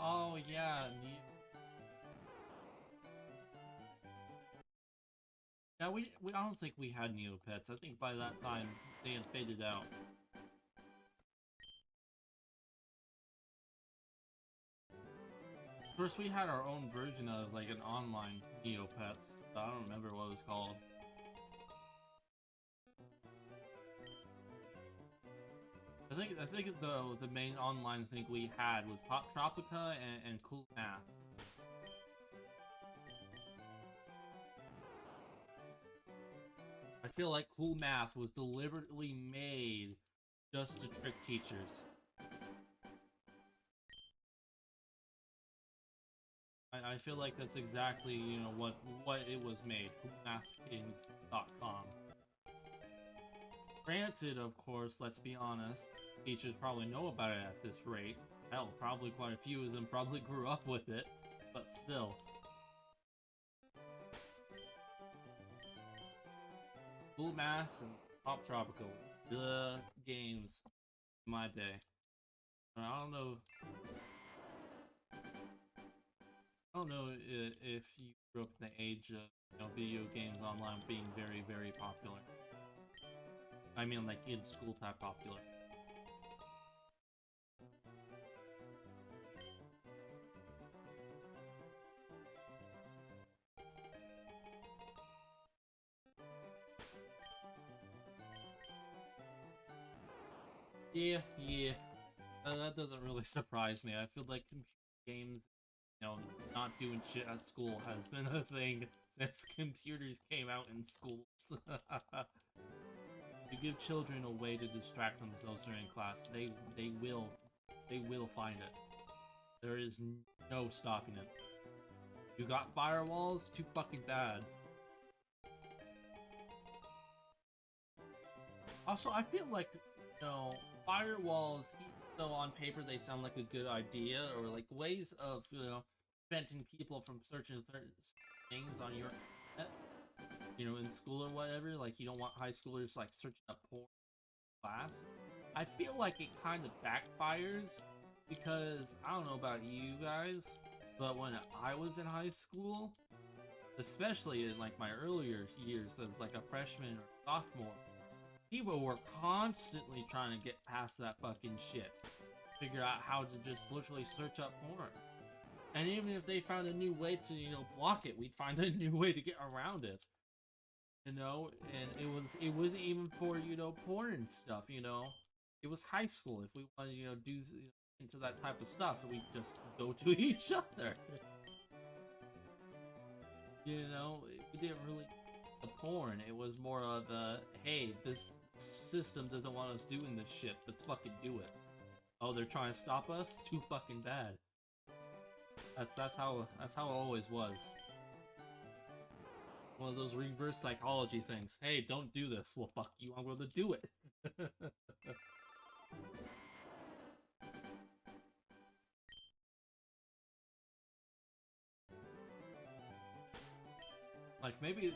Oh yeah, yeah. I don't think we had Neopets. I think by that time they had faded out. Of course, we had our own version of like an online Neopets. But I don't remember what it was called. I think the main online thing we had was Pop Tropica and Cool Math. I feel like Cool Math was deliberately made just to trick teachers. I feel like that's exactly, you know, what it was made. CoolMathGames.com. Granted, of course, let's be honest, teachers probably know about it at this rate. Hell, probably quite a few of them probably grew up with it, but still. Cool Math and Pop Tropical, the games in my day. I don't know if you grew up in the age of, you know, video games online being very, very popular. I mean, like, in school type popular. Yeah. That doesn't really surprise me. I feel like computer games, you know, not doing shit at school has been a thing since computers came out in schools. You give children a way to distract themselves during class, they will find it. There is no stopping it. You got firewalls? Too fucking bad. Also, I feel like, you know, firewalls, even though on paper they sound like a good idea, or like ways of, you know, preventing people from searching things on your internet, you know, in school or whatever, like you don't want high schoolers like searching up porn in class. I feel like it kind of backfires because I don't know about you guys, but when I was in high school, especially in like my earlier years as like a freshman or sophomore, people were constantly trying to get past that fucking shit. Figure out how to just literally search up porn. And even if they found a new way to, you know, block it, we'd find a new way to get around it. You know, and it wasn't even for, you know, porn and stuff, you know. It was high school. If we wanted, you know, do into that type of stuff, we'd just go to each other. You know, we didn't really the porn. It was more of a, hey, this system doesn't want us doing this shit. Let's fucking do it. Oh, they're trying to stop us? Too fucking bad. That's how it always was. One of those reverse psychology things. Hey, don't do this. Well, fuck you. I'm going to do it. Like maybe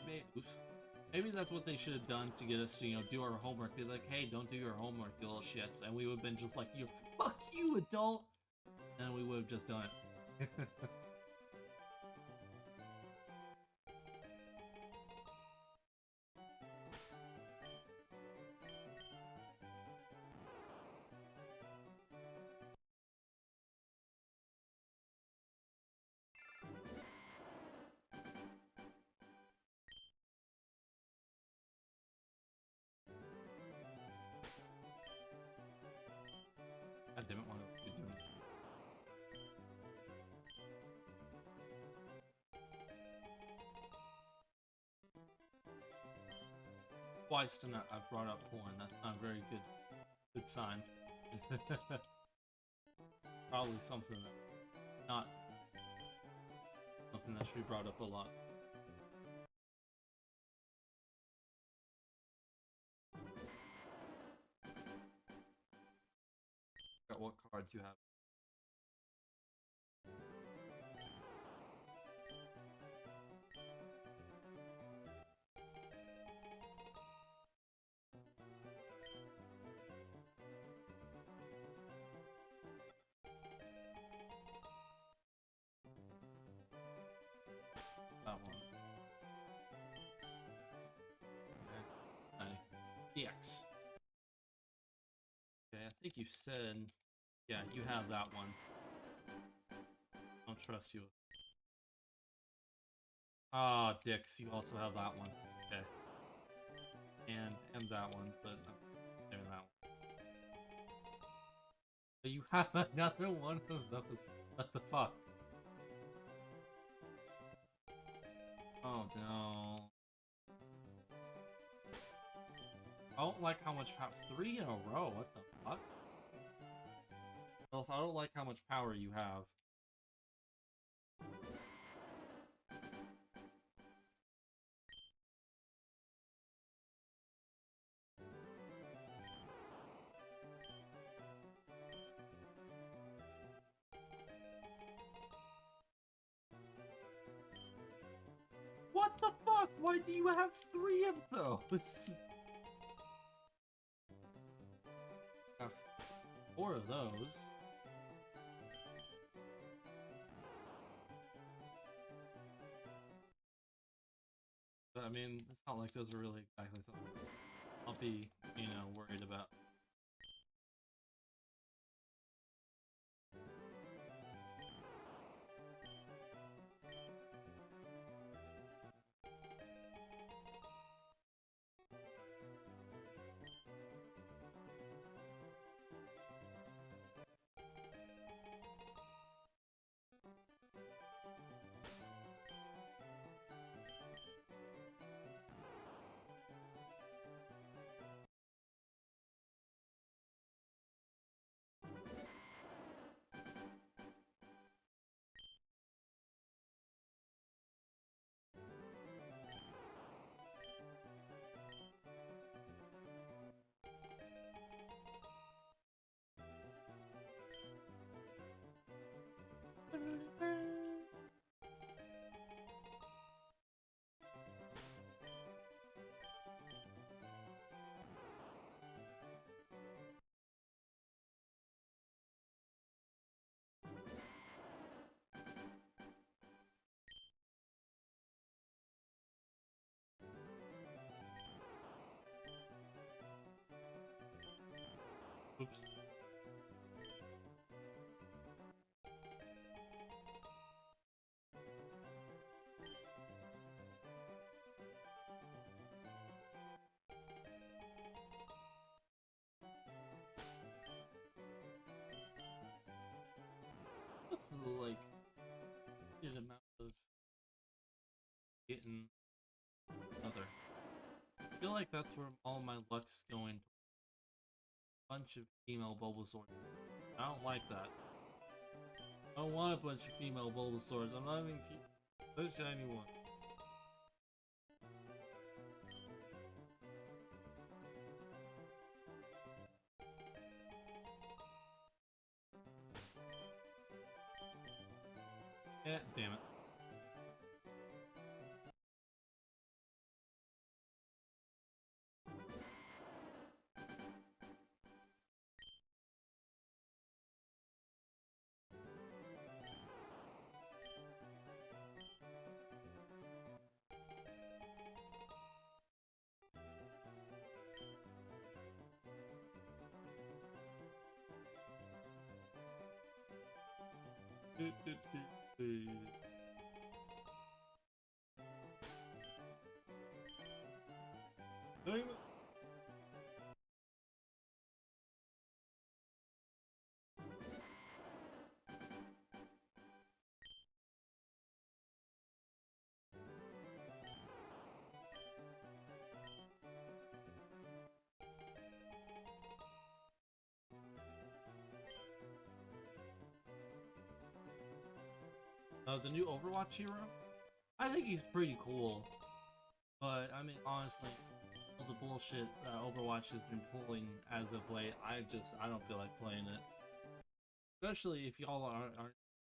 that's what they should have done to get us to, you know, do our homework. Be like, hey, don't do your homework, you little shits, and we would have been just like, you, fuck you, adult, and we would have just done it. I didn't want to be doing that. Twice tonight I've brought up porn. That's not a very good sign. Probably something that should be brought up a lot. Got what cards you have. That one. Okay. DX. Okay, I think you said, yeah, you have that one. I don't trust you. Ah, Dix, you also have that one. Okay. And that one, but there, that one. But you have another one of those. What the fuck? Oh no. I don't like how much power. 3 in a row, what the fuck? Well, I don't like how much power you have. What the fuck? Why do you have 3 of those? I have 4 of those. But, I mean, it's not like those are really exactly something I'll be, you know, worried about. Oops. What's the, like, good amount of getting other? I feel like that's where all my luck's going. Bunch of female Bulbasaurs. I don't like that. I don't want a bunch of female Bulbasaurs. I'm not even keep this shiny one. Eh, damn it. The new Overwatch hero? I think he's pretty cool. But, I mean, honestly, all the bullshit that Overwatch has been pulling as of late, I don't feel like playing it. Especially if y'all aren't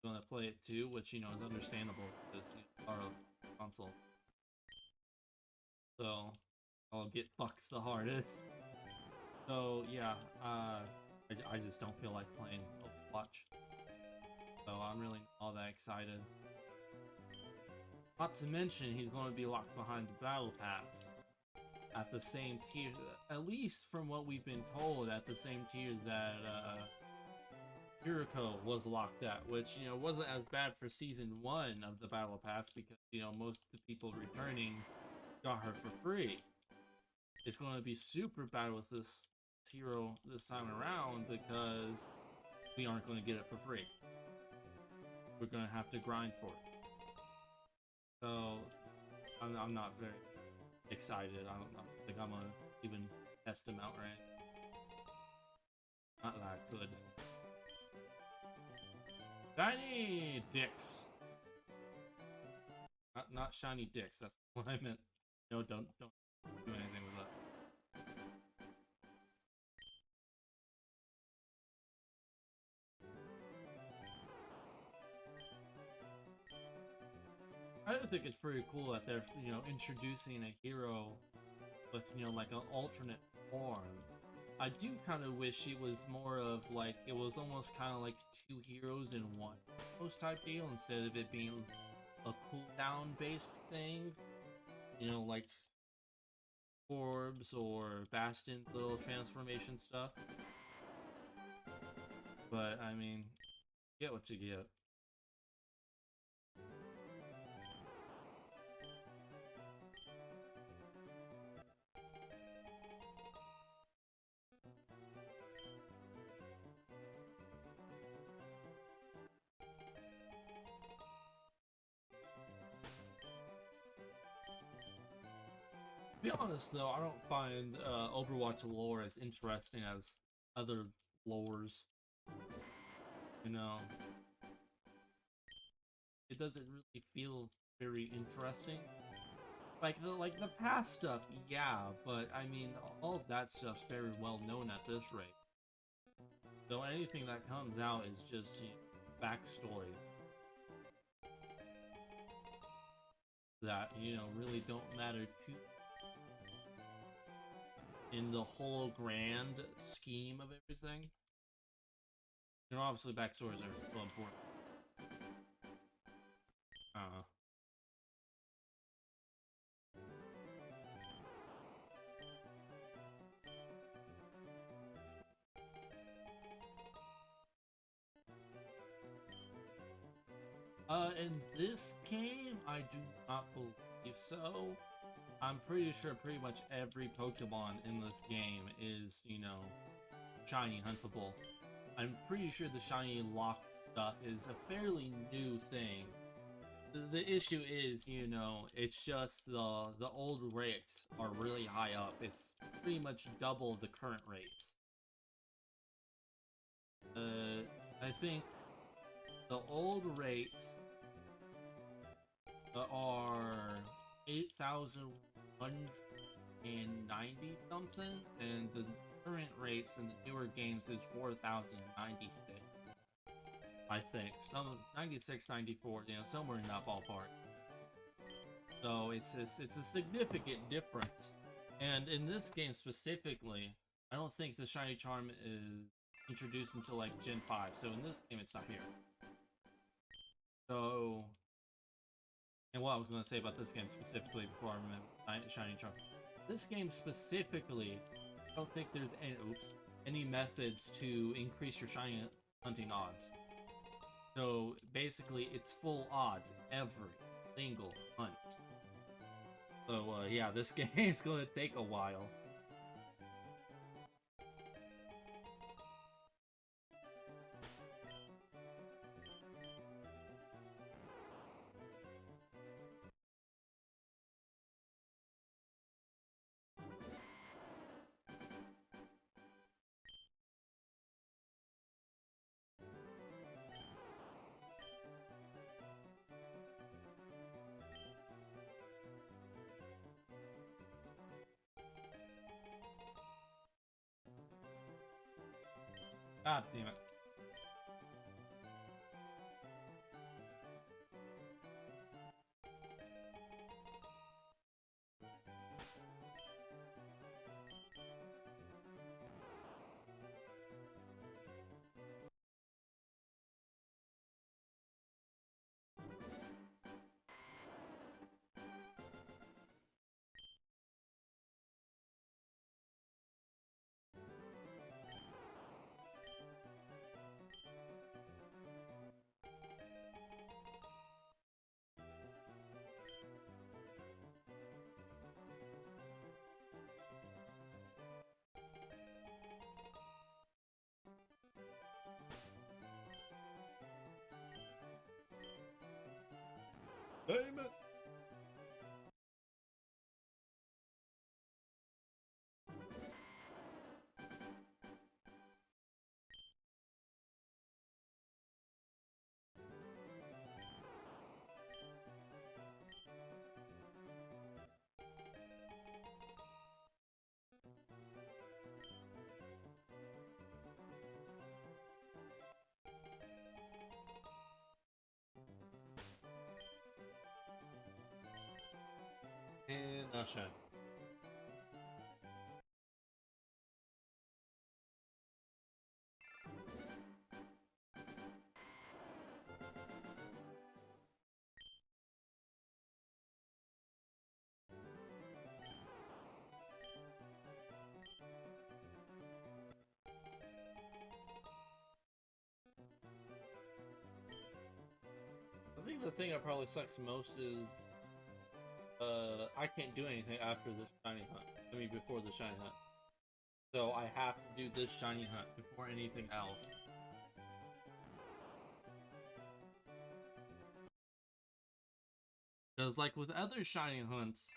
gonna play it too, which, you know, is understandable, because you are a console. So, I'll get fucked the hardest. So, yeah, I just don't feel like playing Overwatch. So, I'm really not all that excited. Not to mention, he's going to be locked behind the Battle Pass. At the same tier, at least from what we've been told, at the same tier that, Kiriko was locked at, which, you know, wasn't as bad for Season 1 of the Battle Pass, because, you know, most of the people returning got her for free. It's going to be super bad with this hero this time around, because we aren't going to get it for free. We're going to have to grind for it. So, I'm not very excited. I don't think I'm gonna even test him out right. Not that good. Shiny dicks. Not shiny dicks. That's what I meant. No, don't do anything with that. I think it's pretty cool that they're, you know, introducing a hero with, you know, like an alternate form. I do kind of wish it was more of like, it was almost kind of like two heroes in one post type deal, instead of it being a cooldown based thing. You know, like Orbs or Bastion's little transformation stuff. But, I mean, get what you get. To be honest though, I don't find Overwatch lore as interesting as other lores. You know, it doesn't really feel very interesting. Like the past stuff, yeah, but I mean, all of that stuff's very well known at this rate. So anything that comes out is just, you know, backstory that, you know, really don't matter too in the whole grand scheme of everything. You know, obviously backstories are still important. In this game, I do not believe so. I'm pretty sure pretty much every Pokemon in this game is, you know, shiny huntable. I'm pretty sure the shiny lock stuff is a fairly new thing. The issue is, you know, it's just the old rates are really high up. It's pretty much double the current rates. I think the old rates are 8,190 something, and the current rates in the newer games is 4,096. I think. Some 96, 94, you know, somewhere in that ballpark. So it's a significant difference. And in this game specifically, I don't think the shiny charm is introduced until like Gen 5. So in this game, it's not here. So, and what I was going to say about this game specifically before I remember shiny charm. This game specifically, I don't think there's any methods to increase your shiny hunting odds. So basically, it's full odds every single hunt. So yeah, this game's gonna take a while. God damn it. Damn it. And Usher. I think the thing that probably sucks most is I can't do anything after this shiny hunt. I mean, before the shiny hunt. So I have to do this shiny hunt before anything else. Because, like, with other shiny hunts,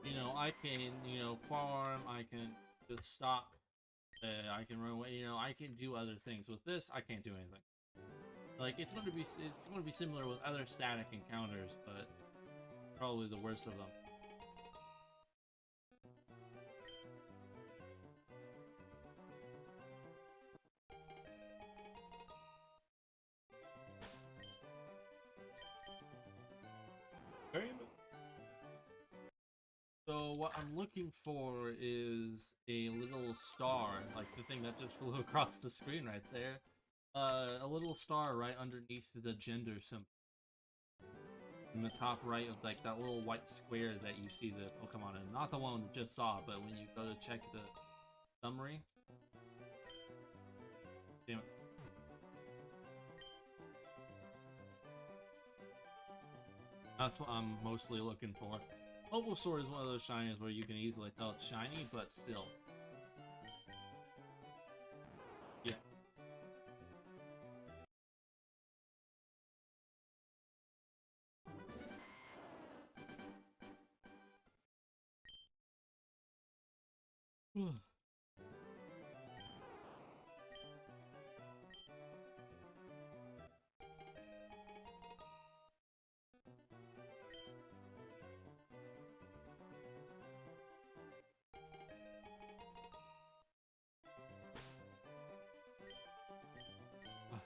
you know, I can, you know, farm, I can just stop, I can run away, you know, I can do other things. With this, I can't do anything. Like, it's going to be similar with other static encounters, but probably the worst of them. So what I'm looking for is a little star, like the thing that just flew across the screen right there. A little star right underneath the gender symbol. In the top right of like that little white square that you see the Pokemon in. Not the one we just saw, but when you go to check the summary. Damn it. That's what I'm mostly looking for. Bulbasaur is one of those shinies where you can easily tell it's shiny, but still. Yeah.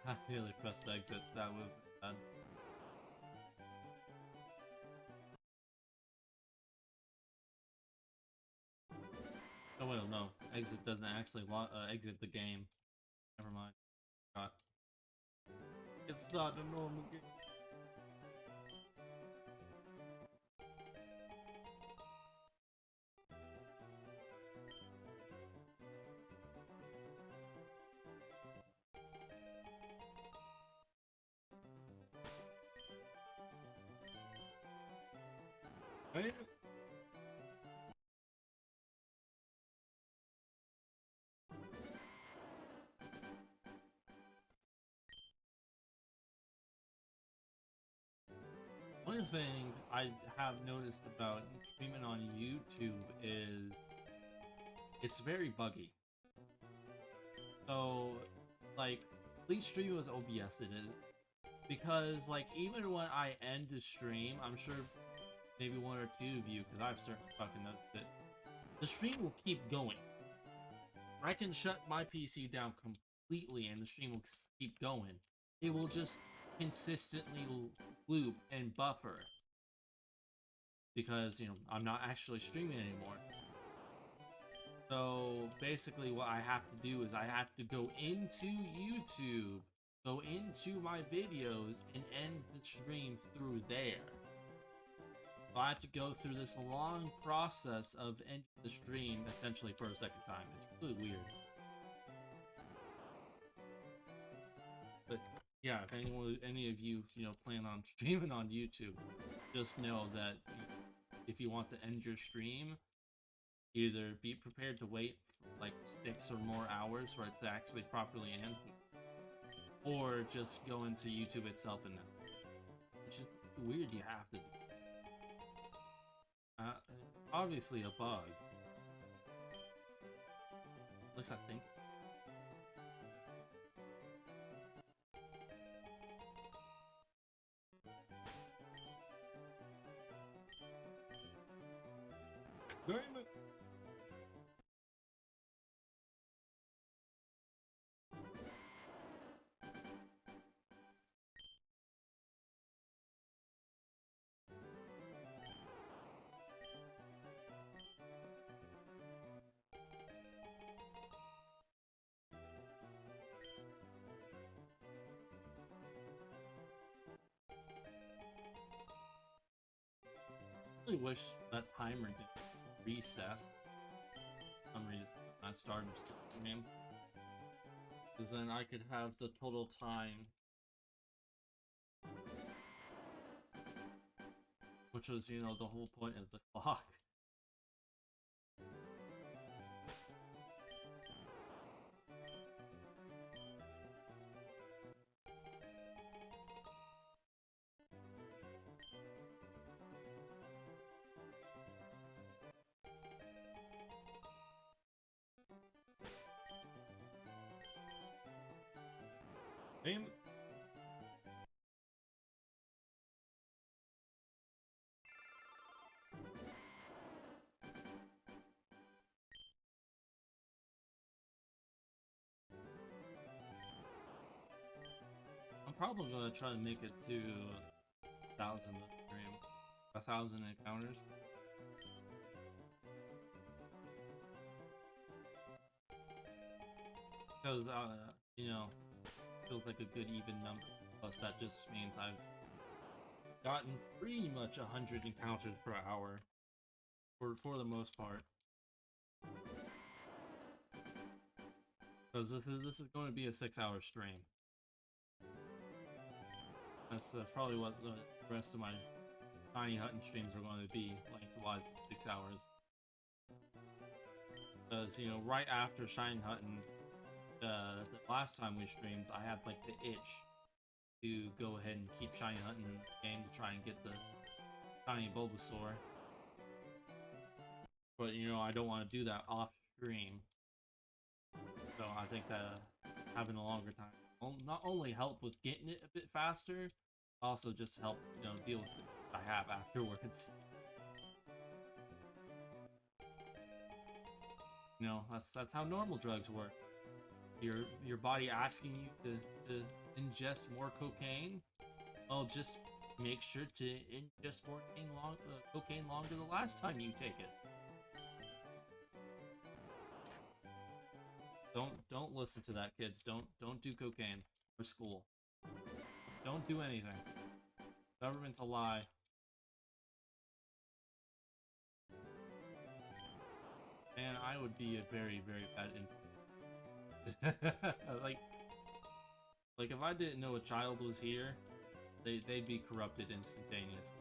I really pressed exit. That would have been done. Oh wait, no. Exit doesn't actually exit the game. Never mind. God. It's not a normal game. Right? One thing I have noticed about streaming on YouTube is it's very buggy. So, like, please stream with OBS it is. Because, like, even when I end the stream, I'm sure maybe one or two of you, because I've certainly fucking noticed it, the stream will keep going. I can shut my PC down completely and the stream will keep going. It will just consistently loop and buffer. Because, you know, I'm not actually streaming anymore. So, basically what I have to do is I have to go into YouTube, go into my videos, and end the stream through there. So I have to go through this long process of ending the stream essentially for a second time. It's really weird. But yeah, if any of you, you know, plan on streaming on YouTube, just know that if you want to end your stream, either be prepared to wait for like 6 or more hours for it to actually properly end, or just go into YouTube itself and then, which is weird. You have to do. Obviously a bug. At least I think. Damn it. I really wish that timer didn't reset. For some reason, I started the game. Because then I could have the total time. Which was, you know, the whole point of the clock. Damn. I'm probably gonna try to make it to 1,000 stream, 1,000 encounters. Because you know, feels like a good even number. Plus, that just means I've gotten pretty much 100 encounters per hour, for the most part. Because this is going to be a 6-hour stream. That's probably what the rest of my tiny hutton streams are going to be, lengthwise, 6 hours. Because, you know, right after Shine Hutton, the last time we streamed, I had like the itch to go ahead and keep Shiny Hunting in the game to try and get the Shiny Bulbasaur. But, you know, I don't want to do that off stream. So I think that having a longer time will not only help with getting it a bit faster, also just help, you know, deal with what I have afterwards. You know, that's how normal drugs work. Your body asking you to ingest more cocaine. Well, just make sure to ingest more cocaine longer the last time you take it. Don't listen to that, kids. Don't do cocaine or school. Don't do anything. Government's a lie. Man, I would be a very, very bad influence. like if I didn't know a child was here, they'd be corrupted instantaneously.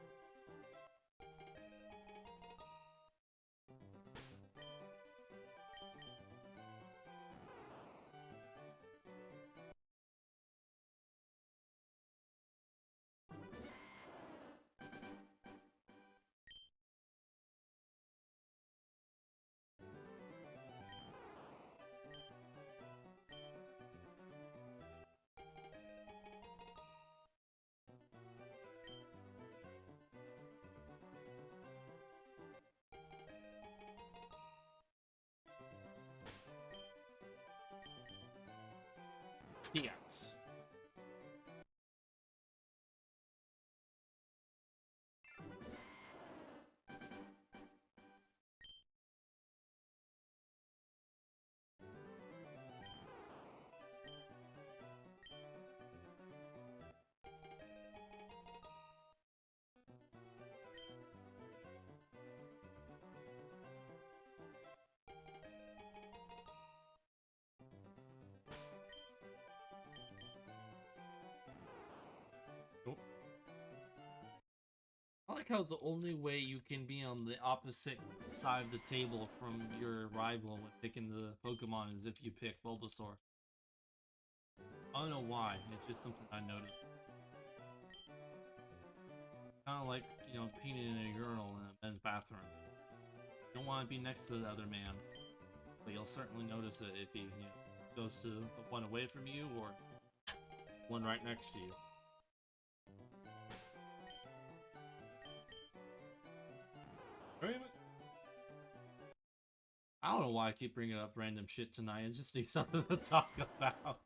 like how the only way you can be on the opposite side of the table from your rival when picking the Pokemon is if you pick Bulbasaur. I don't know why, it's just something I noticed. Kind of like, you know, peeing in a urinal in a men's bathroom. You don't want to be next to the other man, but you'll certainly notice it if he, you know, goes to the one away from you or one right next to you. I don't know why I keep bringing up random shit tonight. I just need something to talk about.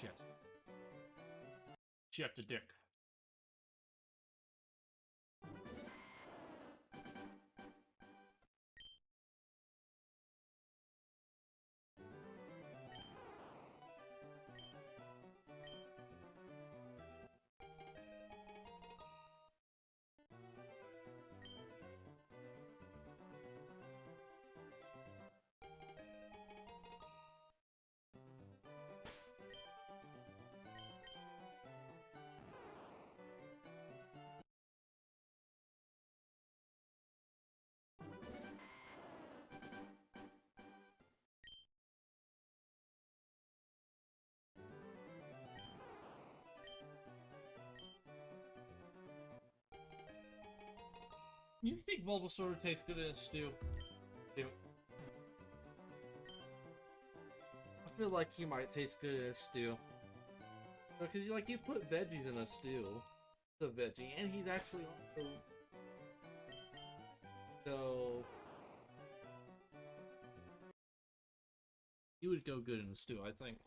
Shit. Shit the dick. You think Bulbasaur tastes good in a stew? I feel like he might taste good in a stew. Because like you put veggies in a stew, the veggie, and he's actually also so he would go good in a stew, I think.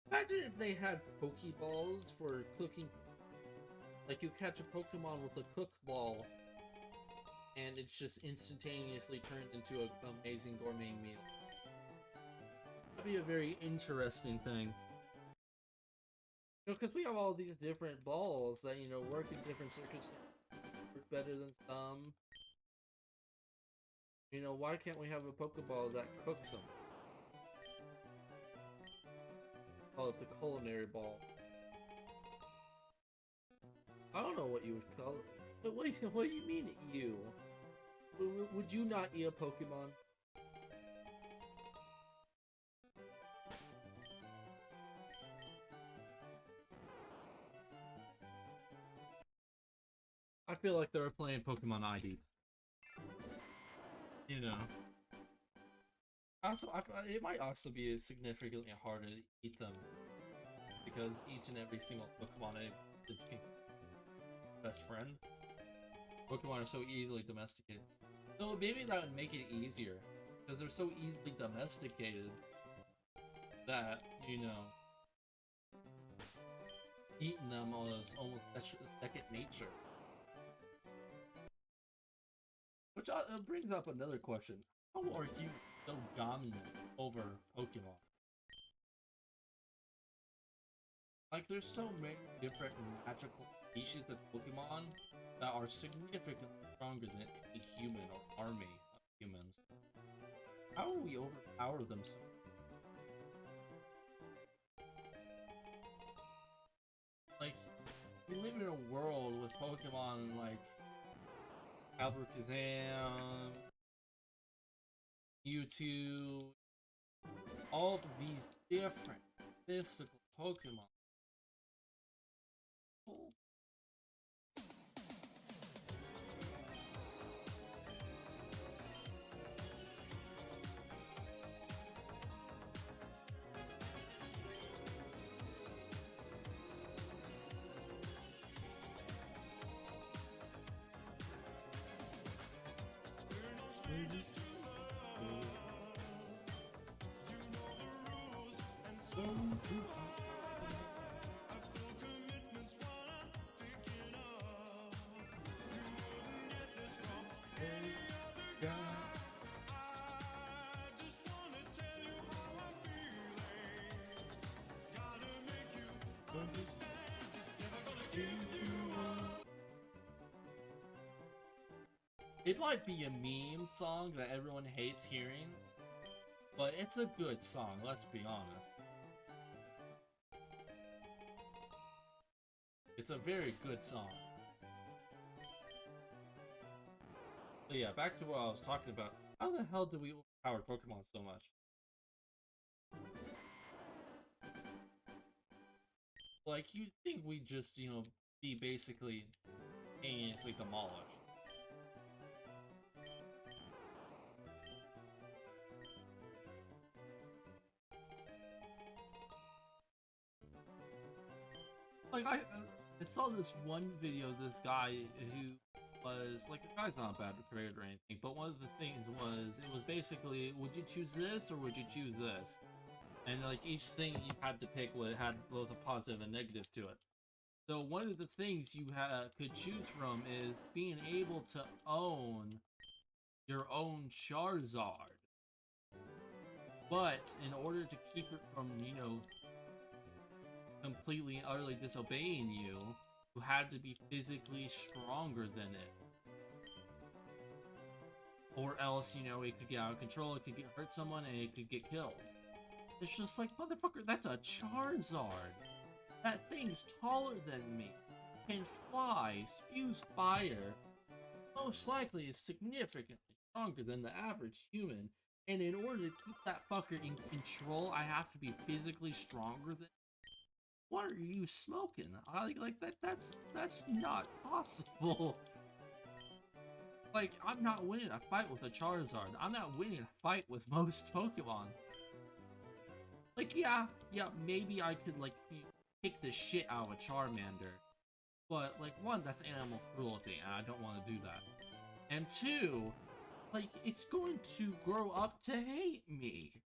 Imagine if they had Pokeballs for cooking. Like you catch a Pokemon with a cook ball, and it's just instantaneously turned into an amazing gourmet meal. That'd be a very interesting thing. You know, because we have all these different balls that, you know, work in different circumstances, work better than some. You know, why can't we have a Pokeball that cooks them? Call it the culinary ball. I don't know what you would call it. But what do you mean, you? Would you not eat a Pokemon? I feel like they're playing Pokemon ID. You know. Also, it might also be significantly harder to eat them because each and every single Pokemon is its best friend. Pokemon are so easily domesticated, so maybe that would make it easier because they're so easily domesticated that, you know, eating them is almost second nature. Which brings up another question: how are you so dominant over Pokemon? Like, there's so many different magical species of Pokemon that are significantly stronger than any human or army of humans. How will we overpower them so? Like, we live in a world with Pokemon like Alakazam, Mewtwo, all of these different mystical Pokemon. It might be a meme song that everyone hates hearing, but it's a good song, let's be honest. It's a very good song. But yeah, back to what I was talking about. How the hell do we overpower Pokemon so much? Like, you'd think we'd just, you know, be basically instantaneously demolished. Like, I saw this one video of this guy who was, like, the guy's not a bad creator or anything, but one of the things was, it was basically, would you choose this or would you choose this? And, like, each thing you had to pick had both a positive and negative to it. So one of the things you could choose from is being able to own your own Charizard. But in order to keep it from, you know, completely and utterly disobeying you, you had to be physically stronger than it. Or else, you know, it could get out of control, it could hurt someone, and it could get killed. It's just like, motherfucker, that's a Charizard! That thing's taller than me, can fly, spews fire, most likely is significantly stronger than the average human, and in order to keep that fucker in control, I have to be physically stronger than. What are you smoking? That's not possible. Like, I'm not winning a fight with a Charizard. I'm not winning a fight with most Pokemon. Like, yeah, maybe I could, like, kick the shit out of a Charmander. But, like, one, that's animal cruelty, and I don't want to do that. And two, like, it's going to grow up to hate me.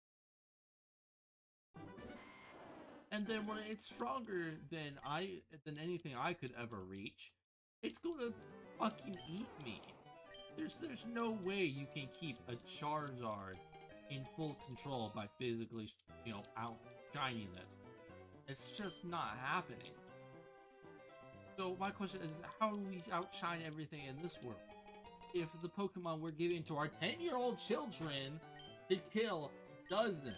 And then when it's stronger than anything I could ever reach, it's gonna fucking eat me. There's no way you can keep a Charizard in full control by physically, you know, outshining it. It's just not happening. So my question is, how do we outshine everything in this world? If the Pokemon we're giving to our 10-year-old children could kill dozens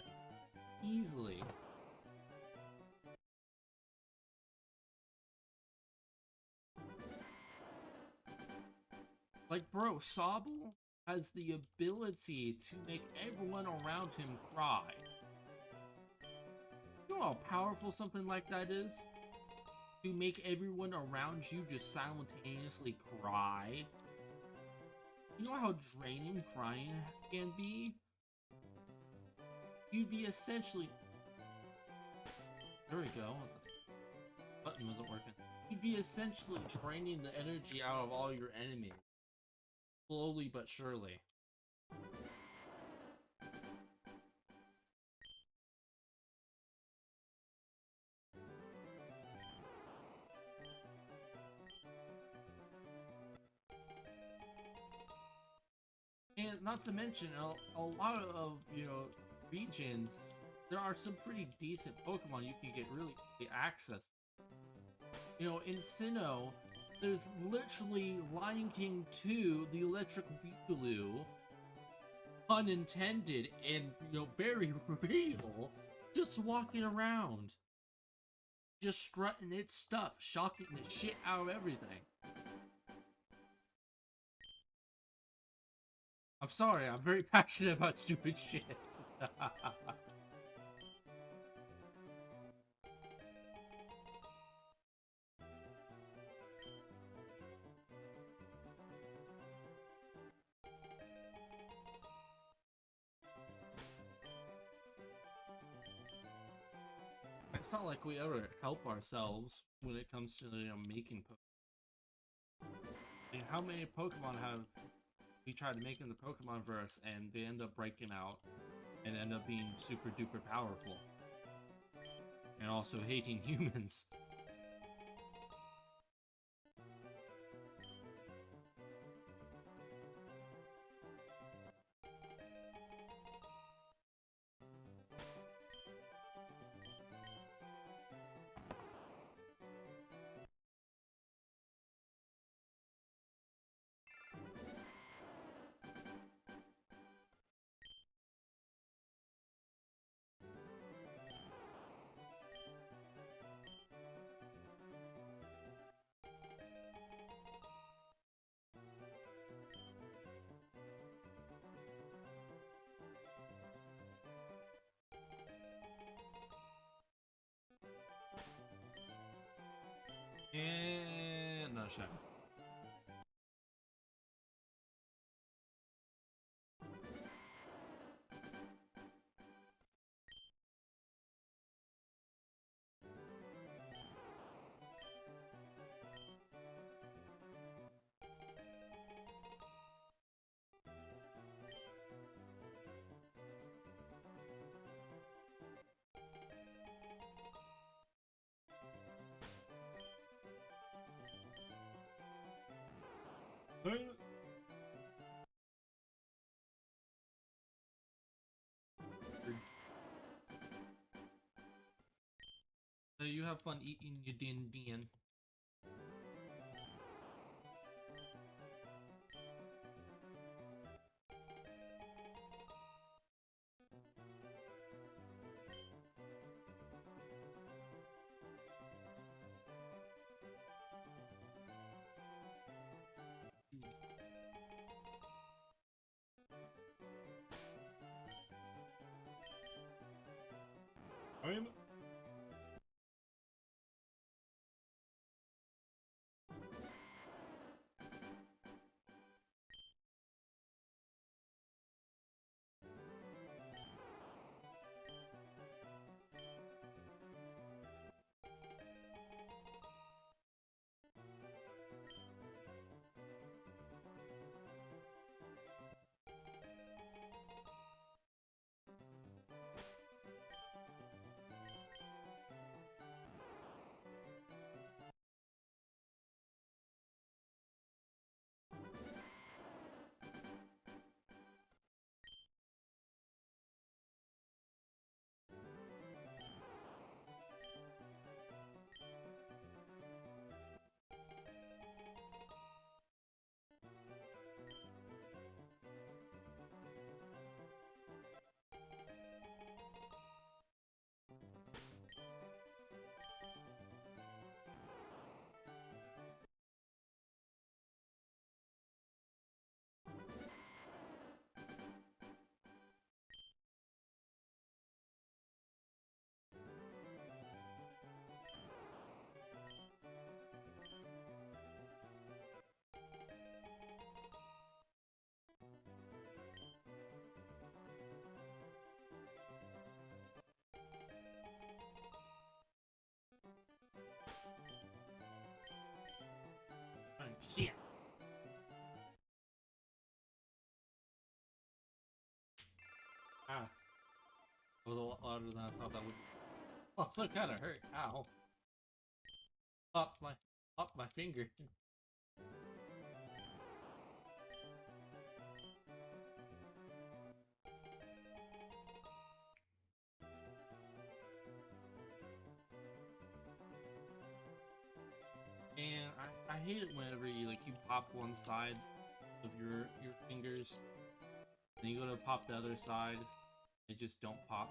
easily. Like, bro, Sobble has the ability to make everyone around him cry. You know how powerful something like that is? To make everyone around you just simultaneously cry? You know how draining crying can be? You'd be essentially... There we go. The button wasn't working. You'd be essentially draining the energy out of all your enemies. Slowly but surely. And not to mention, a lot of, you know, regions, there are some pretty decent Pokemon you can get really access. You know, in Sinnoh, there's literally Lion King 2, the Electric Boogaloo, unintended and, you know, very real, just walking around. Just strutting its stuff, shocking the shit out of everything. I'm sorry, I'm very passionate about stupid shit. It's not like we ever help ourselves when it comes to, you know, making Pokemon. I mean, how many Pokemon have we tried to make in the Pokemon verse and they end up breaking out and end up being super duper powerful and also hating humans? Gotcha. So you have fun eating your din. I'm shit. Ah, it was a lot louder than I thought that would. Also, kind of hurt. Ow! Popped my finger. And I hate it whenever you pop one side of your fingers, then you go to pop the other side, they just don't pop.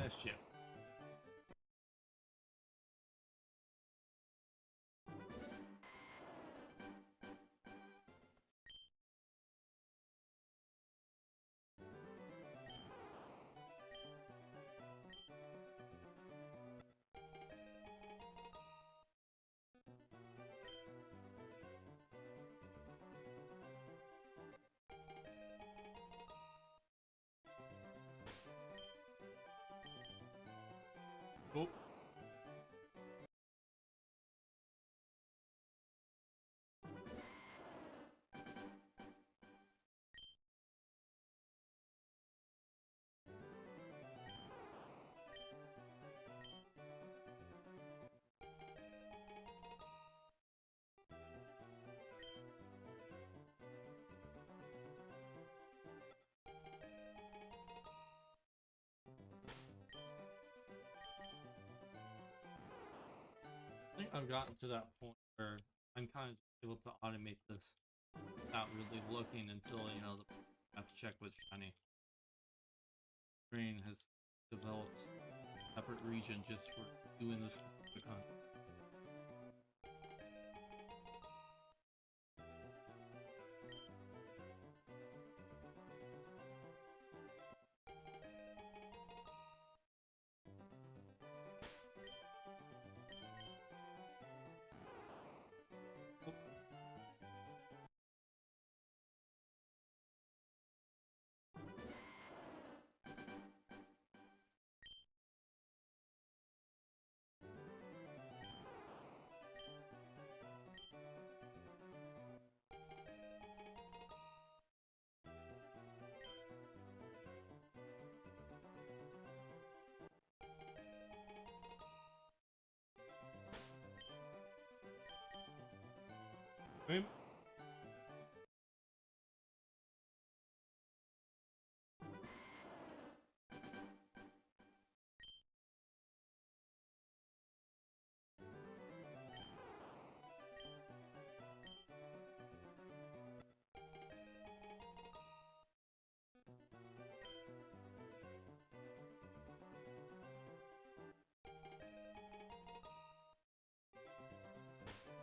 Shit. Oh. I think I've gotten to that point where I'm kind of able to automate this without really looking until, you know, I have to check with Shiny. Green has developed a separate region just for doing this specific hunt. Right?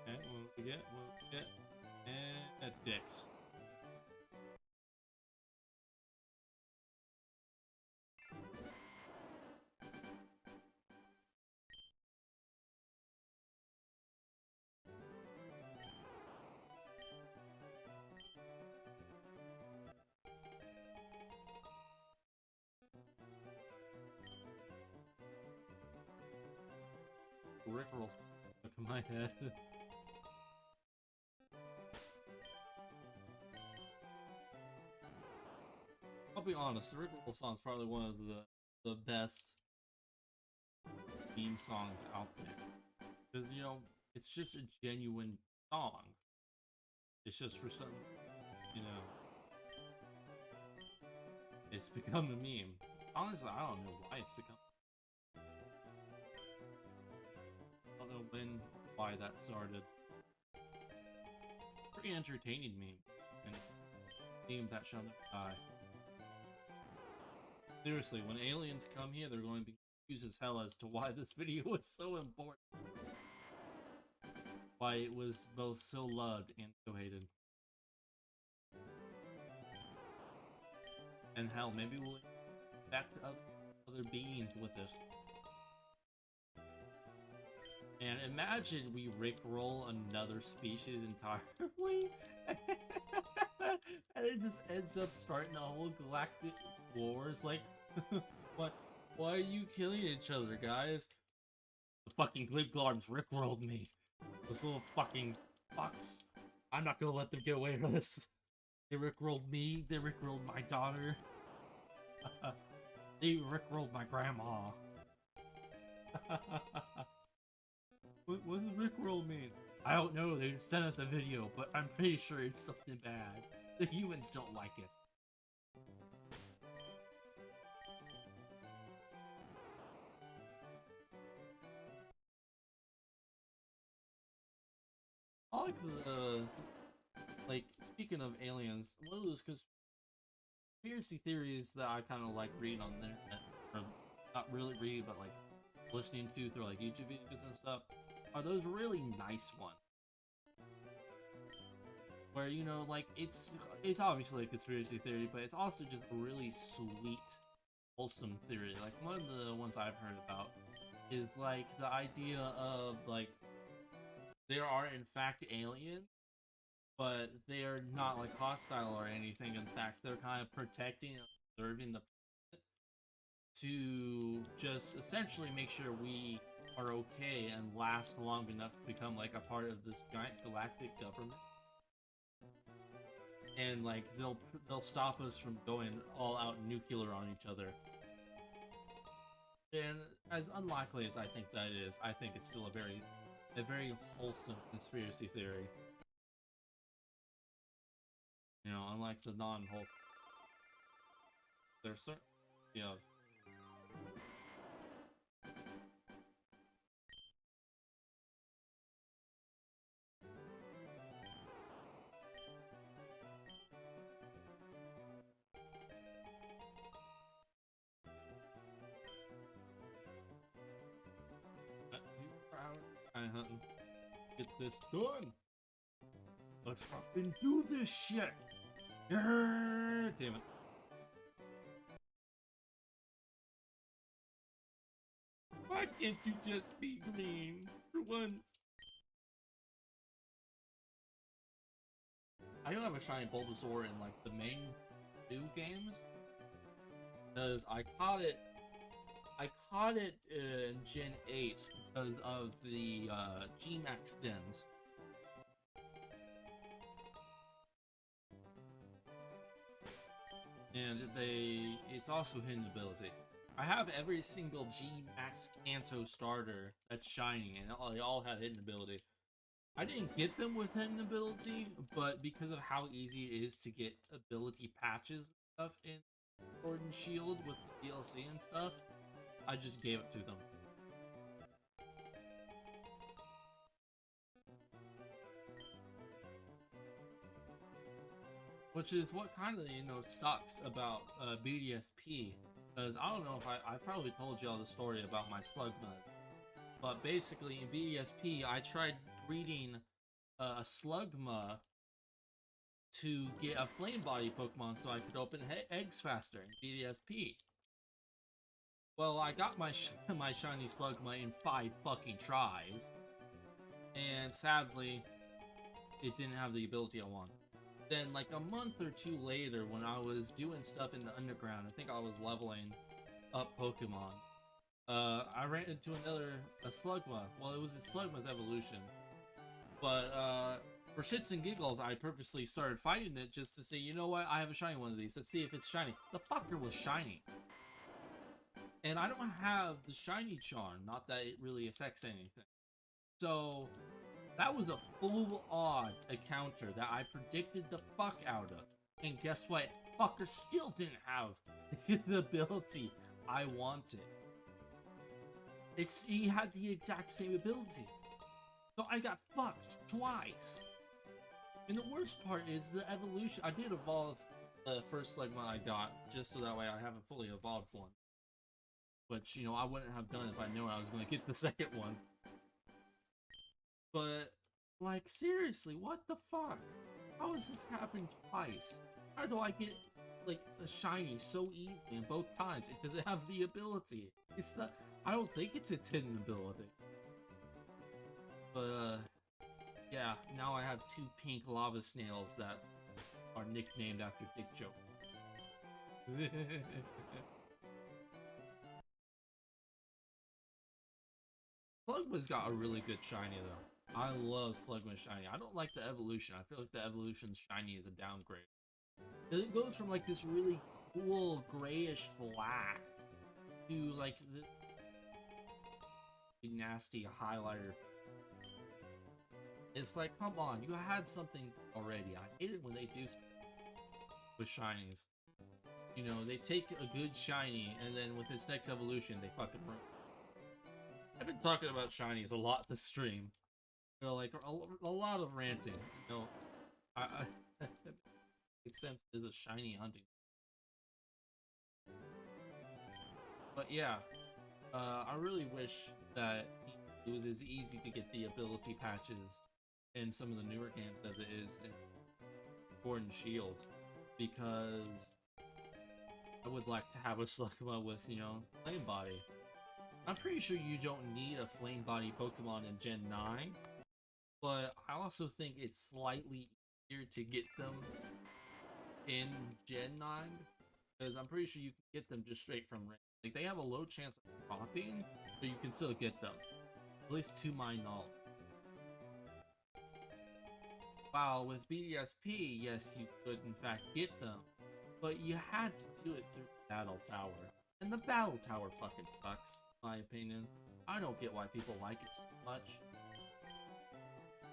Okay, what we get? What we get? And dicks. Rickrolls stuck in my head. I'll be honest, the Rickroll song is probably one of the best theme songs out there. Because, you know, it's just a genuine song. It's just for some, you know, it's become a meme. Honestly, I don't know why it's become. I don't know why that started. Pretty entertaining meme. And meme that shall never die. Seriously, when aliens come here, they're going to be confused as hell as to why this video was so important. Why it was both so loved and so hated. And hell, maybe we'll back to other beings with this. And imagine we rickroll another species entirely, and it just ends up starting a whole galactic wars. Like, what? Why are you killing each other, guys? The fucking Glibglarbs rickrolled me. Those little fucking fucks. I'm not gonna let them get away with this. They rickrolled me. They rickrolled my daughter. They rickrolled my grandma. What does rickroll mean? I don't know. They sent us a video, but I'm pretty sure it's something bad. The humans don't like it. I like the like, speaking of aliens, one of those conspiracy theories that I kind of like reading on the internet, or not really read, but like listening to through like YouTube videos and stuff, are those really nice ones. Where, you know, like, it's obviously a conspiracy theory, but it's also just a really sweet, wholesome theory. Like, one of the ones I've heard about is, like, the idea of, like, there are, in fact, aliens, but they are not, like, hostile or anything. In fact, they're kind of protecting and preserving the planet to just essentially make sure we are okay and last long enough to become, like, a part of this giant galactic government. And like they'll stop us from going all out nuclear on each other. And as unlikely as I think that is, I think it's still a very wholesome conspiracy theory. You know, unlike the non-wholesome. There's certain hunting. Get this done. Let's fucking do this shit. Damn it. Why can't you just be green for once? I do have a shiny Bulbasaur in like the main 2 games, because I caught it in Gen 8 because of the G-Max dens. And it's also hidden ability. I have every single G-Max Kanto starter that's shiny, and they all have hidden ability. I didn't get them with hidden ability, but because of how easy it is to get ability patches and stuff in Sword and Shield with the DLC and stuff, I just gave it to them. Which is what kind of, you know, sucks about BDSP. Because I don't know if I probably told y'all the story about my Slugma. But basically in BDSP, I tried breeding a Slugma to get a Flame Body Pokemon so I could open eggs faster in BDSP. Well, I got my my shiny Slugma in 5 fucking tries, and sadly, it didn't have the ability I wanted. Then, like a month or 2 later, when I was doing stuff in the underground, I think I was leveling up Pokemon, I ran into a Slugma. Well, it was a Slugma's evolution, but for shits and giggles, I purposely started fighting it just to say, you know what, I have a shiny one of these. Let's see if it's shiny. The fucker was shiny. And I don't have the shiny charm, not that it really affects anything. So, that was a full odds encounter that I predicted the fuck out of. And guess what? Fucker still didn't have the ability I wanted. He had the exact same ability. So I got fucked twice. And the worst part is the evolution. I did evolve the first Slugma I got, just so that way I haven't fully evolved one. Which, you know, I wouldn't have done if I knew I was going to get the second one. But, like, seriously, what the fuck? How has this happened twice? How do I get, like, a shiny so easily in both times? It doesn't have the ability. It's not, I don't think it's its hidden ability. But, yeah, now I have 2 pink lava snails that are nicknamed after Dick Joke. Slugma's got a really good shiny though. I love Slugma's shiny. I don't like the evolution. I feel like the evolution's shiny is a downgrade. It goes from like this really cool grayish black to like this nasty highlighter. It's like, come on, you had something already. I hate it when they do with shinies. You know, they take a good shiny and then with its next evolution, they fucking ruin. I've been talking about shinies a lot this stream. You know, like a lot of ranting. You know, it makes sense. Is a shiny hunting. But yeah, I really wish that it was as easy to get the ability patches in some of the newer games as it is in Sword and Shield, because I would like to have a Slugma with, you know, Flame Body. I'm pretty sure you don't need a Flame Body Pokemon in Gen 9, but I also think it's slightly easier to get them in Gen 9, because I'm pretty sure you can get them just straight from range. Like, they have a low chance of dropping, but you can still get them. At least to my knowledge. While with BDSP, yes, you could in fact get them, but you had to do it through the Battle Tower. And the Battle Tower fucking sucks, in my opinion. I don't get why people like it so much.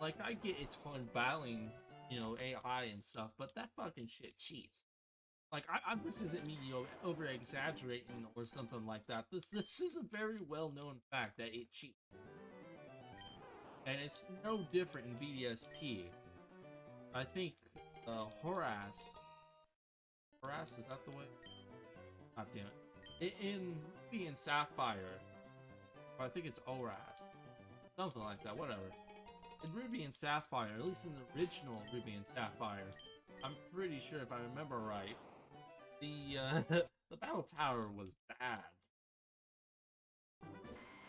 Like, I get it's fun battling, you know, AI and stuff, but that fucking shit cheats. Like, this isn't me, you know, over-exaggerating or something like that. This is a very well-known fact that it cheats. And it's no different in BDSP. I think, Horace, is that the way? God damn it. In Ruby and Sapphire, or I think it's Oras. Something like that, whatever. In Ruby and Sapphire, at least in the original Ruby and Sapphire, I'm pretty sure if I remember right, the Battle Tower was bad.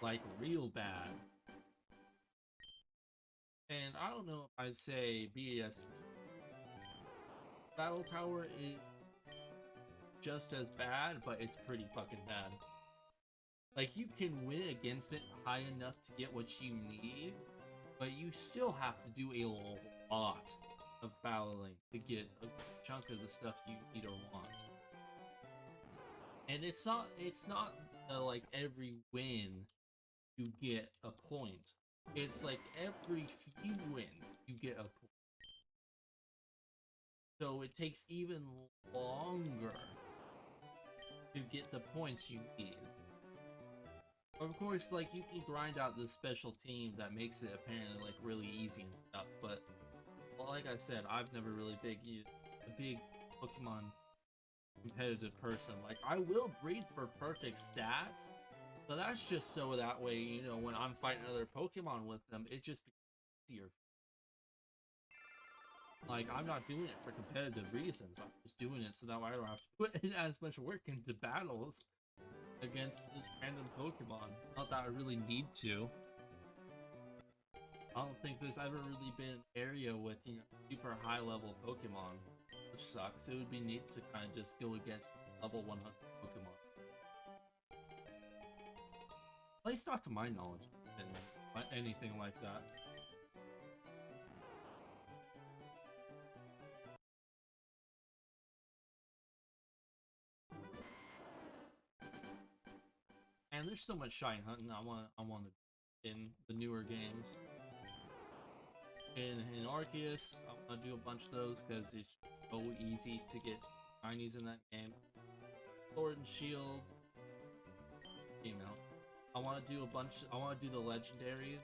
Like, real bad. And I don't know if I'd say BDS Battle Tower is just as bad, but it's pretty fucking bad. Like, you can win against it high enough to get what you need, but you still have to do a lot of battling to get a chunk of the stuff you need or want. And it's not like every win you get a point. It's like every few wins you get a point. So it takes even longer to get the points you need. Of course, like, you can grind out this special team that makes it apparently like really easy and stuff, but like I said, I've never really been a big Pokemon competitive person. Like, I will breed for perfect stats, but that's just so that way, you know, when I'm fighting other Pokemon with them, it just becomes easier. Like, I'm not doing it for competitive reasons. I'm just doing it so that way I don't have to put in as much work into battles against just random Pokemon. Not that I really need to. I don't think there's ever really been an area with, you know, super high level Pokemon, which sucks. It would be neat to kind of just go against level 100 Pokemon. At least not to my knowledge, and anything like that. And there's so much shine hunting I want to in the newer games. In Arceus, I want to do a bunch of those because it's so easy to get shinies in that game. Sword and Shield, you know, I want to do a bunch. I want to do the legendaries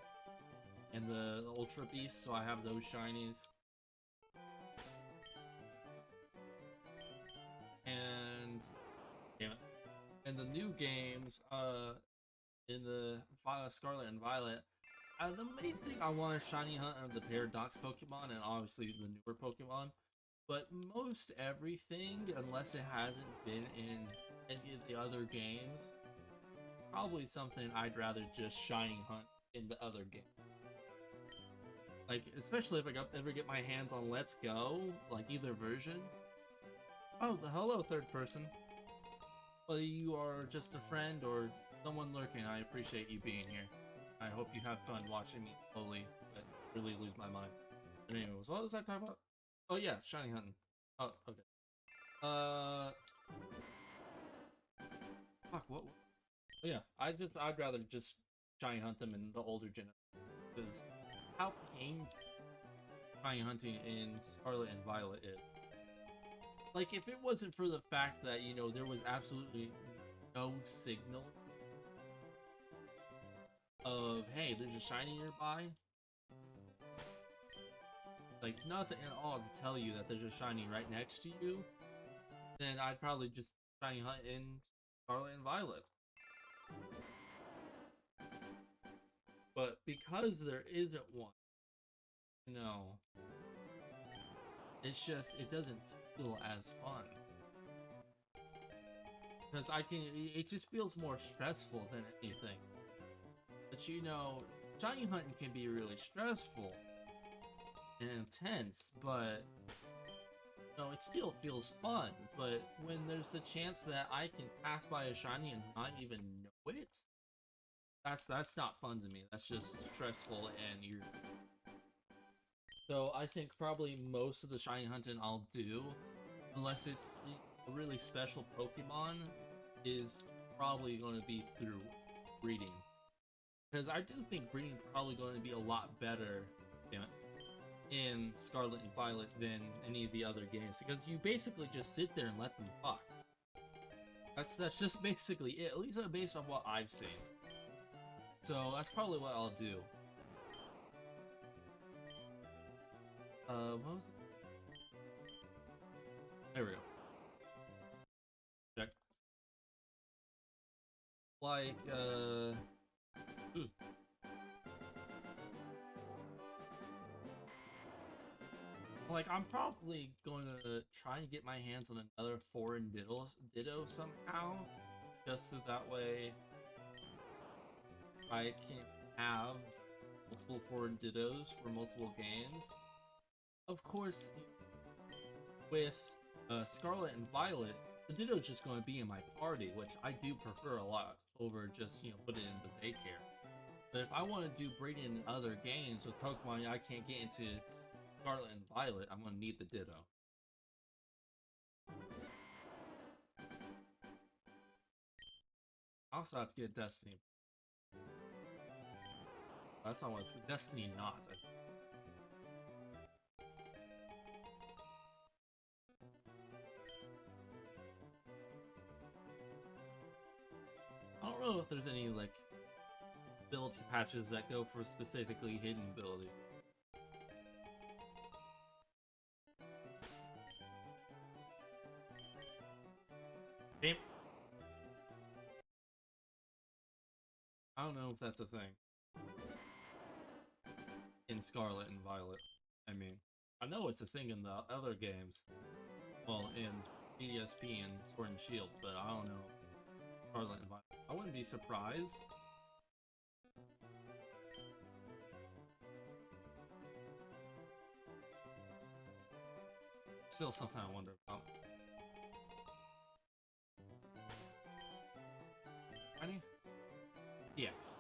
and the Ultra Beasts, so I have those shinies. And damn it. In the new games, in the Scarlet and Violet, the main thing I want is shiny hunt of the Paradox Pokemon and obviously the newer Pokemon. But most everything, unless it hasn't been in any of the other games, probably something I'd rather just shiny hunt in the other game. Like, especially if I ever get my hands on Let's Go, like either version. Oh, hello, third person. Whether you are just a friend or someone lurking, I appreciate you being here. I hope you have fun watching me slowly, but really lose my mind. But anyways, what was I talking about? Oh yeah, shiny hunting. Oh, okay. Fuck, what? Oh, yeah, I'd rather just shiny hunt them in the older generation. Because how painful shiny hunting in Scarlet and Violet is. Like, if it wasn't for the fact that, you know, there was absolutely no signal of, hey, there's a shiny nearby. Like, nothing at all to tell you that there's a shiny right next to you, then I'd probably just shiny hunt in Scarlet and Violet. But because there isn't one, no, it's just, it doesn't feel as fun. Because I can, it just feels more stressful than anything. But you know, shiny hunting can be really stressful and intense, but no, it still feels fun. But when there's the chance that I can pass by a shiny and not even know it, that's not fun to me. That's just stressful and irritating. So I think probably most of the shiny hunting I'll do, unless it's a really special Pokemon, is probably going to be through breeding. Because I do think breeding is probably going to be a lot better in Scarlet and Violet than any of the other games. Because you basically just sit there and let them fuck. That's just basically it, at least based on what I've seen. So that's probably what I'll do. What was it? There we go. Check. Like, ooh. Like, I'm probably going to try and get my hands on another foreign Ditto somehow. Just so that way I can have multiple foreign Dittos for multiple games. Of course, with Scarlet and Violet, the Ditto's just going to be in my party, which I do prefer a lot over just, you know, put it in the daycare. But if I want to do breeding in other games with Pokemon I can't get into Scarlet and Violet, I'm going to need the Ditto. I also have to get Destiny. That's not what it's Destiny not. I don't know if there's any like ability patches that go for specifically hidden ability. Okay. I don't know if that's a thing in Scarlet and Violet. I mean, I know it's a thing in the other games. Well, in ESP and Sword and Shield, but I don't know Scarlet and Violet. I wouldn't be surprised. Still something I wonder about. Any? Yes.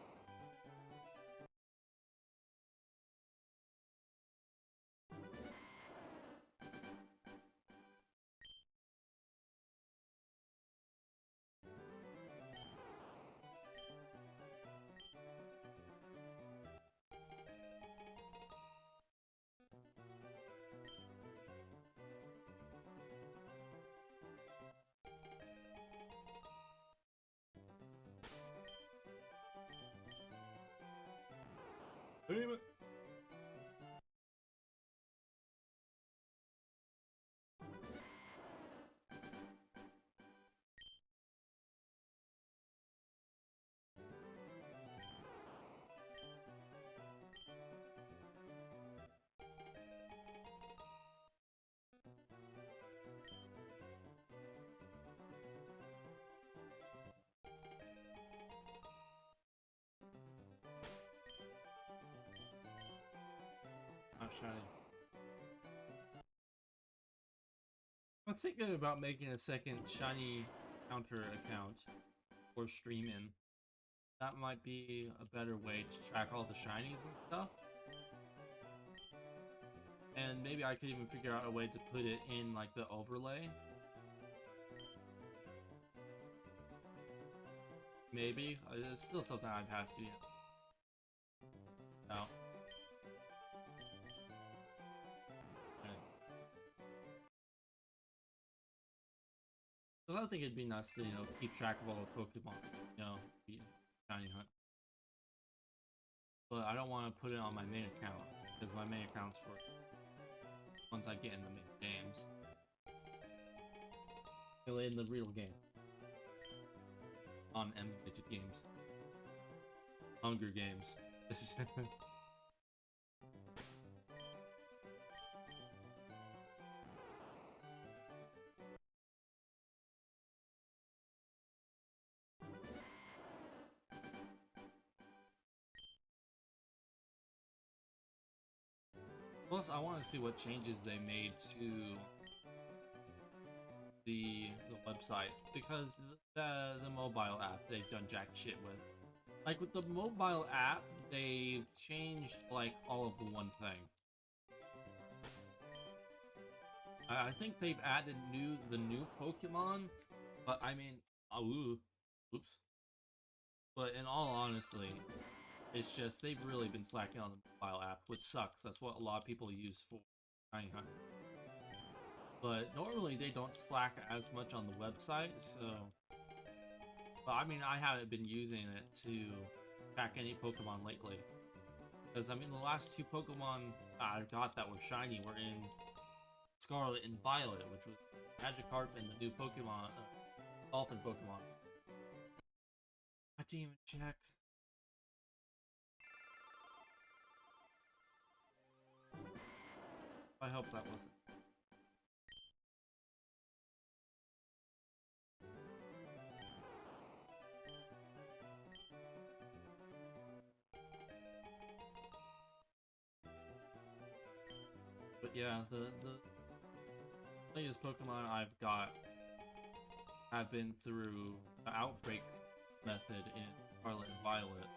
Damn it. Not shiny. I'm thinking about making a second shiny counter account or stream in. That might be a better way to track all the shinies and stuff. And maybe I could even figure out a way to put it in like the overlay. Maybe. It's still something I'd have to do. No. Because I think it'd be nice to, you know, keep track of all the Pokemon, you know, shiny hunt. But I don't want to put it on my main account, because my main account's for once I get in the main games. In the real game. On emulated games. Hunger Games. Plus, I want to see what changes they made to the website, because the mobile app they've done jack shit with. Like with the mobile app, they've changed like all of one thing. I think they've added the new Pokemon, but I mean, oops. But in all honesty, it's just they've really been slacking on the mobile app, which sucks. That's what a lot of people use for Shiny Hunt. But normally they don't slack as much on the website, so... But I mean, I haven't been using it to track any Pokemon lately. Because, I mean, the last two Pokemon I got that were shiny were in Scarlet and Violet, which was Magikarp and the new Pokemon, Dolphin Pokemon. I didn't even check. I hope that wasn't. But yeah, the latest Pokemon I've got have been through the outbreak method in Scarlet and Violet,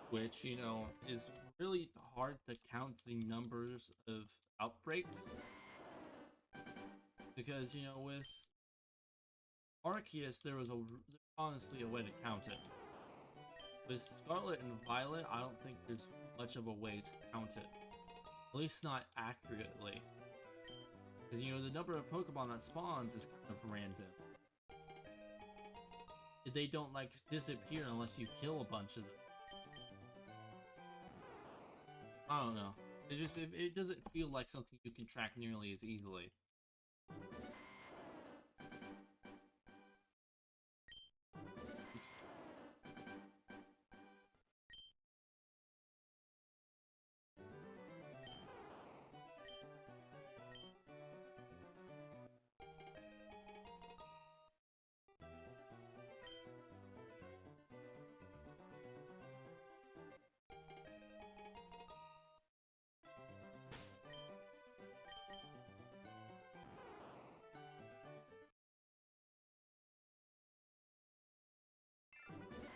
which, you know, is really hard to count the numbers of outbreaks, because, you know, with Arceus there was honestly a way to count it. With Scarlet and Violet, I don't think there's much of a way to count it. At least not accurately. Because, you know, the number of Pokemon that spawns is kind of random. They don't, like, disappear unless you kill a bunch of them. I don't know. It doesn't feel like something you can track nearly as easily.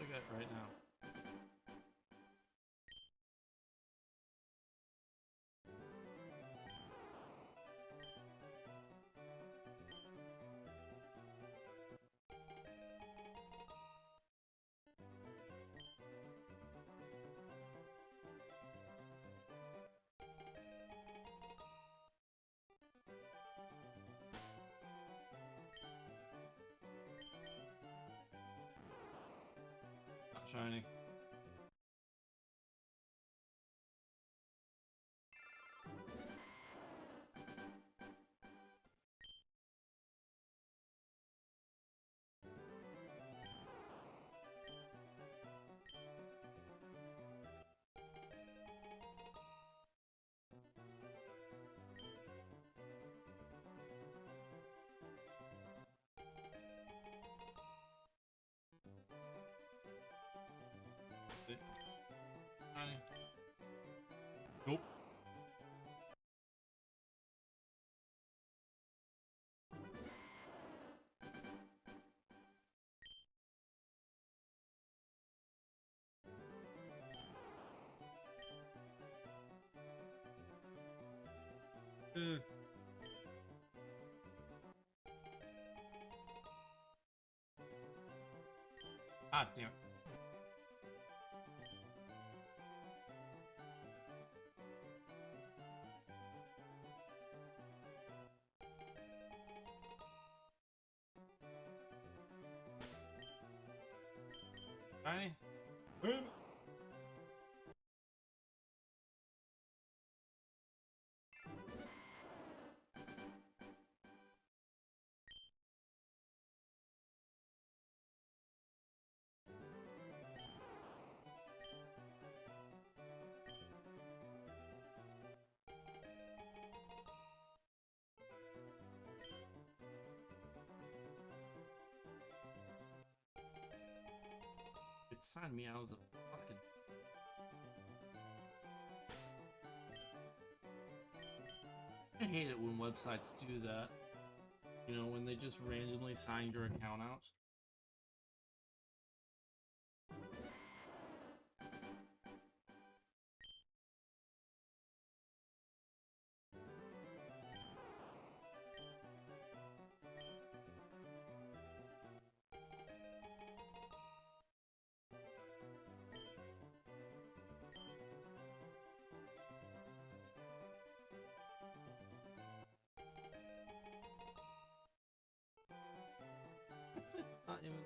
Look at it right now. Not shiny. Shiny. Nope. Ah, damn it. Shiny? Boom! sign me out of the fucking. I hate it when websites do that. You know, when they just randomly sign your account out. It's not even.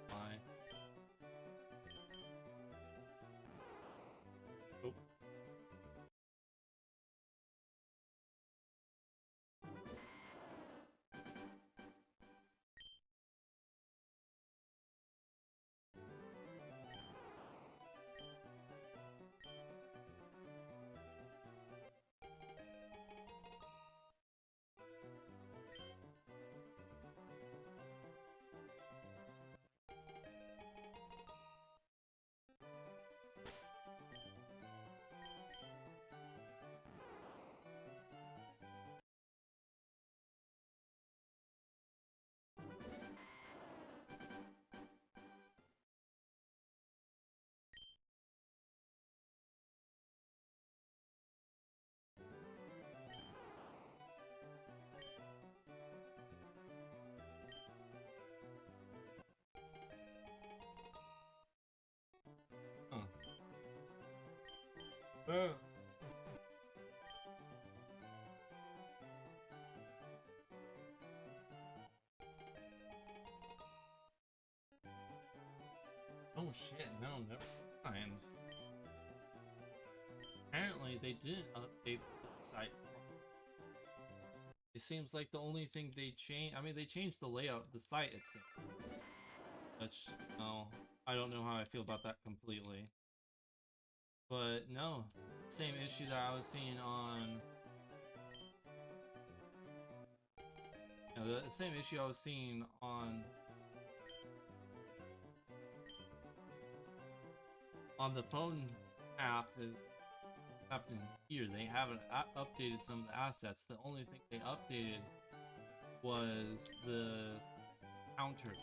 Why? Oh. Huh. Oh shit, no, never mind. Apparently they didn't update the site. It seems like the only thing they changed, I mean they changed the layout of the site itself. Which, no, I don't know how I feel about that completely. But no, same issue that I was seeing on... You know, the same issue I was seeing on the phone app is happening here. They haven't updated some of the assets. The only thing they updated was the counter.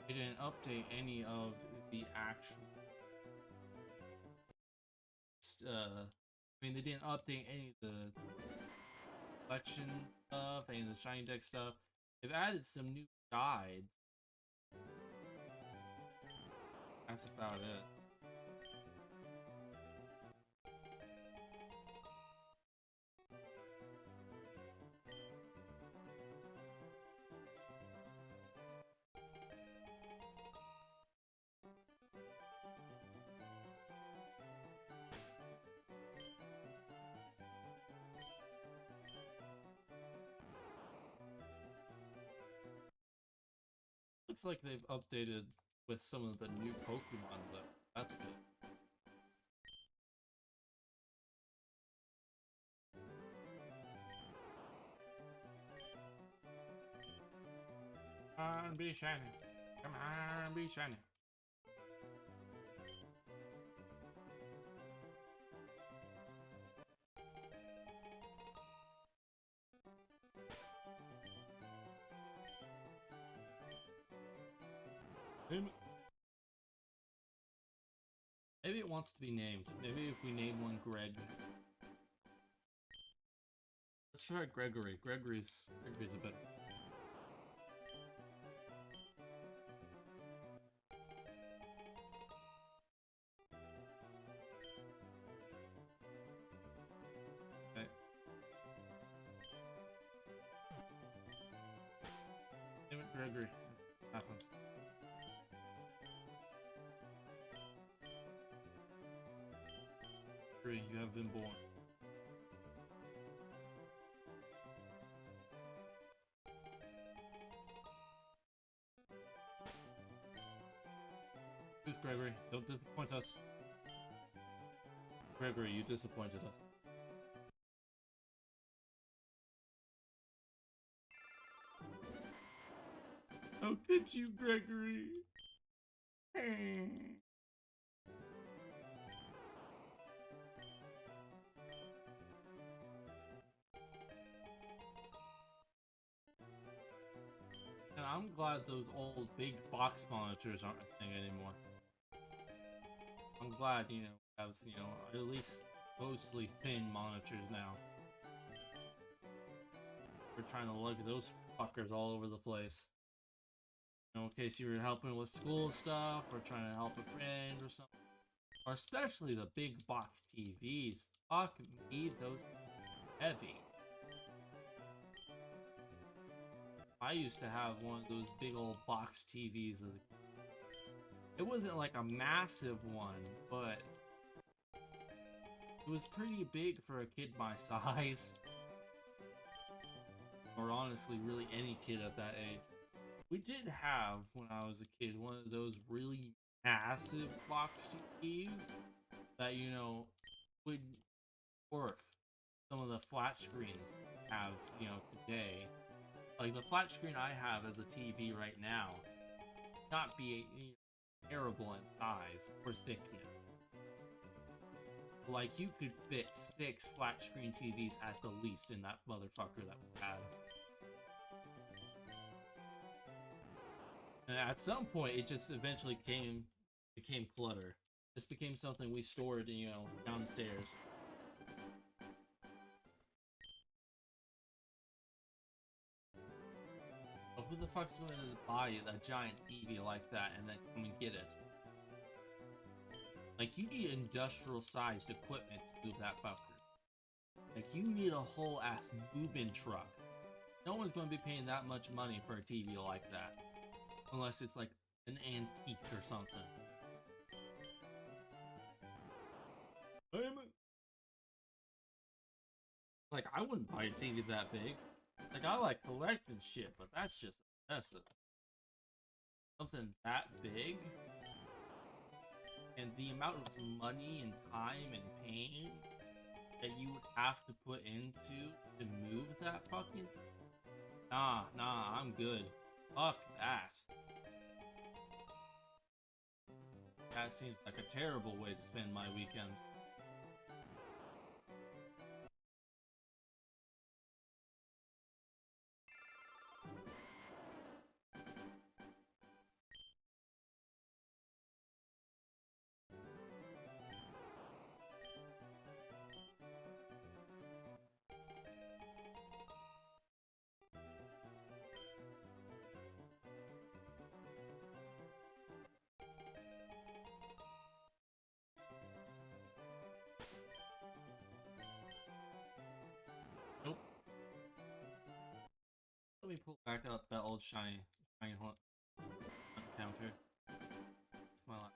They didn't update any of the actual I mean, they didn't update any of the collection stuff, any of the shiny deck stuff. They've added some new guides. That's about it. Looks like they've updated with some of the new Pokemon though. That's good. Come on, be shiny. Come on, be shiny. Damn it. Maybe it wants to be named. Maybe if we name one Greg. Let's try Gregory. Gregory's a bit. Okay. Name it Gregory. That happens. Gregory, you have been born. Please, Gregory, don't disappoint us. Gregory, you disappointed us. How could you, Gregory? And I'm glad those old big box monitors aren't a thing anymore. I'm glad, you know, have, you know, at least mostly thin monitors now. We're trying to lug those fuckers all over the place. You know, in case you were helping with school stuff, or trying to help a friend or something. Or especially the big box TVs. Fuck me, those heavy. I used to have one of those big old box TVs as a kid. It wasn't like a massive one, but it was pretty big for a kid my size. Or honestly, really any kid at that age. We did have, when I was a kid, one of those really massive box TVs that, you know, would dwarf some of the flat screens have, you know, today. Like, the flat screen I have as a TV right now not be terrible in size or thickness. Like, you could fit 6 flat screen TVs at the least in that motherfucker that we had. And at some point, it just eventually became clutter. This became something we stored, you know, downstairs. But who the fuck's going to buy a giant TV like that and then come and get it? Like, you need industrial-sized equipment to move that fucker. Like, you need a whole ass move-in truck. No one's going to be paying that much money for a TV like that. Unless it's like an antique or something. Like, I wouldn't buy a TV that big. Like, I like collecting shit, but that's just excessive. Something that big? And the amount of money and time and pain that you would have to put into to move that fucking... Nah, I'm good. Fuck that. That seems like a terrible way to spend my weekend. Nope. Let me pull back up that old shiny hunt counter. Well,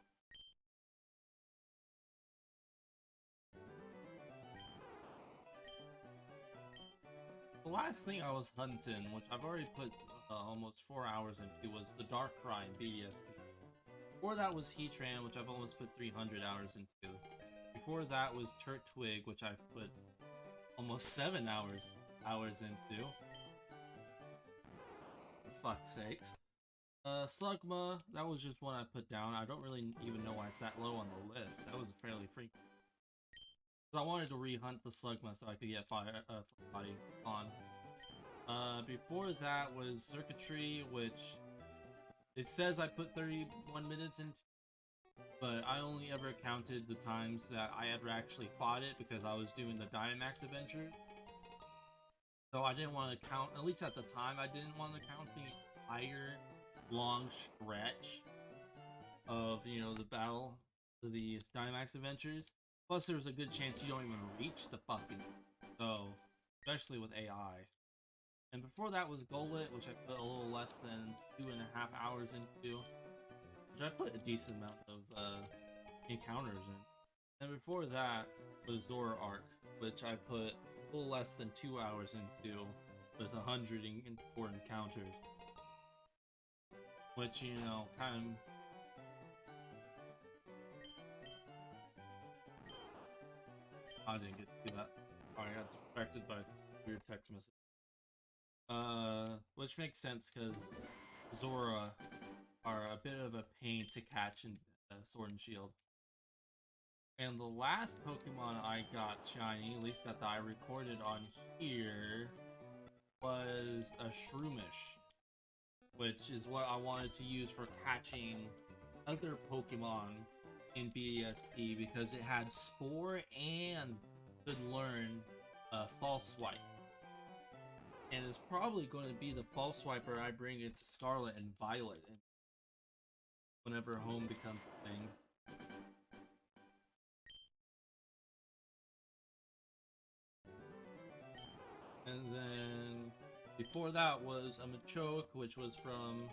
the last thing I was hunting, which I've already put almost 4 hours into, was the Dark Crime BDSP. Before that was Heatran, which I've almost put 300 hours into. Before that was Turt Twig, which I've put almost 7 hours into. For fuck's sakes. Slugma, that was just one I put down. I don't really even know why it's that low on the list. That was a fairly freak. I wanted to re-hunt the Slugma so I could get body on. Before that was Circuitry, which it says I put 31 minutes into. but I only ever counted the times that I ever actually fought it because I was doing the Dynamax adventure. So I didn't want to count, at least at the time, I didn't want to count the entire long stretch of, you know, the battle, the Dynamax adventures. Plus, there was a good chance you don't even reach the fucking, so, especially with AI. And before that was Golett, which I put a little less than 2.5 hours into, which I put a decent amount of encounters in. And before that was Zoroark, which I put a little less than 2 hours into, with 104 encounters. Which, you know, kind of... I didn't get to do that. Sorry, I got distracted by weird text message. Which makes sense because Zora are a bit of a pain to catch in Sword and Shield. And the last Pokemon I got shiny, at least that I recorded on here, was a Shroomish, which is what I wanted to use for catching other Pokemon in BDSP because it had Spore and could learn False Swipe. And it's probably going to be the False Swiper I bring into Scarlet and Violet whenever home becomes a thing. And then before that was a Machoke, which was from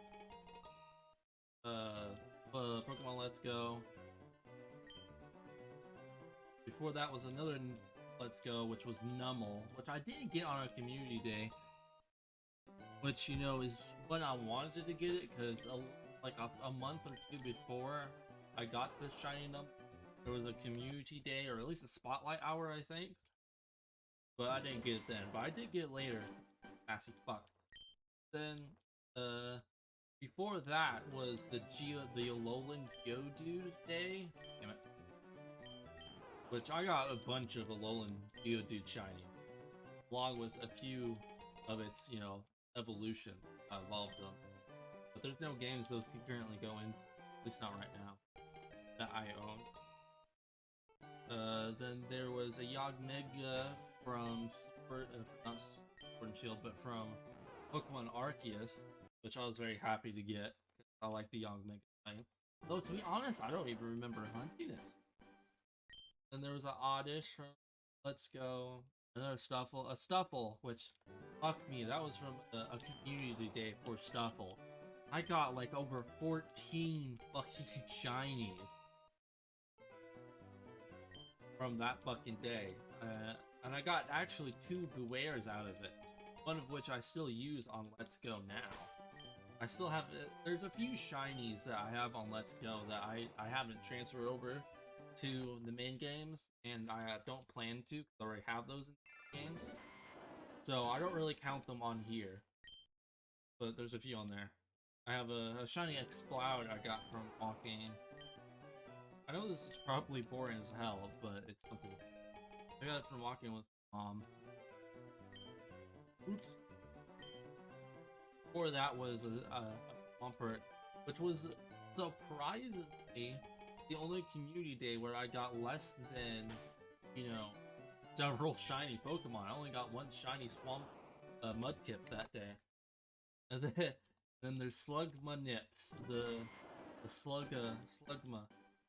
Pokemon Let's Go. Before that was another Let's Go, which was Numel, which I didn't get on a community day. Which, you know, is when I wanted to get it, because like a month or two before I got this shiny Numel, there was a community day, or at least a spotlight hour, I think. But I didn't get it then, but I did get it later. Assy fuck. Then, before that was the Alolan Geodude day. Damn it. Which I got a bunch of Alolan Geodude shinies, along with a few of its, you know, evolutions. I evolved them. But there's no games those can currently go in, at least not right now, that I own. Then there was a Yogmega from not Sword and Shield, but from Pokemon Arceus, which I was very happy to get. I like the Yogmega thing. Though to be honest, I don't even remember hunting it. Then there was an Oddish from Let's Go. Another Stuffle, a Stuffle, which fuck me, that was from a community day for Stuffle. I got like over 14 fucking shinies from that fucking day, and I got actually 2 Bewares out of it, one of which I still use on Let's Go now. I still have, there's a few shinies that I have on Let's Go that I haven't transferred over to the main games, and I don't plan to because I already have those in games, so I don't really count them on here, but there's a few on there. I have a shiny Exploud I got from walking. I know this is probably boring as hell, but it's something. I got it from walking with Mom. Oops. Before that was a Swampert, which was surprisingly the only community day where I got less than, you know, several shiny Pokemon. I only got 1 shiny Swamp Mudkip that day. And then there's Slugma Nips, the Slugma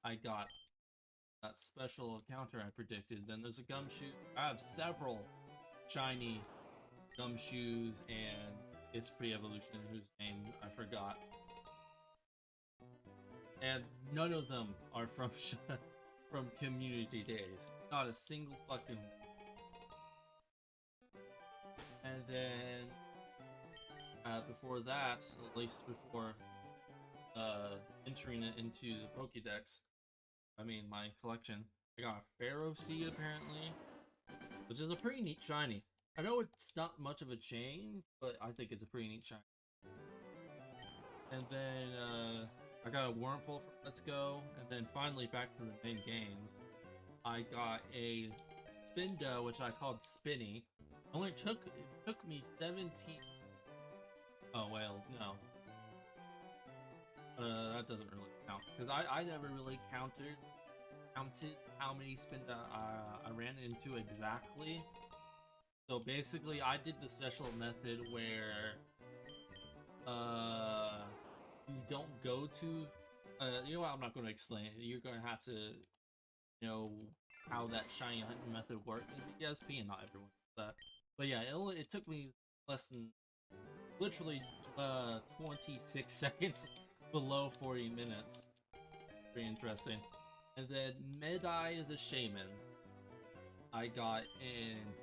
I got. That special encounter I predicted. Then there's a Gumshoe. I have several shiny Gumshoes and its pre-evolution, whose name I forgot. And none of them are from from community days. Not a single fucking. And then before that, at least before entering it into the Pokédex, I mean my collection, I got a Pharaoh Seed apparently, which is a pretty neat shiny. I know it's not much of a chain, but I think it's a pretty neat shiny. And then I got a Wurmple from Let's Go, and then finally back to the main games, I got a Spindo, which I called Spinny. It took me 17. Oh well, no. That doesn't really count because I never really counted how many spin I ran into exactly. So basically, I did the special method where you don't go to you know what, I'm not going to explain it. You're going to have to know how that shiny hunting method works. It has P and not everyone does that. But yeah, it took me less than literally 26 seconds below 40 minutes. Pretty interesting. And then Medai the Shaman I got in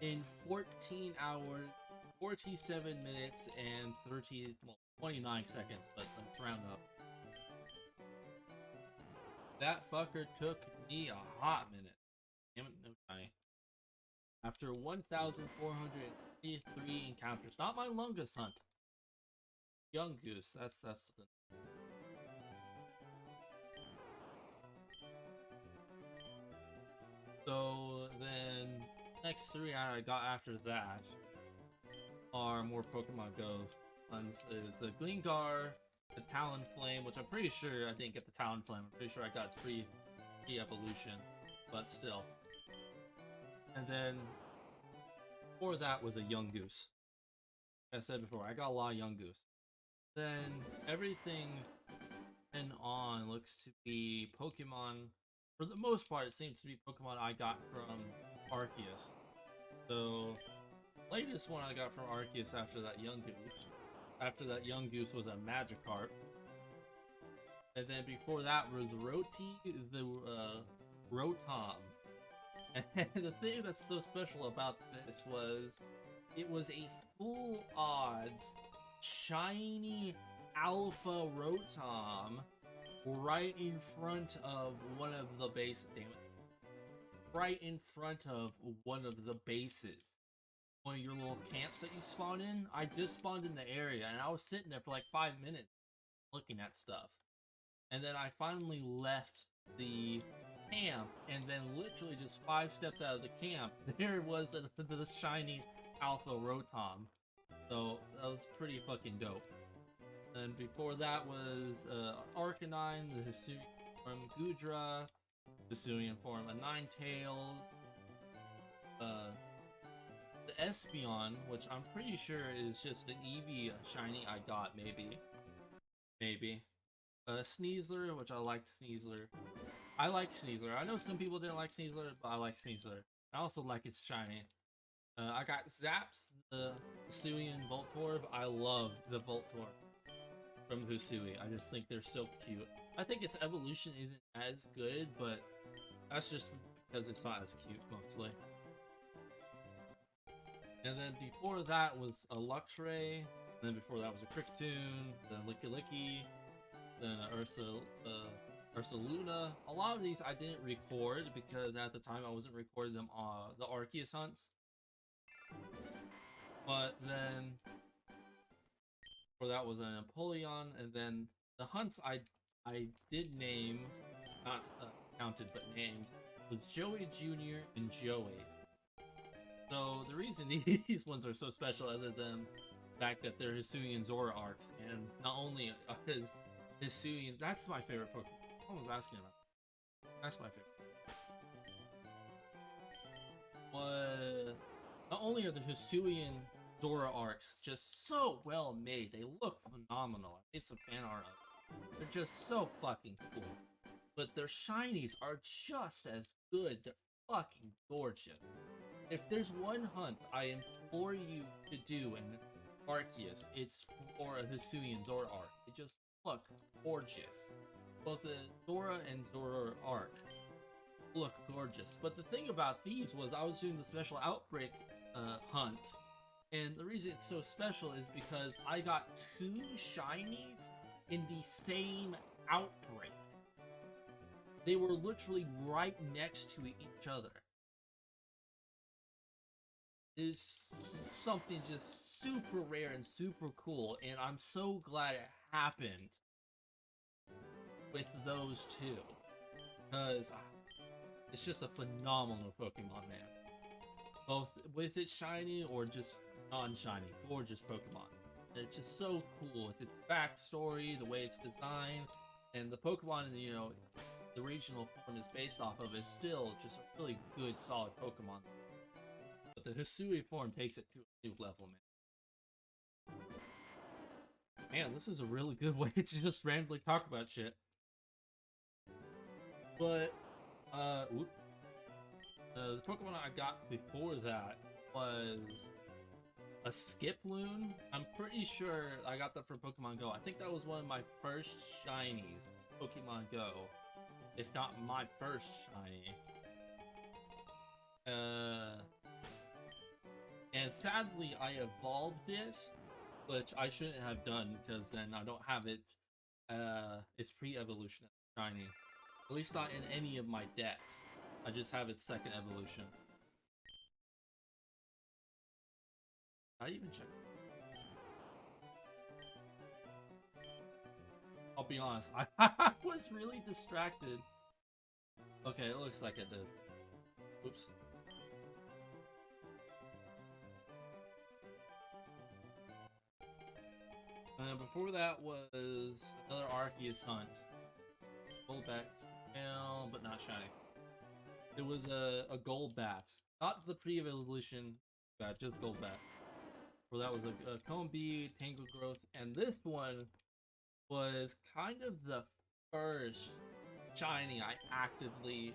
in 14 hours, 47 minutes, and 29 seconds, but let's round up. That fucker took me a hot minute. Damn it, no shiny. After 1,483 encounters. Not my longest hunt. Young Goose, that's the... So then, next 3 I got after that are more Pokemon Go ones. Is the Gleamgar, the Talonflame, which I'm pretty sure I didn't get the Talonflame. I'm pretty sure I got its pre-evolution, but still. And then before that was a Young Goose. Like I said before, I got a lot of Young Goose. Then everything and on looks to be Pokemon. For the most part, it seems to be Pokemon I got from Arceus. So, latest one I got from Arceus after that Young Goose. After that Young Goose was a Magikarp. And then before that was the Rotom. And the thing that's so special about this was, it was a full odds, shiny Alpha Rotom right in front of one of the bases. Damn it. Right in front of one of the bases. One of your little camps that you spawn in. I just spawned in the area and I was sitting there for like 5 minutes looking at stuff. And then I finally left the camp, and then literally just 5 steps out of the camp, there was the shiny Alpha Rotom. So that was pretty fucking dope. And before that was Arcanine, the Hisuian form Gudra, Hisuian form a Ninetales, the Espeon, which I'm pretty sure is just an Eevee shiny I got, maybe. Sneasler, which I liked Sneasler. I like Sneasler. I know some people didn't like Sneasler, but I like Sneasler. I also like its shiny. I got Zaps, the Hisuian Voltorb. I love the Voltorb from Hisui. I just think they're so cute. I think its evolution isn't as good, but that's just because it's not as cute, mostly. And then before that was a Luxray, and then before that was a Kricktoon, then Licky, then Ursaluna. A lot of these I didn't record because at the time I wasn't recording them on the Arceus hunts. But then before that was an Empoleon, and then the hunts I did name, not counted but named, was Joey Jr. and Joey. So the reason these ones are so special, other than the fact that they're Hisuian Zoroarks, and not only is Hisuian, that's my favorite Pokemon. I was asking about that. That's my favorite. Not only are the Hisuian Zoroarks just so well made, they look phenomenal. I made some fan art of them. They're just so fucking cool. But their shinies are just as good. They're fucking gorgeous. If there's one hunt I implore you to do in Arceus, it's for a Hisuian Zoroark. They just look gorgeous. Both the Zora and Zoroark look gorgeous. But the thing about these was I was doing the special outbreak hunt, and the reason it's so special is because I got 2 shinies in the same outbreak. They were literally right next to each other. It's something just super rare and super cool, and I'm so glad it happened with those 2, because it's just a phenomenal Pokemon, man. Both with its shiny or just non-shiny, gorgeous Pokemon. It's just so cool with its backstory, the way it's designed, and the Pokemon, you know, the regional form is based off of is still just a really good, solid Pokemon. But the Hisui form takes it to a new level, man. Man, this is a really good way to just randomly talk about shit. But, the Pokemon I got before that was a Skiploon. I'm pretty sure I got that from Pokemon Go. I think that was one of my first shinies, Pokemon Go. If not my first shiny. And sadly I evolved it, which I shouldn't have done because then I don't have it, its pre-evolution shiny. At least not in any of my decks. I just have its second evolution. I even check. I'll be honest, I was really distracted. Okay, it looks like it did. Oops. And before that was another Arceus hunt. Goldbat, well, but not shiny. It was a Goldbat, not the pre-evolution bat, just Goldbat. Well, that was a Combi, Tangle Growth, and this one was kind of the first shiny I actively.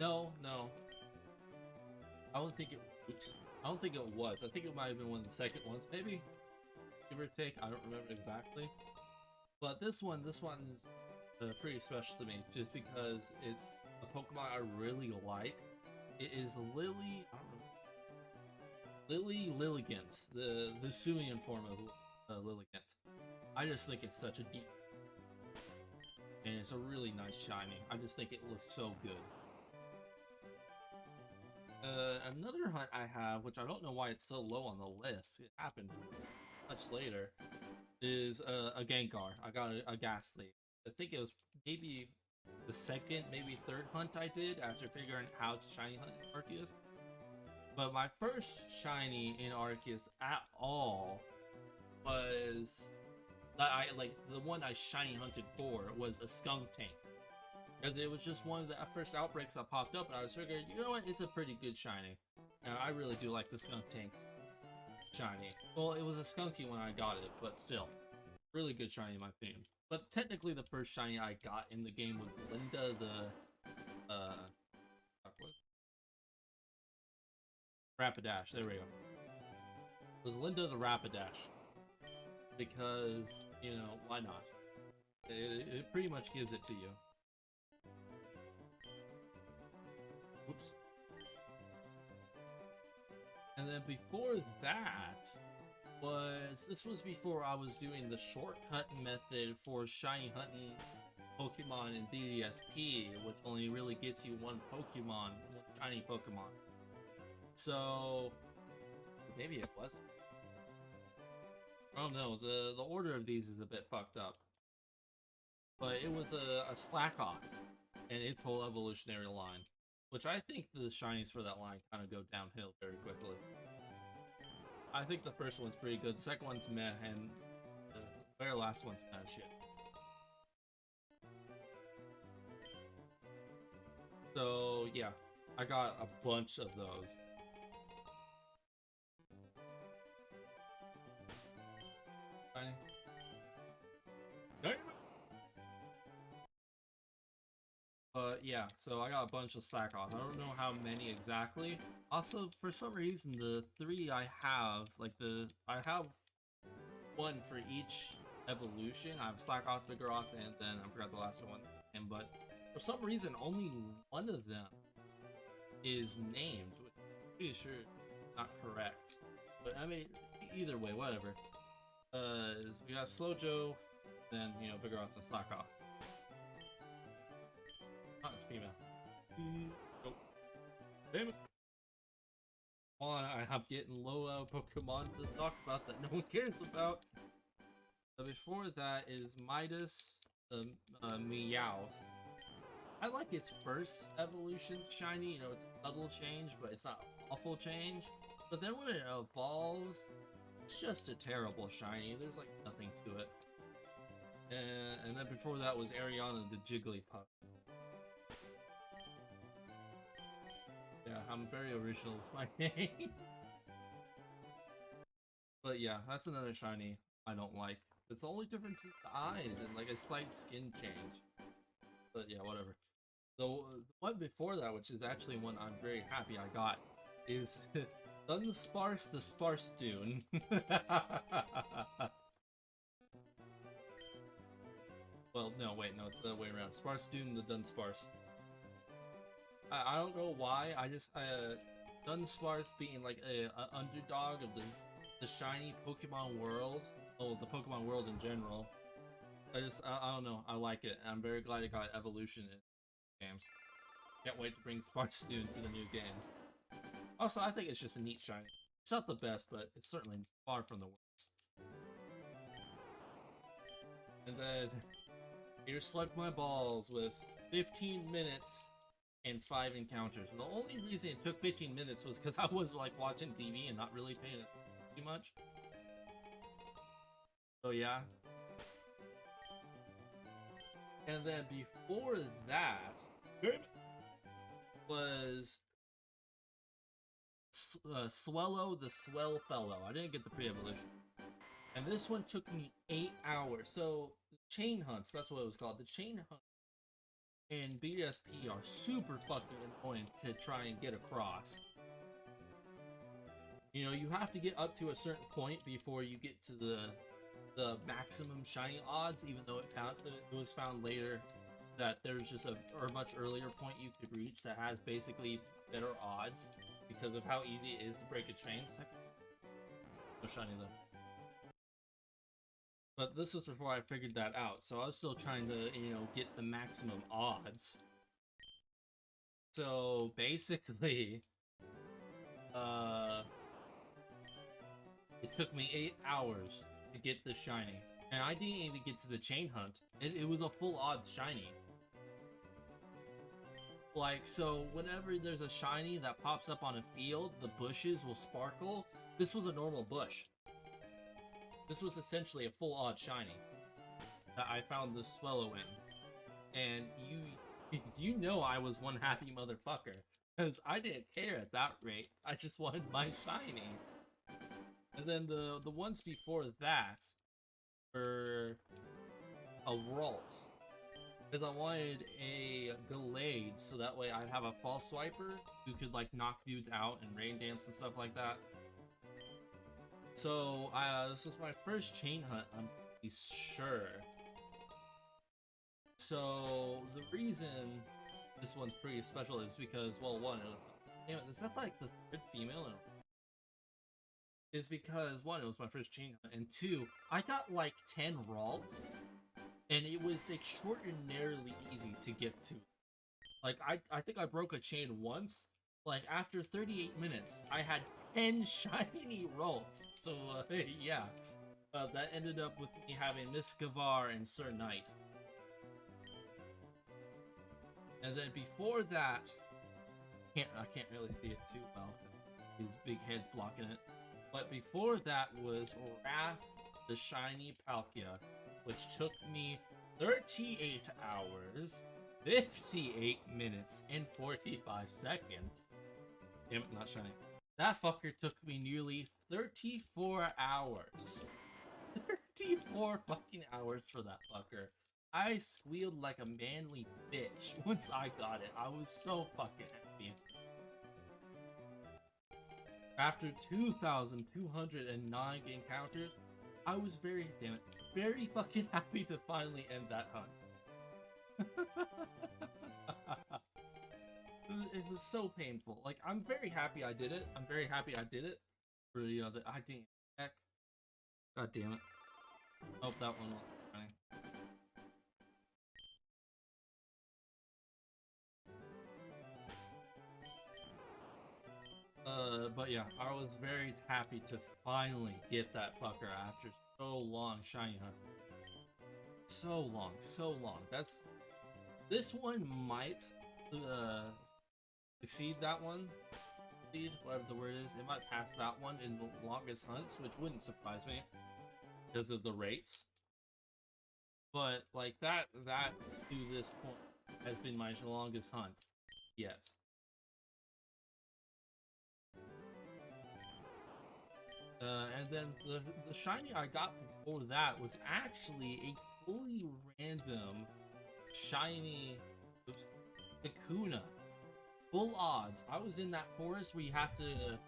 No. I don't think it. Oops. I don't think it was. I think it might have been one of the second ones, maybe. Give or take. I don't remember exactly. But this one is pretty special to me, just because it's a Pokemon I really like. It is Lily. I don't know. Lily Lilligant, the Suian form of Lilligant. I just think it's such a deep, and it's a really nice shiny. I just think it looks so good. Another hunt I have, which I don't know why it's so low on the list, it happened much later, is a Gengar. I got a Ghastly. I think it was maybe the second, maybe third hunt I did after figuring out how to shiny hunt Arceus. But my first shiny in Arceus at all was like the one I shiny hunted for was a Skuntank. Because it was just one of the first outbreaks that popped up, and I was figuring, you know what, it's a pretty good shiny. And I really do like the Skuntank shiny. Well, it was a Skunky when I got it, but still, really good shiny in my opinion. But technically the first shiny I got in the game was Linda the, Rapidash, there we go. It was Linda the Rapidash. Because, you know, why not? It pretty much gives it to you. Oops. And then before that this was before I was doing the shortcut method for shiny hunting Pokemon in BDSP, which only really gets you one Pokemon, one shiny Pokemon. So maybe it wasn't. I don't know, the order of these is a bit fucked up. But it was a Slackoth and its whole evolutionary line. Which I think the shinies for that line kind of go downhill very quickly. I think the first one's pretty good, the second one's meh, and the very last one's kind of shit. So yeah, I got a bunch of those. Yeah, so I got a bunch of Slackoth. I don't know how many exactly. Also, for some reason, the three I have, like I have one for each evolution. I have Slackoth, Vigoroth, and then I forgot the last one. But for some reason, only one of them is named, which I'm pretty sure is not correct. But I mean, either way, whatever. We got Slojo, then, you know, Vigoroth and Slackoth. Oh, it's female. Nope. Damn it. Well, I'm getting low Pokemon to talk about that no one cares about. But before that is Midas, the Meowth. I like its first evolution shiny, you know, it's a subtle change, but it's not awful change. But then when it evolves, it's just a terrible shiny. There's like nothing to it. And then before that was Ariana the Jigglypuff. Yeah, I'm very original with my name. But yeah, that's another shiny I don't like. It's the only difference is the eyes and like a slight skin change. But yeah, whatever. The one before that, which is actually one I'm very happy I got, is Dunsparce the Sparse Dune. Well, no, wait, no, it's the other way around. Sparse Dune the Dunsparce. I don't know why, I just, Dunsparce being like a underdog of the shiny Pokemon world, oh, the Pokemon world in general. I don't know, I like it. I'm very glad it got evolution in games. Can't wait to bring Sparse Dune to the new games. Also, I think it's just a neat shiny. It's not the best, but it's certainly far from the worst. And then, here slug my balls with 15 minutes and 5 encounters. And the only reason it took 15 minutes was because I was like watching TV and not really paying it too much. So yeah. And then before that was Swellow the Swell Fellow. I didn't get the pre-evolution. And this one took me 8 hours. So chain hunts, that's what it was called. The chain hunt in BSP are super fucking annoying to try and get across. You know, you have to get up to a certain point before you get to the maximum shiny odds, even though it was found later that there's just a much earlier point you could reach that has basically better odds because of how easy it is to break a chain. No shiny though. But this was before I figured that out, so I was still trying to, you know, get the maximum odds. So basically, it took me 8 hours to get the shiny, and I didn't even get to the chain hunt. It was a full odds shiny. Like, so whenever there's a shiny that pops up on a field, the bushes will sparkle. This was a normal bush. This was essentially a full odd shiny that I found the Swellow in. And you know I was one happy motherfucker, because I didn't care at that rate. I just wanted my shiny. And then the ones before that were a Ralts, because I wanted a Gallade, so that way I'd have a False Swiper who could like knock dudes out and rain dance and stuff like that. So, this was my first chain hunt, I'm pretty sure. So, the reason this one's pretty special is because, well, one, damn it, is that like the third female? Is because, one, it was my first chain hunt, and two, I got like 10 Ralts, and it was extraordinarily easy to get to. Like, I think I broke a chain once. Like, after 38 minutes, I had 10 shiny Ralts. So, yeah. That ended up with me having Miss Gavar and Sir Knight. And then before that, I can't really see it too well. His big head's blocking it. But before that was Wrath the Shiny Palkia, which took me 38 hours, 58 minutes, and 45 seconds. Damn it, not shiny. That fucker took me nearly 34 hours. 34 fucking hours for that fucker. I squealed like a manly bitch once I got it. I was so fucking happy. After 2,209 encounters, I was very fucking happy to finally end that hunt. It was so painful. Like, I'm very happy I did it. I'm very happy I did it. For, you know, the I didn't heck. God damn it. Oh, that one was funny. But yeah, I was very happy to finally get that fucker after so long shiny hunting. So long, so long. This one might, succeed that one, lead, whatever the word is. It might pass that one in the longest hunts, which wouldn't surprise me because of the rates. But like that to this point has been my longest hunt yet. And then the shiny I got before that was actually a fully random shiny Kakuna. Full odds. I was in that forest where you have to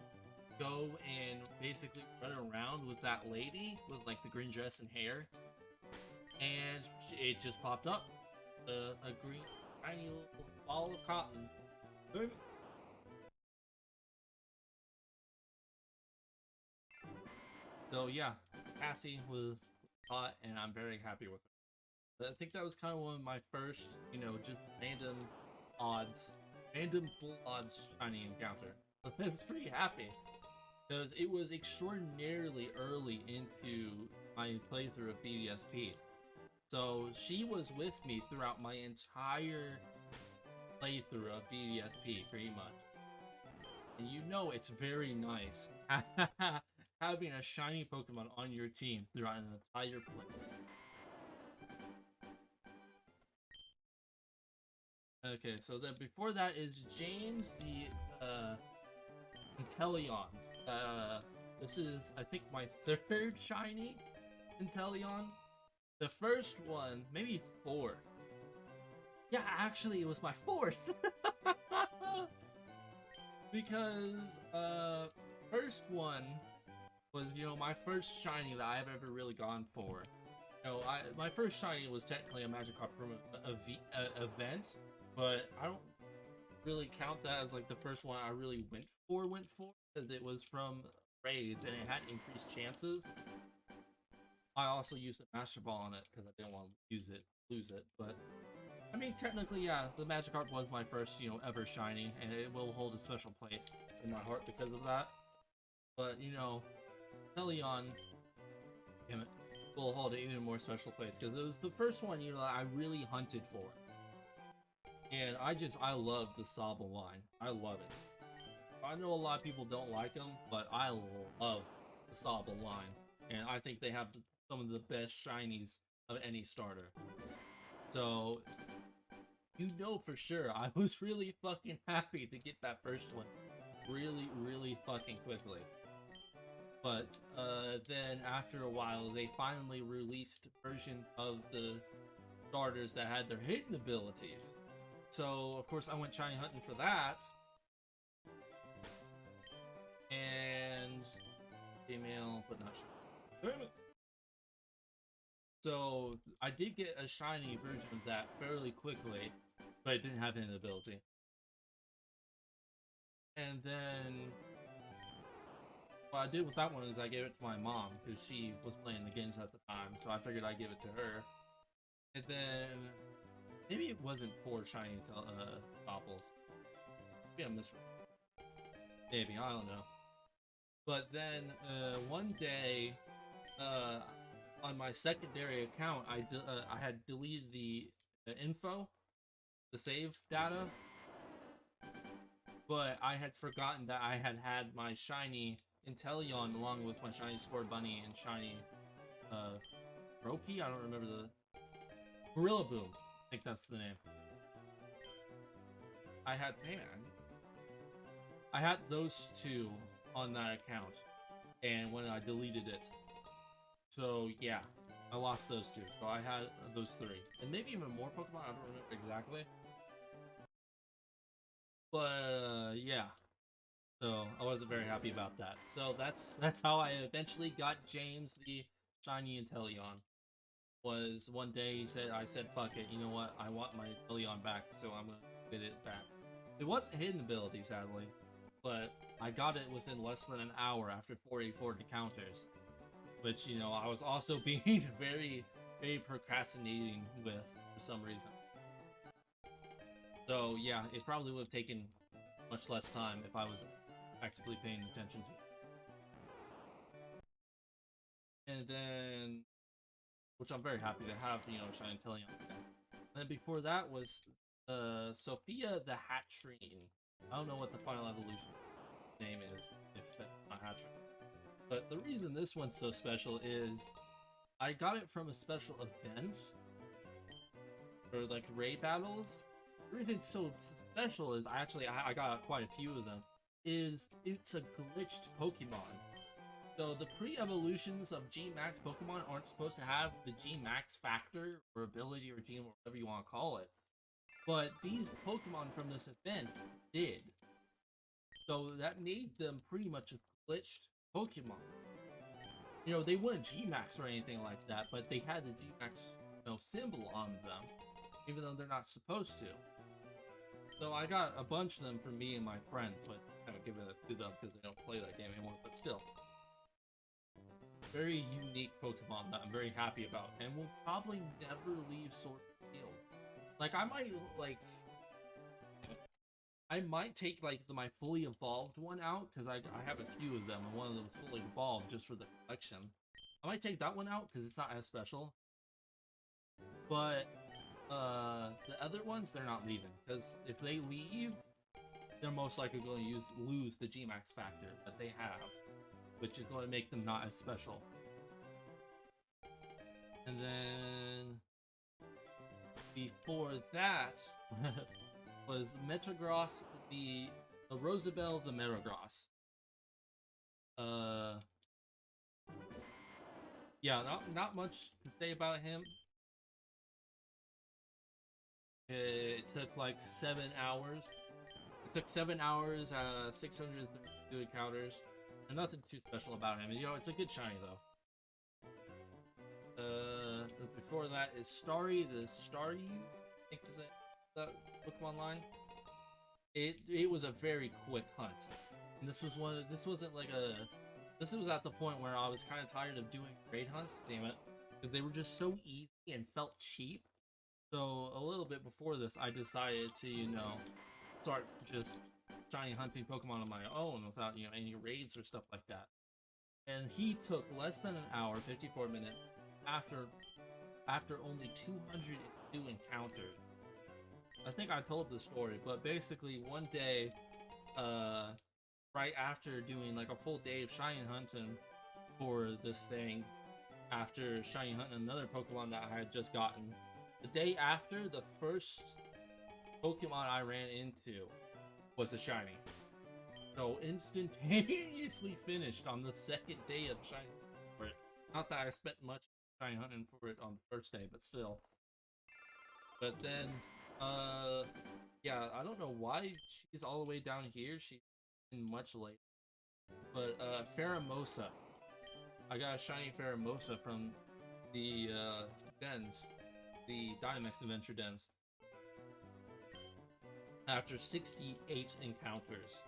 go and basically run around with that lady with like the green dress and hair. And it just popped up. A green tiny little ball of cotton. So yeah, Cassie was hot, and I'm very happy with her. I think that was kind of one of my first, you know, just random odds, random full odds shiny encounter. I was pretty happy because it was extraordinarily early into my playthrough of BDSP. So she was with me throughout my entire playthrough of BDSP, pretty much. And you know it's very nice having a shiny Pokemon on your team throughout an entire play. Okay, so then before that is James the Inteleon. This is I think my third shiny Inteleon. The first one, maybe fourth. Yeah, actually it was my fourth. Because first one was, you know, my first shiny that I've ever really gone for. You know, my first shiny was technically a Magikarp from event, but I don't really count that as like the first one I really went for because it was from raids and it had increased chances. I also used a Master Ball on it because I didn't want to lose it, but I mean, technically, yeah, the Magikarp was my first, you know, ever shiny, and it will hold a special place in my heart because of that. But, you know, Inteleon, damn it, will hold an even more special place because it was the first one, you know, I really hunted for. And I love the Sobble line. I love it. I know a lot of people don't like them, but I love the Sobble line. And I think they have some of the best shinies of any starter. So, you know for sure, I was really fucking happy to get that first one really fucking quickly. But then after a while, they finally released versions of the starters that had their hidden abilities. So, of course, I went shiny hunting for that. And female, but not shiny. Damn it! So, I did get a shiny version of that fairly quickly, but it didn't have hidden ability. And then what I did with that one is I gave it to my mom because she was playing the games at the time, so I figured I'd give it to her. And then maybe it wasn't 4 shiny topples. Maybe I misread. Maybe, I don't know. But then one day, on my secondary account, I had deleted the info, the save data, but I had forgotten that I had my shiny Inteleon along with my shiny Scorbunny and shiny Roki. I don't remember the Gorilla Boom. I think that's the name. I had I had those 2 on that account, and when I deleted it. So yeah, I lost those 2. So I had those 3, and maybe even more Pokemon. I don't remember exactly. But yeah, so I wasn't very happy about that. So that's how I eventually got James the shiny Inteleon. Was one day I said fuck it, you know what? I want my Inteleon back, so I'm gonna get it back. It wasn't hidden ability, sadly, but I got it within less than an hour after 44 encounters. Which, you know, I was also being very procrastinating with for some reason. So yeah, it probably would have taken much less time if I was actively paying attention to it. And then, which I'm very happy to have, you know, shiny Inteleon. And then before that was Sophia the Hatrine. I don't know what the final evolution name is, if that's not hatchery. But the reason this one's so special is I got it from a special event for like raid battles. The reason it's so special is I got quite a few of them. Is it's a glitched Pokemon. So the pre-evolutions of G-Max Pokemon aren't supposed to have the G-Max factor or ability or gene or whatever you want to call it. But these Pokemon from this event did. So that made them pretty much a glitched Pokemon. You know, they wouldn't G-Max or anything like that, but they had the G-Max, you know, symbol on them, even though they're not supposed to. So I got a bunch of them for me and my friends, so I kind of give it to them because they don't play that game anymore, but still. Very unique Pokemon that I'm very happy about, and will probably never leave Sword and Shield. Like, I might take, like, my fully evolved one out, because I have a few of them, and one of them fully evolved just for the collection. I might take that one out, because it's not as special. But, the other ones, they're not leaving, because if they leave, they're most likely going to lose the G-Max factor that they have, which is going to make them not as special. And then before that was Metagross, the Rosabelle the Metagross. Yeah, not much to say about him. It took like 7 hours. It took 7 hours, 632 encounters. And nothing too special about him. You know, it's a good shiny though. Before that is Starry, the Staryu, I think is that Pokemon line. It was a very quick hunt. And this was this was at the point where I was kind of tired of doing raid hunts, damn it. Because they were just so easy and felt cheap. So a little bit before this, I decided to, you know, start just shiny hunting Pokemon on my own without, you know, any raids or stuff like that. And he took less than an hour, 54 minutes, after only 202 encounters. I think I told this story, but basically one day, right after doing like a full day of shiny hunting for this thing, after shiny hunting another Pokemon that I had just gotten, the day after, the first Pokemon I ran into was a shiny. So instantaneously finished on the second day of shiny for it. Not that I spent much shiny hunting for it on the first day, but still. But then, yeah, I don't know why she's all the way down here. She's much later. But Pheromosa, I got a shiny Pheromosa from the dens, the Dynamax Adventure dens. After 68 encounters.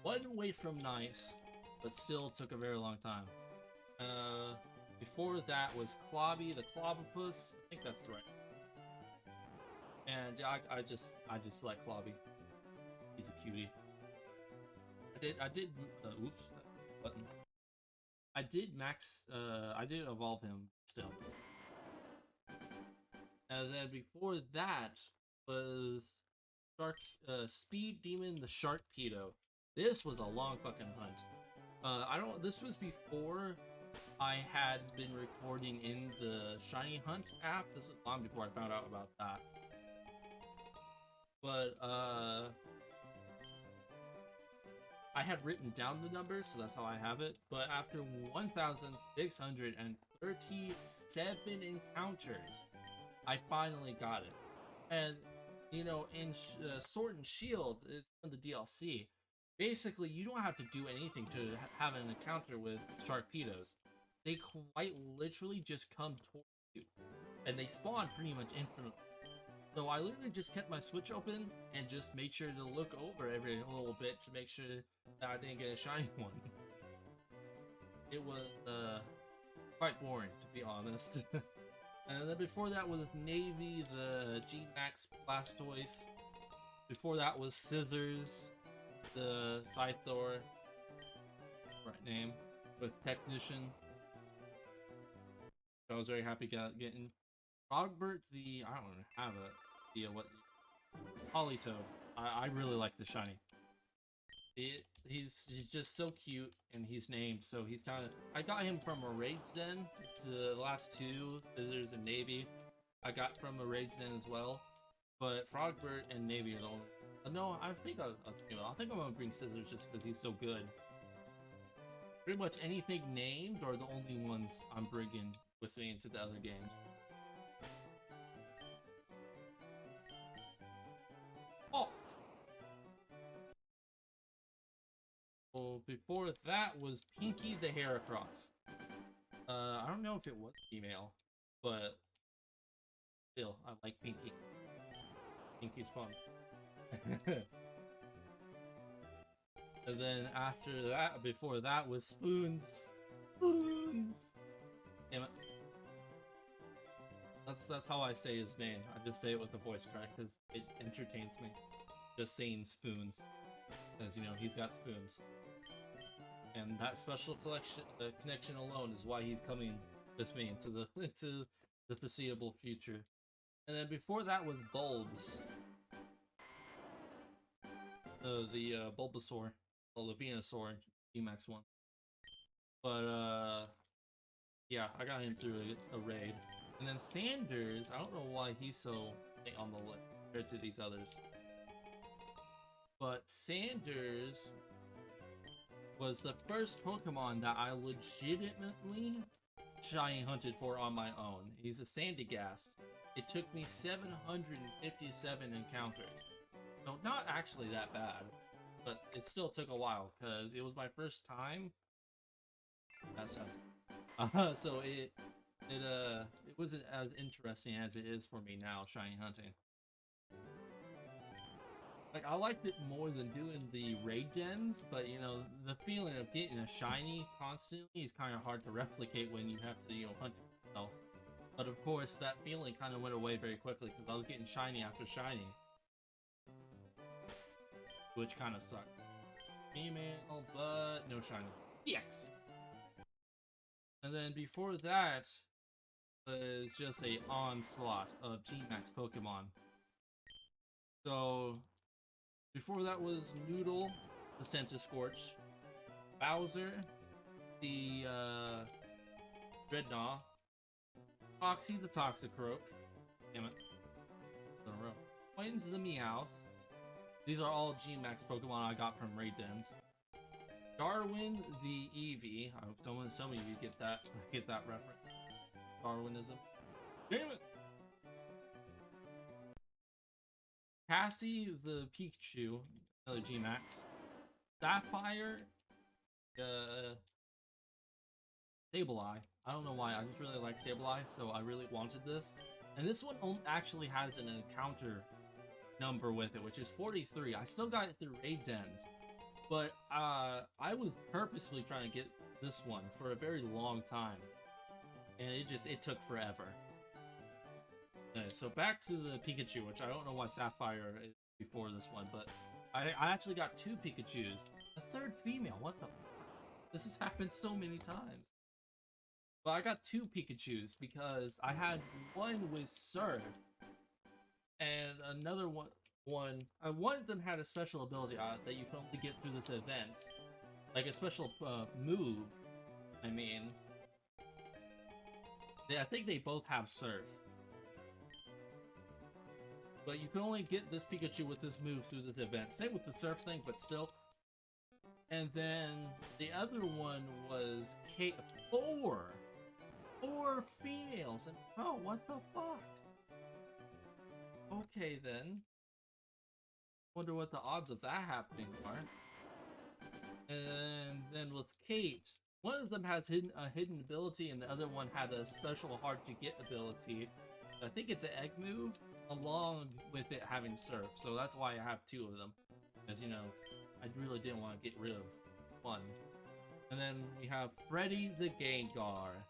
One way from nice, but still took a very long time. Before that was Clobby the Clobopus. I think that's right. And I just like Clobby. He's a cutie. I did oops, button. I did evolve him still. And then before that was Speed Demon the Sharkpedo. This was a long fucking hunt. This was before I had been recording in the Shiny Hunt app. This was long before I found out about that. But, I had written down the numbers, so that's how I have it. But after 1,637 encounters, I finally got it. And, you know, in Sword and Shield, is in the DLC. Basically, you don't have to do anything to have an encounter with Sharkpedos. They quite literally just come towards you. And they spawn pretty much infinitely. So I literally just kept my Switch open and just made sure to look over every little bit to make sure that I didn't get a shiny one. It was quite boring, to be honest. And then before that was Navy, the G-Max Blastoise. Before that was Scissors, the Scyther, right name, with Technician. I was very happy getting Rogbert, I don't have a idea what, Polytoad. I really like the shiny. He's just so cute, and he's named, so he's kind of. I got him from a raids den. It's the last two Scissors and Navy. I got from a raids den as well, but Frogbert and Navy are the only. No, I think I'm gonna bring Scissors just because he's so good. Pretty much anything named are the only ones I'm bringing with me into the other games. Oh. Well, before that was Pinky the Heracross. I don't know if it was female, but still, I like Pinky. Pinky's fun. And then after that, before that was Spoons. Spoons! Damn it. That's how I say his name. I just say it with a voice crack because it entertains me. Just saying Spoons. Because, you know, he's got spoons. And that special connection alone is why he's coming with me into the foreseeable future. And then before that was Bulbs. The Bulbasaur. Well, the Venusaur, G-Max one. But, yeah, I got him through a raid. And then Sanders, I don't know why he's so on the list compared to these others. But Sanders was the first Pokemon that I legitimately shiny hunted for on my own. He's a Sandygast. It took me 757 encounters. So not actually that bad, but it still took a while because it was my first time. That sucks. So it wasn't as interesting as it is for me now, shiny hunting. Like, I liked it more than doing the raid dens, but, you know, the feeling of getting a shiny constantly is kind of hard to replicate when you have to, you know, hunt it yourself. But, of course, that feeling kind of went away very quickly because I was getting shiny after shiny. Which kind of sucked. Female, but no shiny. EX! And then before that was just a onslaught of G-Max Pokemon. So, before that was Noodle, the Centiskorch, Bowser, the Dreadnought, Foxy, the Toxicroak, damn it, in a row. Twins, the Meowth. These are all G-Max Pokemon I got from raid dens. Darwin, the Eevee. I hope some of you get that reference. Darwinism. Damn it! Cassie, the Pikachu, another G-Max. Sapphire, Sableye. I don't know why, I just really like Sableye, so I really wanted this. And this one actually has an encounter number with it, which is 43. I still got it through raid dens, but I was purposefully trying to get this one for a very long time, and it took forever. Okay, so back to the Pikachu, which I don't know why Sapphire is before this one, but I actually got two Pikachus. A third female, what the fuck? This has happened so many times. But I got two Pikachus because I had one with Surf, and another one of them had a special ability that you can only get through this event. Like a special move, I mean. I think they both have Surf. But you can only get this Pikachu with this move through this event. Same with the Surf thing, but still. And then the other one was four females. And oh, what the fuck? Okay then. Wonder what the odds of that happening are. And then with Kate, one of them has a hidden ability, and the other one had a special hard to get ability. I think it's an egg move, along with it having Surf, so that's why I have two of them. As you know, I really didn't want to get rid of one. And then we have Freddy the Gengar.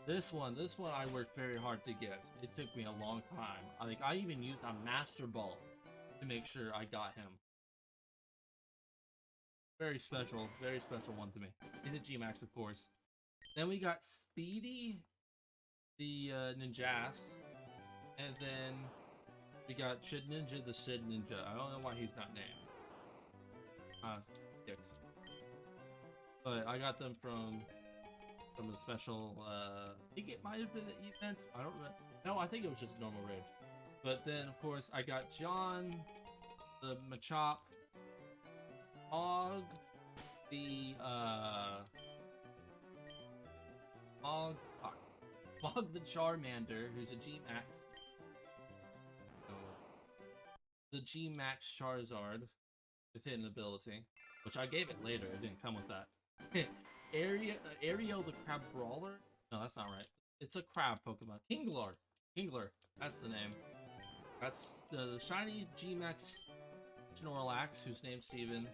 This one I worked very hard to get. It took me a long time. I even used a Master Ball to make sure I got him. Very special one to me. He's a G-Max, of course. Then we got Speedy, the Ninjask. And then we got Shid Ninja, the Shid Ninja. I don't know why he's not named. Dicks. But I got them from a special, I think it might have been an event. I don't know. No, I think it was just normal raid. But then, of course, I got John, the Machop, Og, the, Og the Charmander, who's a G-Max. The G-Max Charizard with hidden ability, which I gave it later. It didn't come with that. Ariel the Crab Brawler? No, that's not right. It's a crab Pokemon. Kingler. Kingler. That's the name. That's the shiny G-Max Snorlax, whose name's Steven.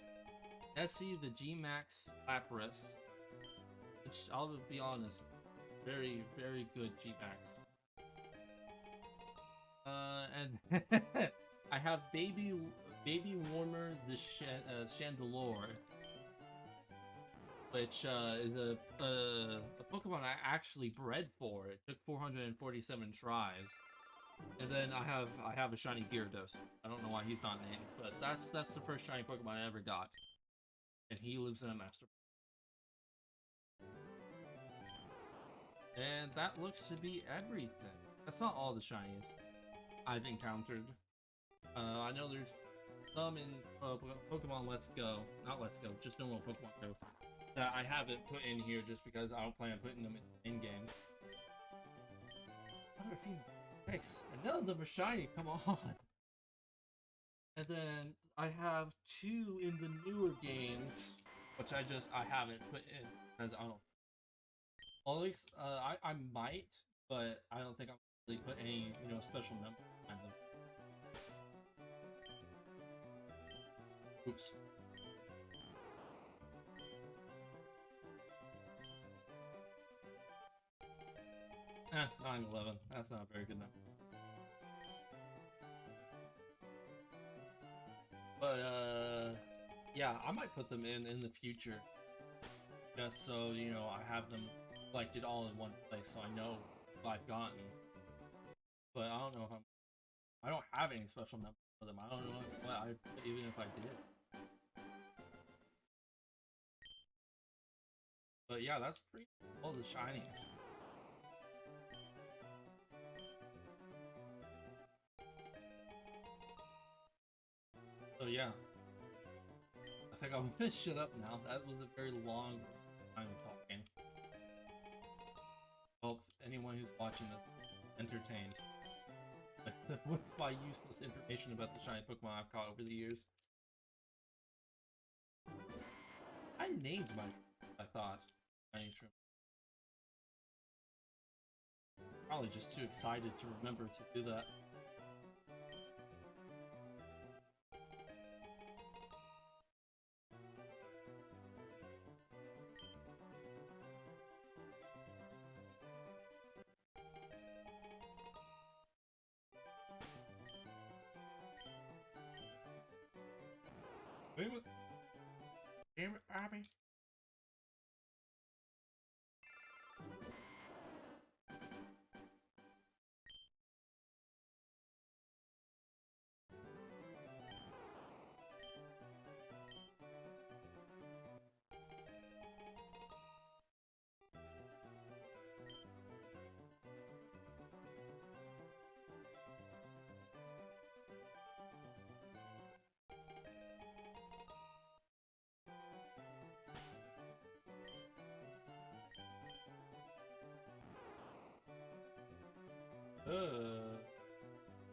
Essie the G-Max Lapras. Which, I'll be honest, very, very good G-Max. And I have Baby Warmer the Chandelure, which is a Pokemon I actually bred for. It took 447 tries. And then I have a shiny Gyarados. I don't know why he's not named, but that's the first shiny Pokemon I ever got. And he lives in a master. And that looks to be everything. That's not all the shinies I've encountered. I know there's some in Pokemon Let's Go. Not Let's Go, just normal Pokemon Go. That I haven't put in here just because I don't plan on putting them in games. Another female. Thanks. And none of them are shiny, come on. And then I have 2 in the newer games, which I haven't put in because I don't. Well, at least I might, but I don't think I'll really put any special number behind them. Oops. 9/11. That's not a very good number. But yeah, I might put them in the future, just so I have them collected all in one place, so I know what I've gotten. But I don't know if I don't have any special numbers for them. I don't know what even if I did. But yeah, that's pretty all the shinies. So yeah, I think I'm gonna shut up now. That was a very long time of talking. Hope anyone who's watching this entertained with my useless information about the shiny Pokemon I've caught over the years. I named my I thought. Probably just too excited to remember to do that. Damn it, Abby.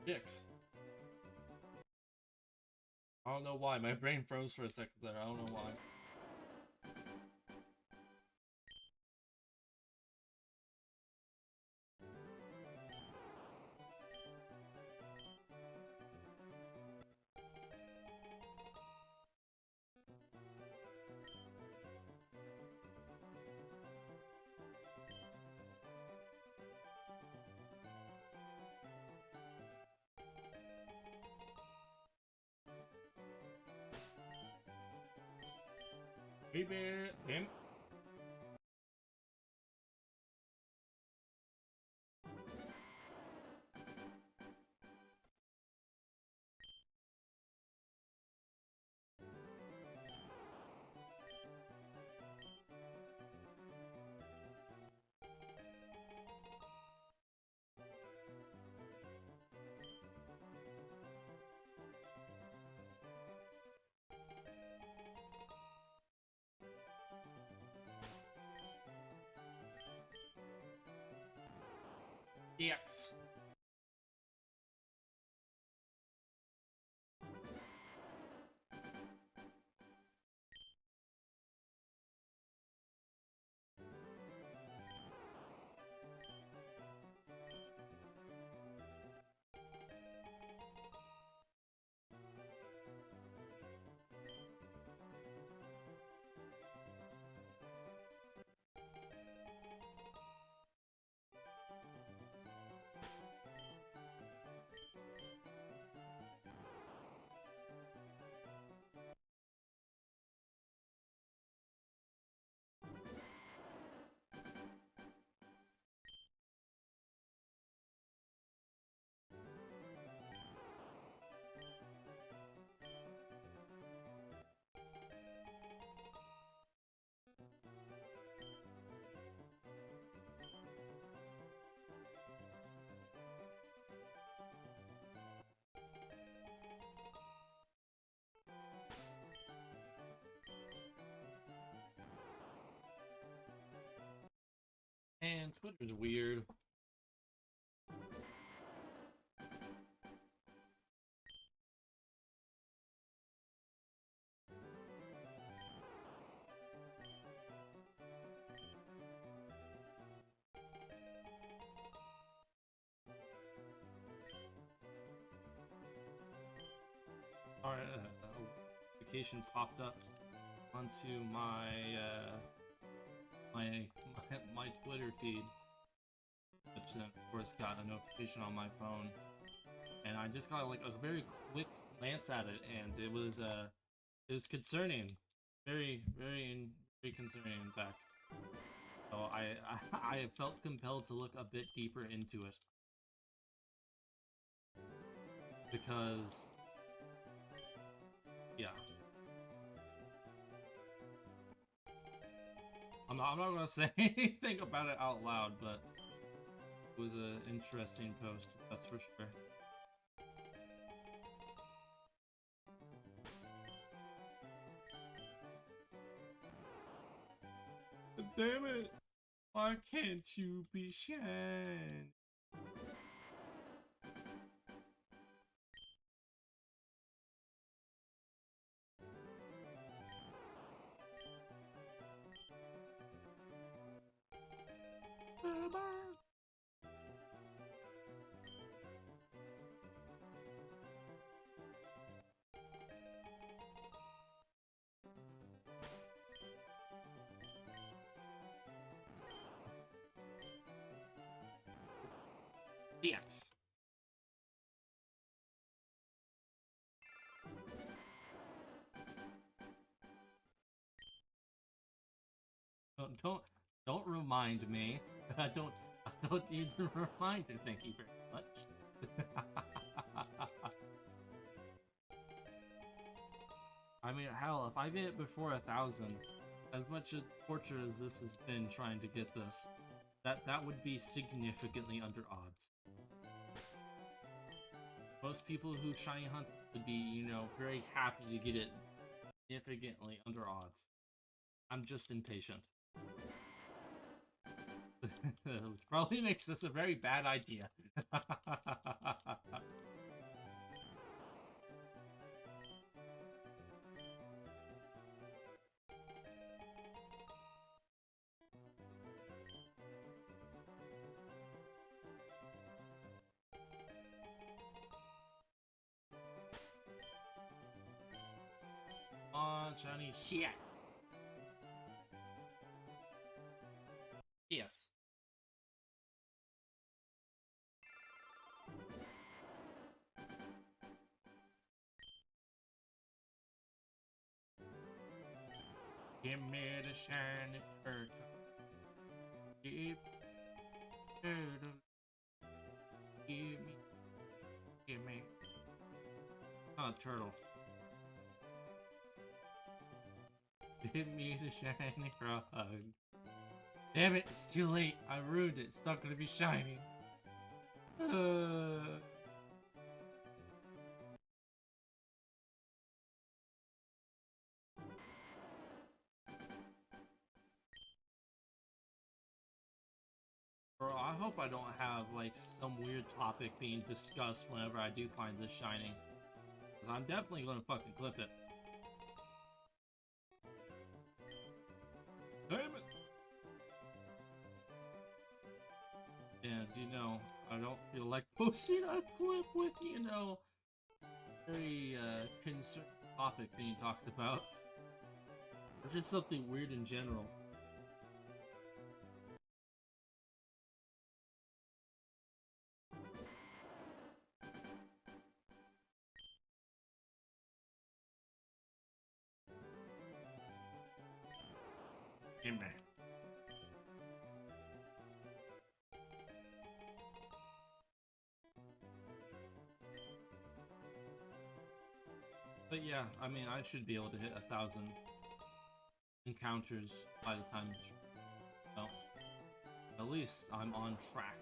Dicks. I don't know why. My brain froze for a second there. I don't know why. Baby, him. EX. And Twitter's weird. Alright, notification popped up onto my my Twitter feed, which then of course got a notification on my phone, and I just got like a very quick glance at it, and it was concerning, very concerning in fact. So I felt compelled to look a bit deeper into it because yeah. I'm not gonna say anything about it out loud, but it was an interesting post, that's for sure. Damn it! Why can't you be shan? Yes. Don't remind me. I don't need the reminder. Thank you very much. I mean, hell, if I get it before 1,000, as much torture as this has been trying to get this, that would be significantly under odds. Most people who shiny hunt would be, you know, very happy to get it significantly under odds. I'm just impatient. Which probably makes this a very bad idea. On shiny shit. Yes. Give me the shiny turtle. Give me. Oh, turtle. Give me the shiny frog. Damn it, it's too late. I ruined it. It's not gonna be shiny. Or I hope I don't have, like, some weird topic being discussed whenever I do find this shiny. Because I'm definitely gonna fucking clip it. Damn it! And, you know, I don't feel like posting a clip with, you know, very, concerned topic being talked about. Or just something weird in general. Amen. But yeah, I mean, I should be able to hit 1,000 encounters by the time, well, at least I'm on track.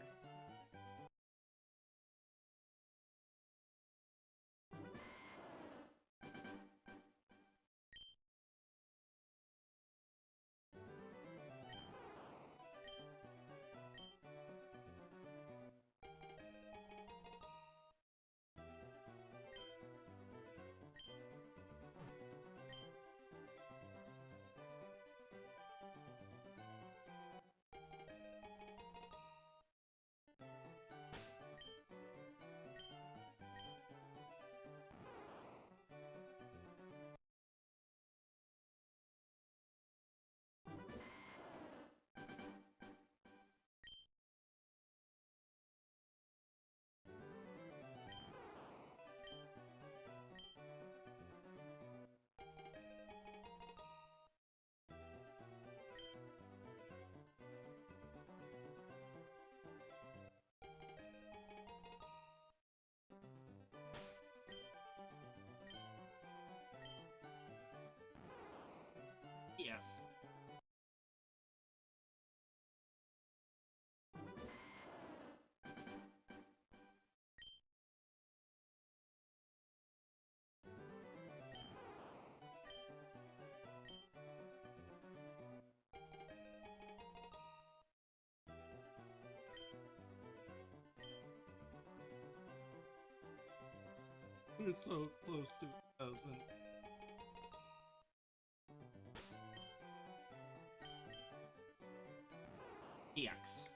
Yes. We're so close to 1,000. EX.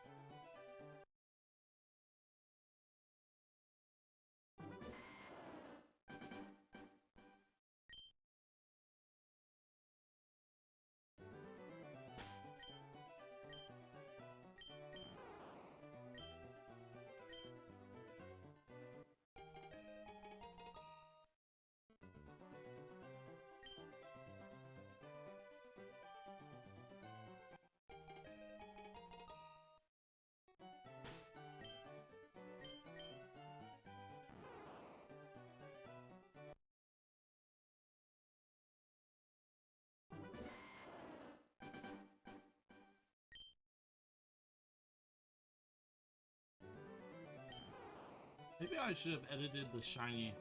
Maybe I should have edited the shiny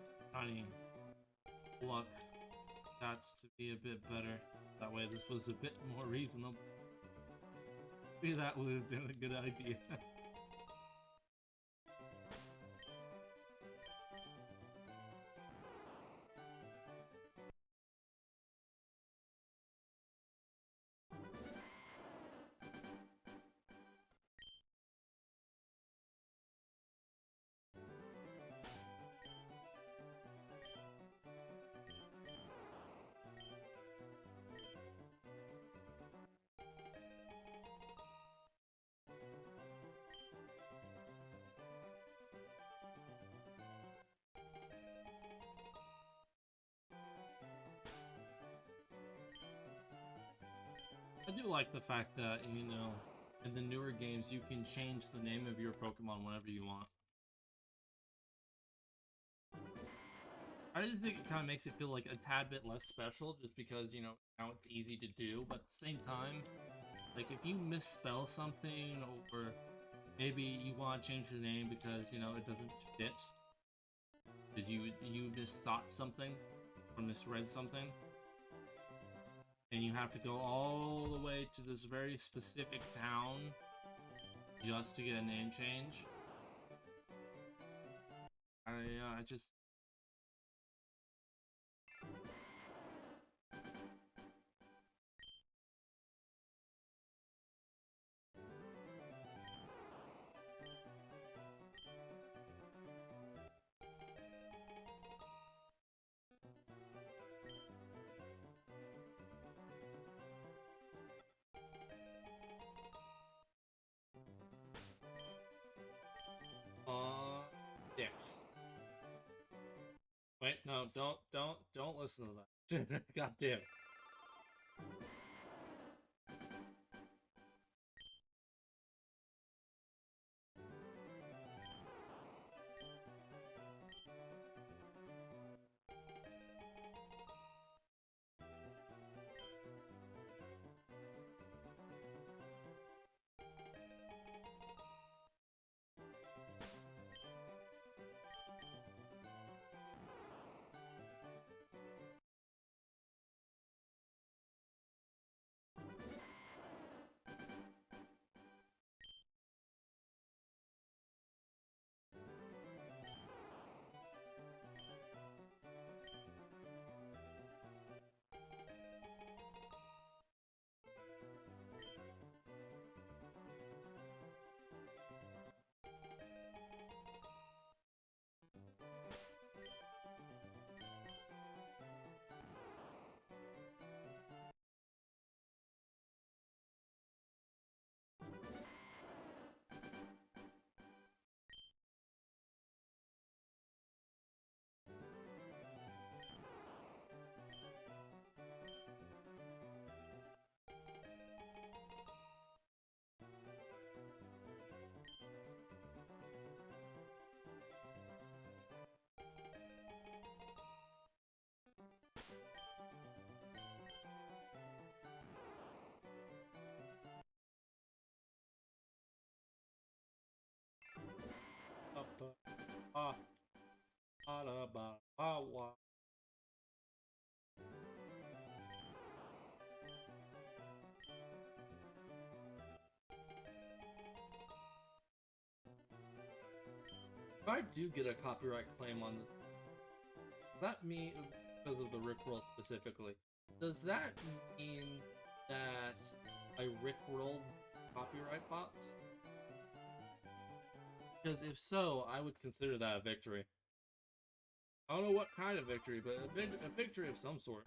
luck stats to be a bit better. That way this was a bit more reasonable. Maybe that would have been a good idea. I do like the fact that, you know, in the newer games you can change the name of your Pokemon whenever you want. I just think it kind of makes it feel like a tad bit less special just because, you know, now it's easy to do, but at the same time, like if you misspell something or maybe you want to change the name because, you know, it doesn't fit because you misthought something or misread something, and you have to go all the way to this very specific town just to get a name change. I just. Yes. Wait, no, don't listen to that. God damn. If I do get a copyright claim on this, that mean because of the Rickroll specifically, does that mean that I Rickrolled copyright bots? Because if so, I would consider that a victory. I don't know what kind of victory, but a victory of some sort.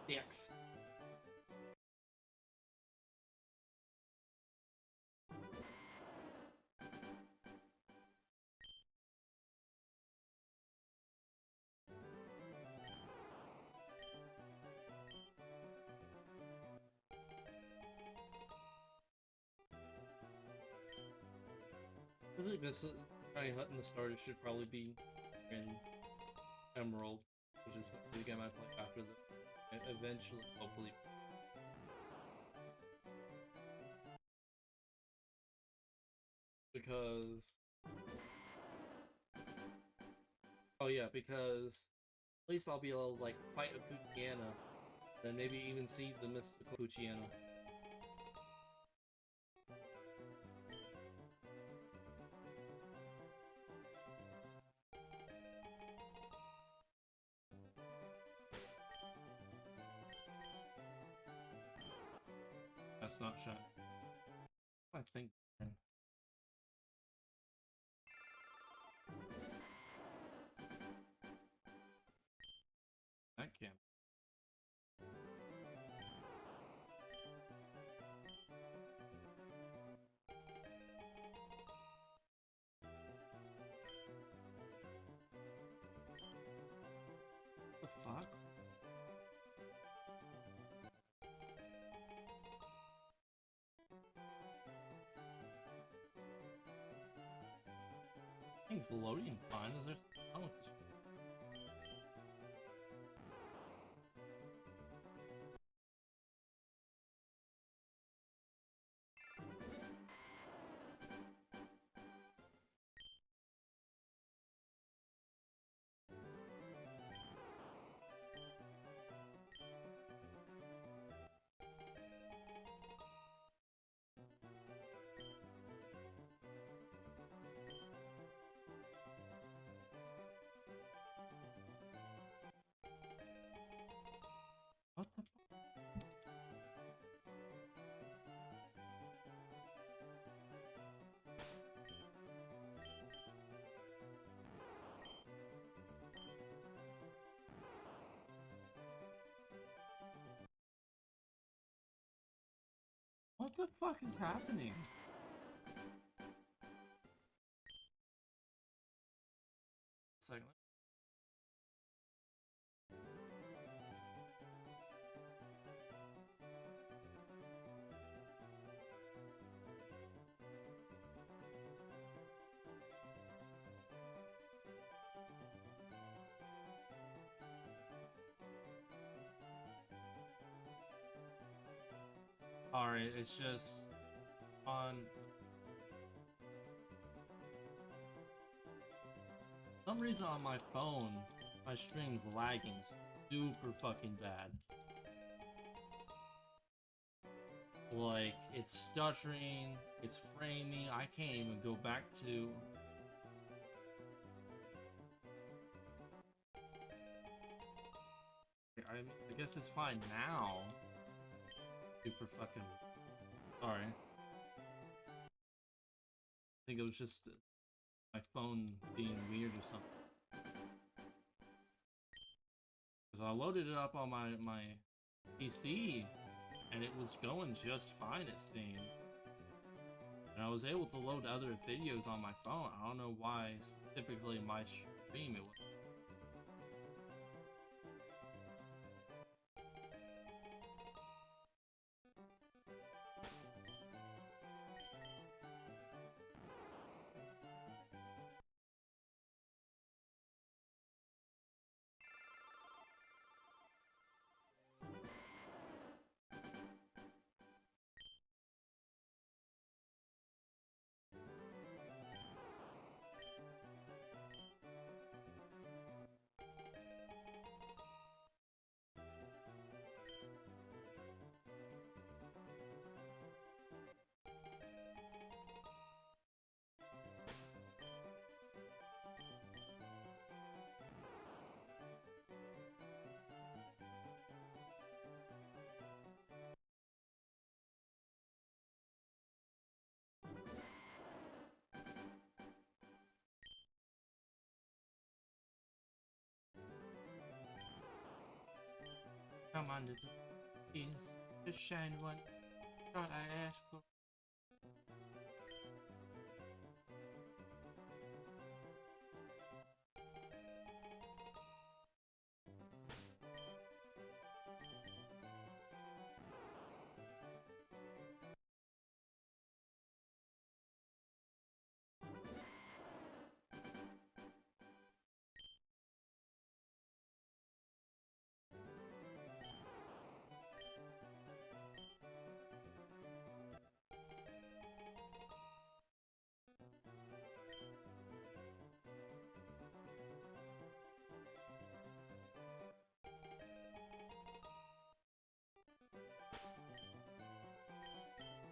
X. I think this Tiny Hut in the starter should probably be in Emerald, which is the game I play after the eventually, hopefully. Because oh yeah, because at least I'll be able to like fight a Poochyena, and maybe even see the mystical Poochyena. That's not shot. I think. Thing's loading fine. Is there something wrong with this? What the fuck? What the fuck is happening? Second. Alright, it's just on some reason on my phone, my stream's lagging super fucking bad. Like, it's stuttering, it's framing, I can't even go back to... I guess it's fine now. Super fucking... Sorry. I think it was just my phone being weird or something. Because I loaded it up on my PC, and it was going just fine, it seemed. And I was able to load other videos on my phone. I don't know why specifically my stream it was. Come on, little please, just shine one. Thought I asked for.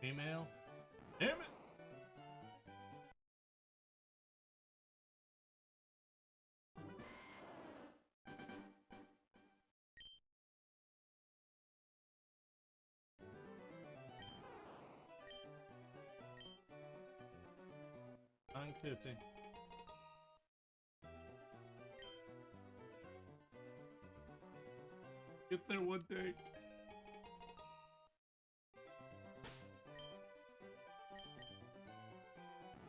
Female? Damn it! $9.50. Get there one day.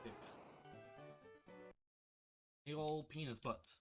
It's the old penis butts.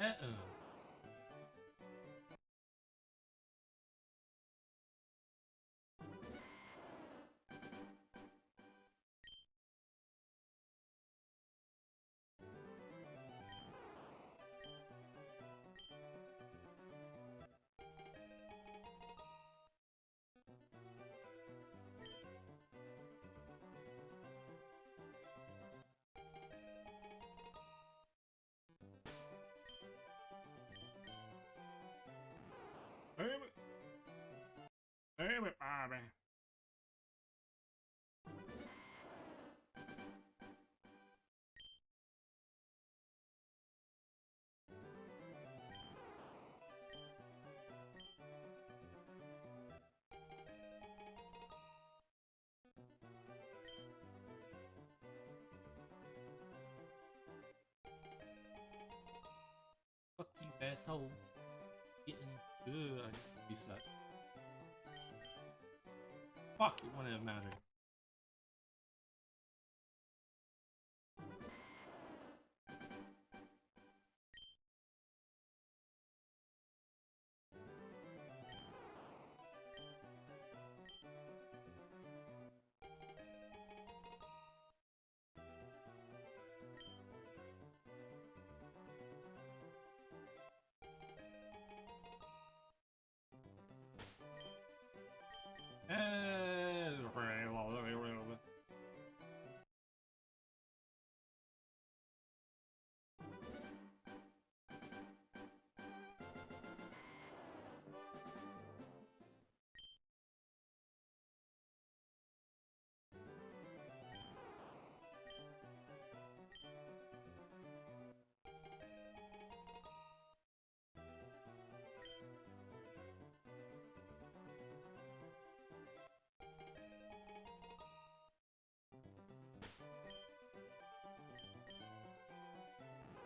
Uh-oh. Damn it, Bobby. Fuck you, asshole. Getting good. I need to reset. Fuck, it wouldn't have mattered.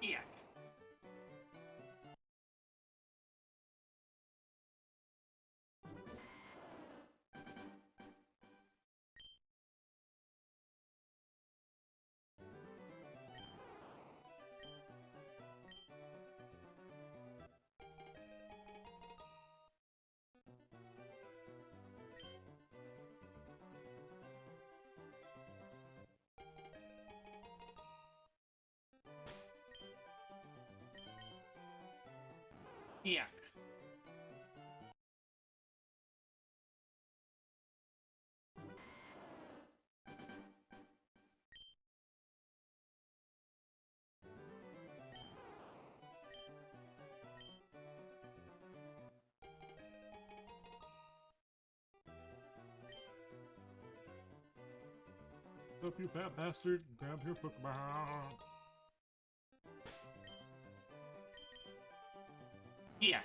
Yuck. Yuck. Up, you fat bastard! Grab your Pokemon! Yuck!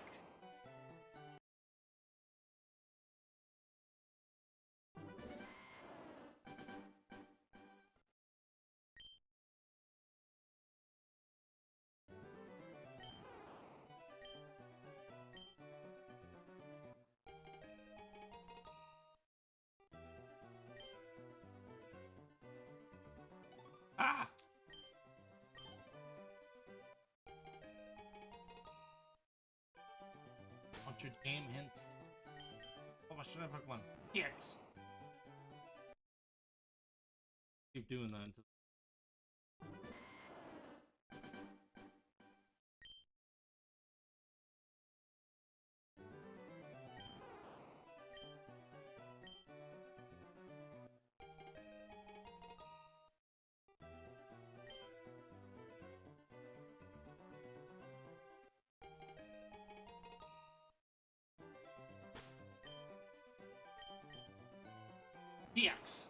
Ah! Want your damn hints? Oh, my shrimp Pokemon. Yikes! Keep doing that until. Yikes!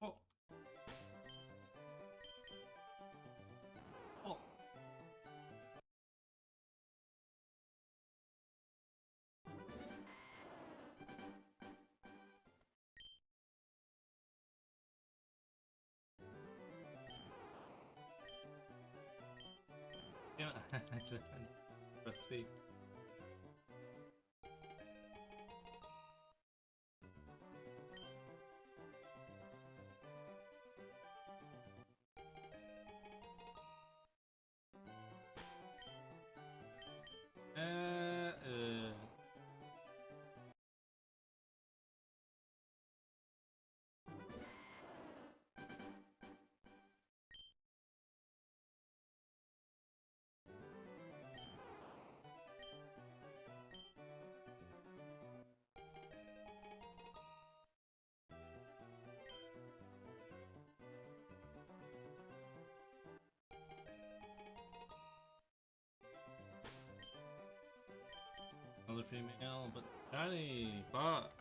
Oh. That's a recipe. Another female, but shiny. Fuck.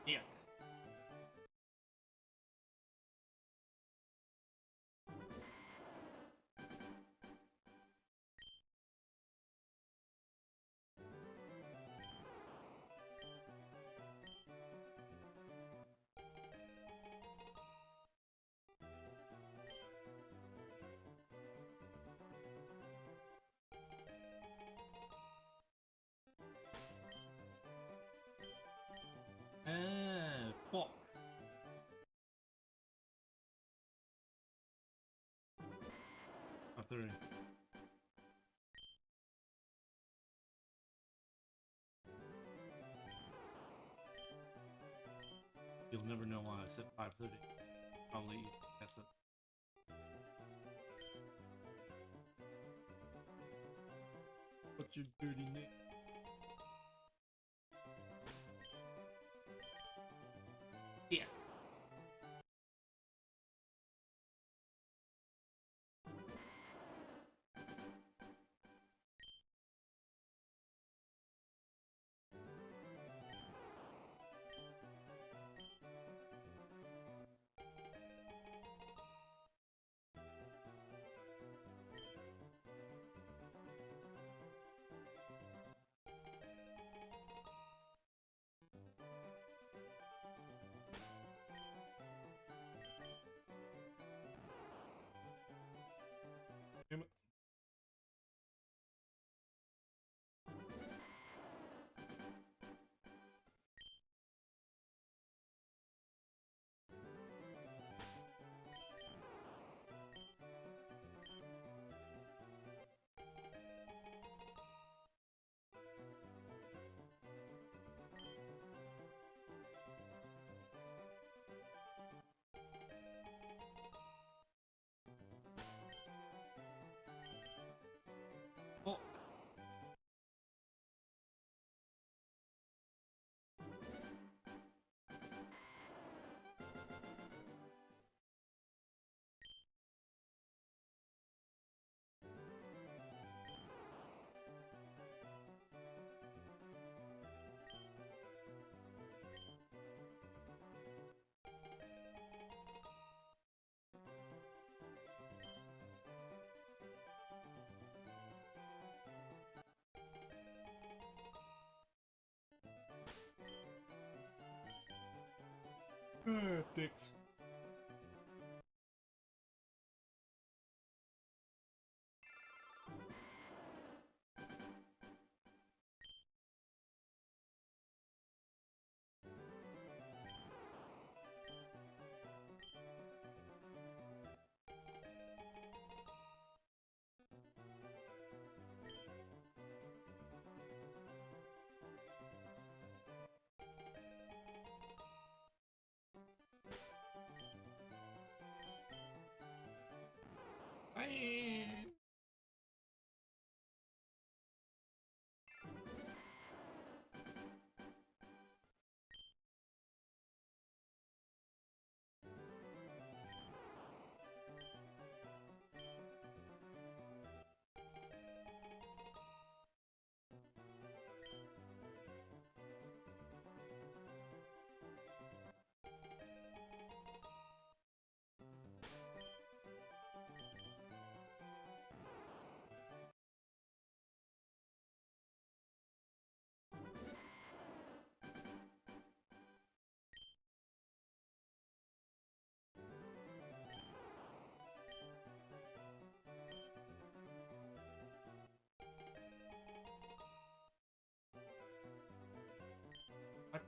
Yeah. Fuck. After you'll never know why I said 5:30. I'll leave. That's it. What's your dirty name? Yeah. Damn it. Fuck. Dicks.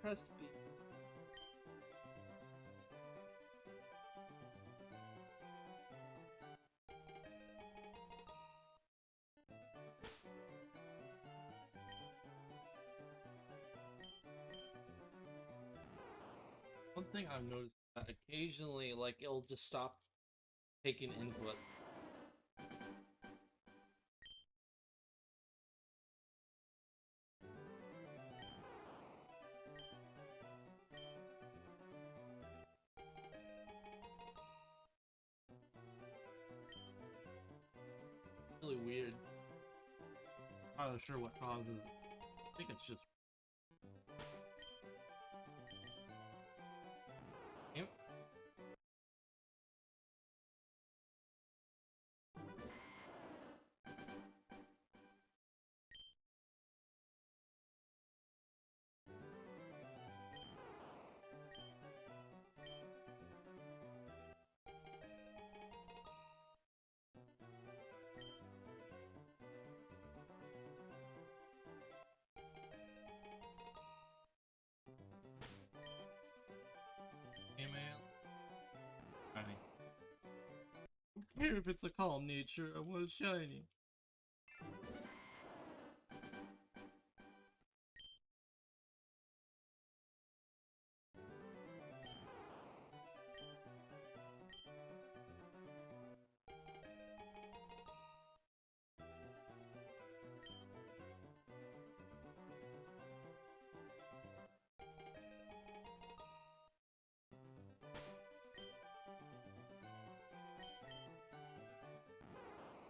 pressed B. One thing I've noticed is that occasionally, like, it'll just stop taking input. Really weird. I'm not sure what causes it. I think it's just. Yep. Email. Shiny. I don't care if it's a calm nature, I want it shiny.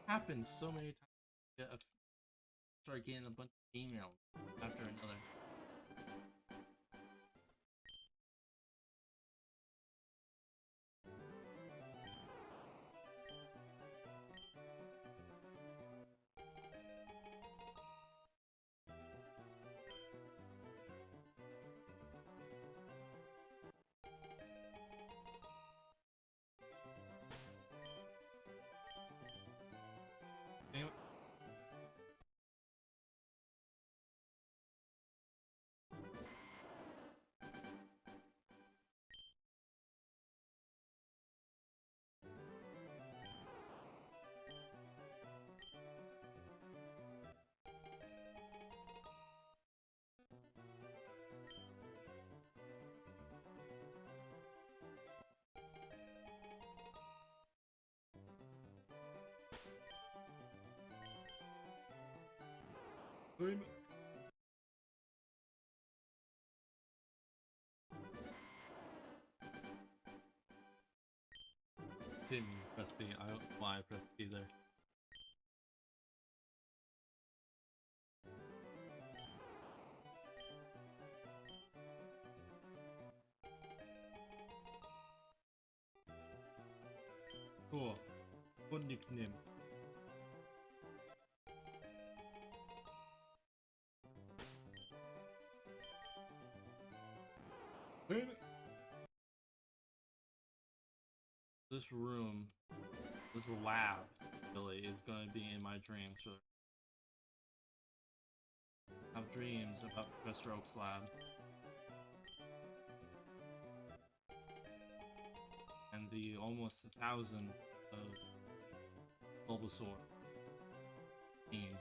Happens so many times. Yeah, start getting a bunch of emails after another. Anyway. Didn't press B. I don't know why I pressed B there. Cool. Good nickname. This room, this lab, really, is going to be in my dreams. For I have dreams about Professor Oak's lab. And the almost 1,000 of Bulbasaur. Team.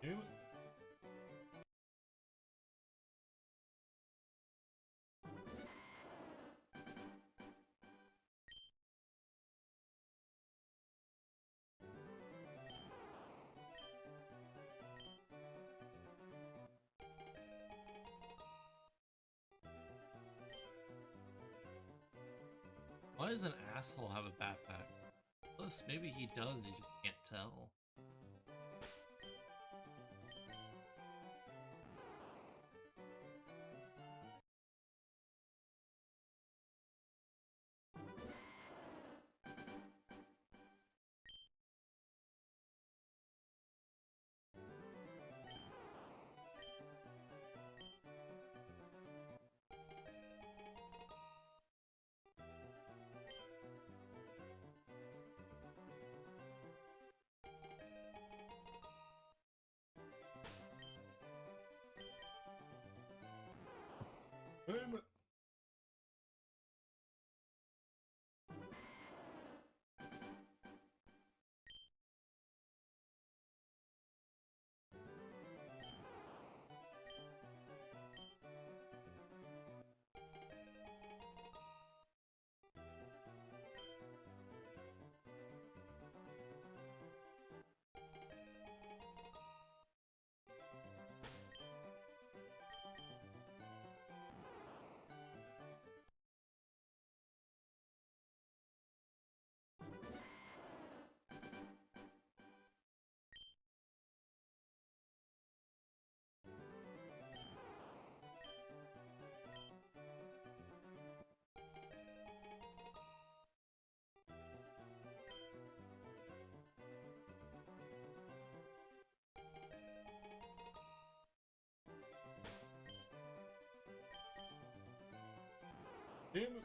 Anyway. Why does an asshole have a backpack? Plus, maybe he does, he just can't tell. Damn it. Damn it.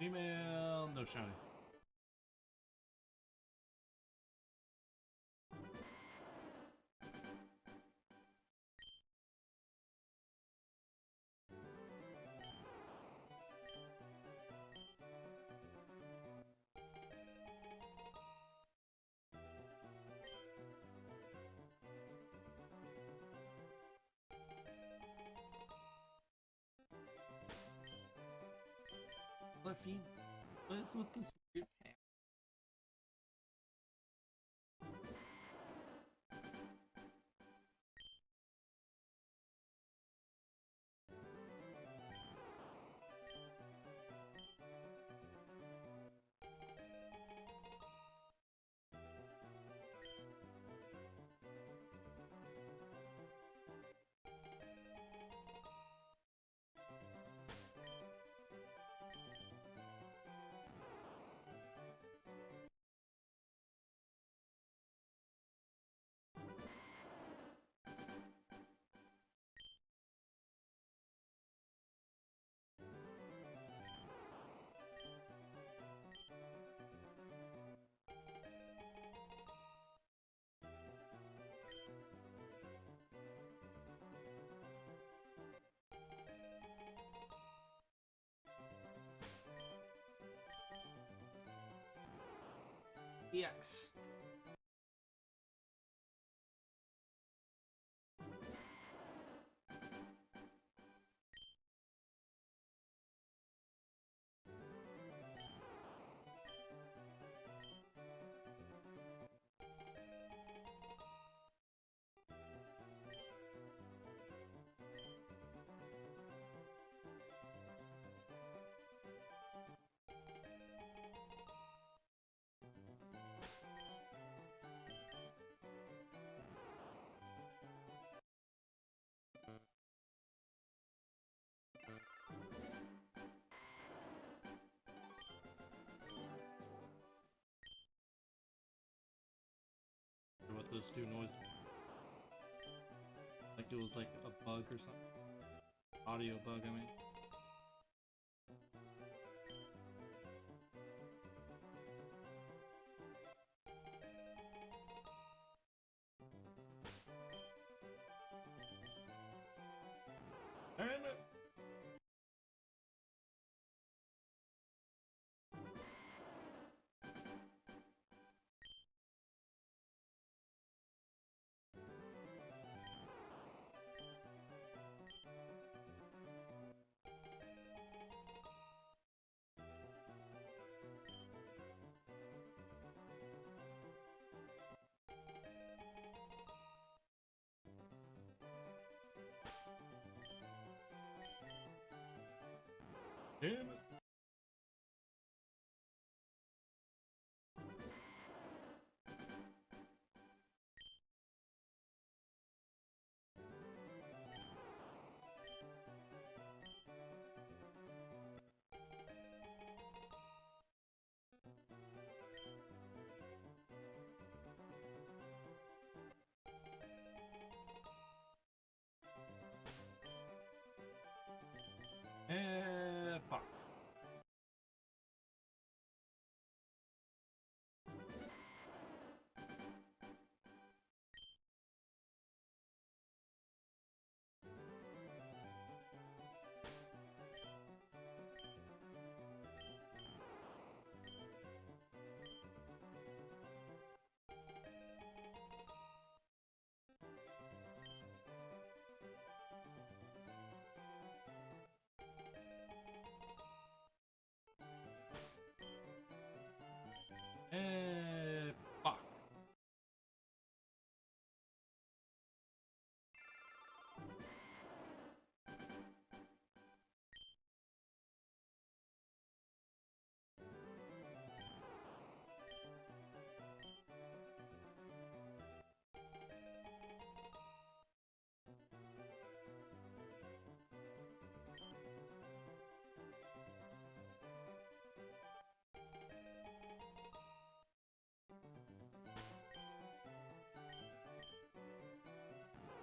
Female, no shiny. What is with this weird hat? EX. What those two noises. Like it was like a bug or something. Audio bug, I mean. Damn it! Damn it! Fuck. Fuck.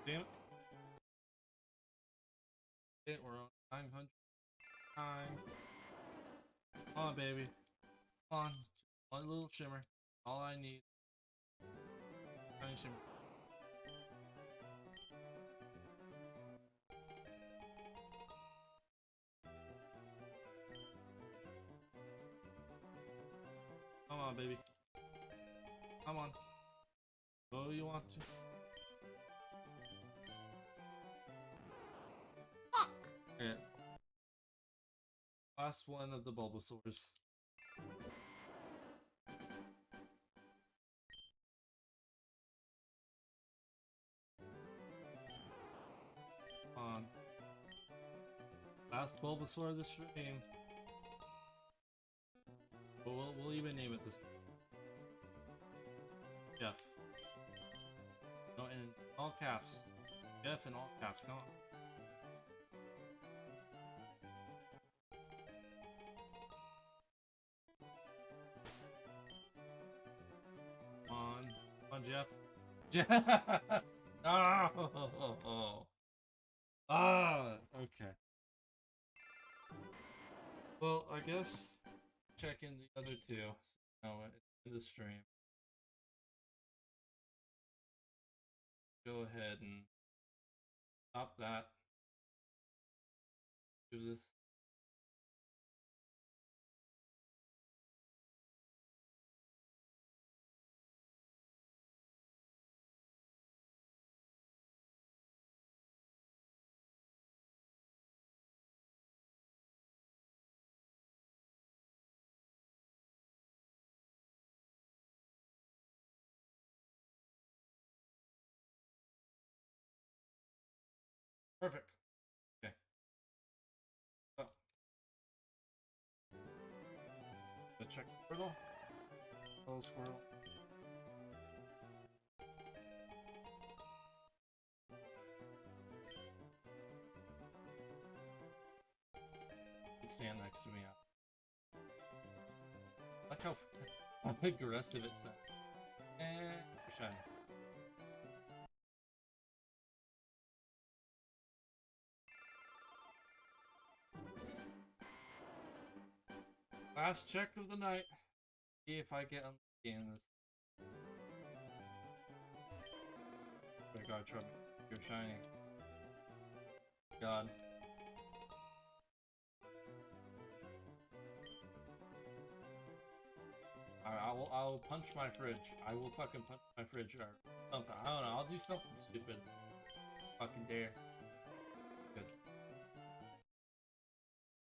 Damn it. We're on 909. Come on, baby. Come on. One little shimmer. All I need. Tiny shimmer. Come on, baby. Come on. Oh, you want to? Fuck! Okay. Last one of the Bulbasaurs. On. Last Bulbasaur of the stream. But we'll even name it this. Jeff. No, in all caps. Jeff in all caps. Come on. Come on, Jeff. Jeff! Oh! Ah! Okay. Well, I guess check in the other two. So, in the stream. Go ahead and stop that. Do this. Perfect. Okay. Oh. Go check Squirtle. Oh, Squirtle. Stand next to me. Look how aggressive it sounds. And shiny. last check of the night. See if I get unlucky in this. I gotta try to go shiny. God. I'll punch my fridge. I will fucking punch my fridge or something. I don't know. I'll do something stupid. Fucking dare. Good.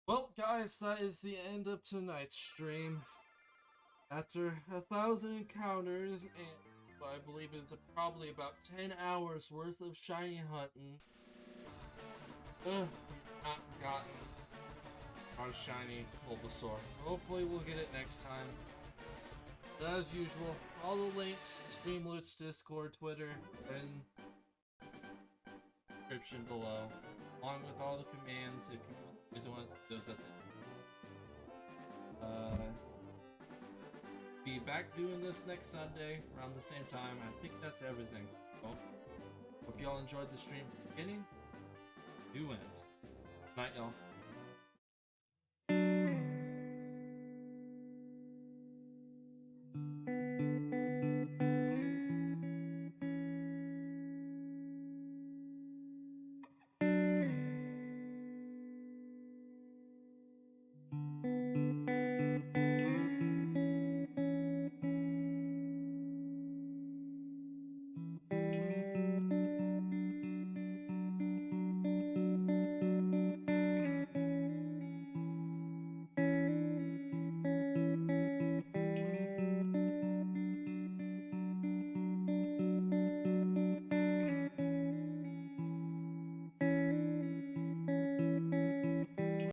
Well, guys, that is the end of tonight's stream. After 1,000 encounters and I believe it's probably about 10 hours worth of shiny hunting. Not gotten our shiny Bulbasaur. Hopefully we'll get it next time. As usual, all the links, Streamloots, Discord, Twitter, and description below, along with all the commands if you want those at the be back doing this next Sunday around the same time. I think that's everything. So, hope y'all enjoyed the stream from the beginning to end. Night, y'all.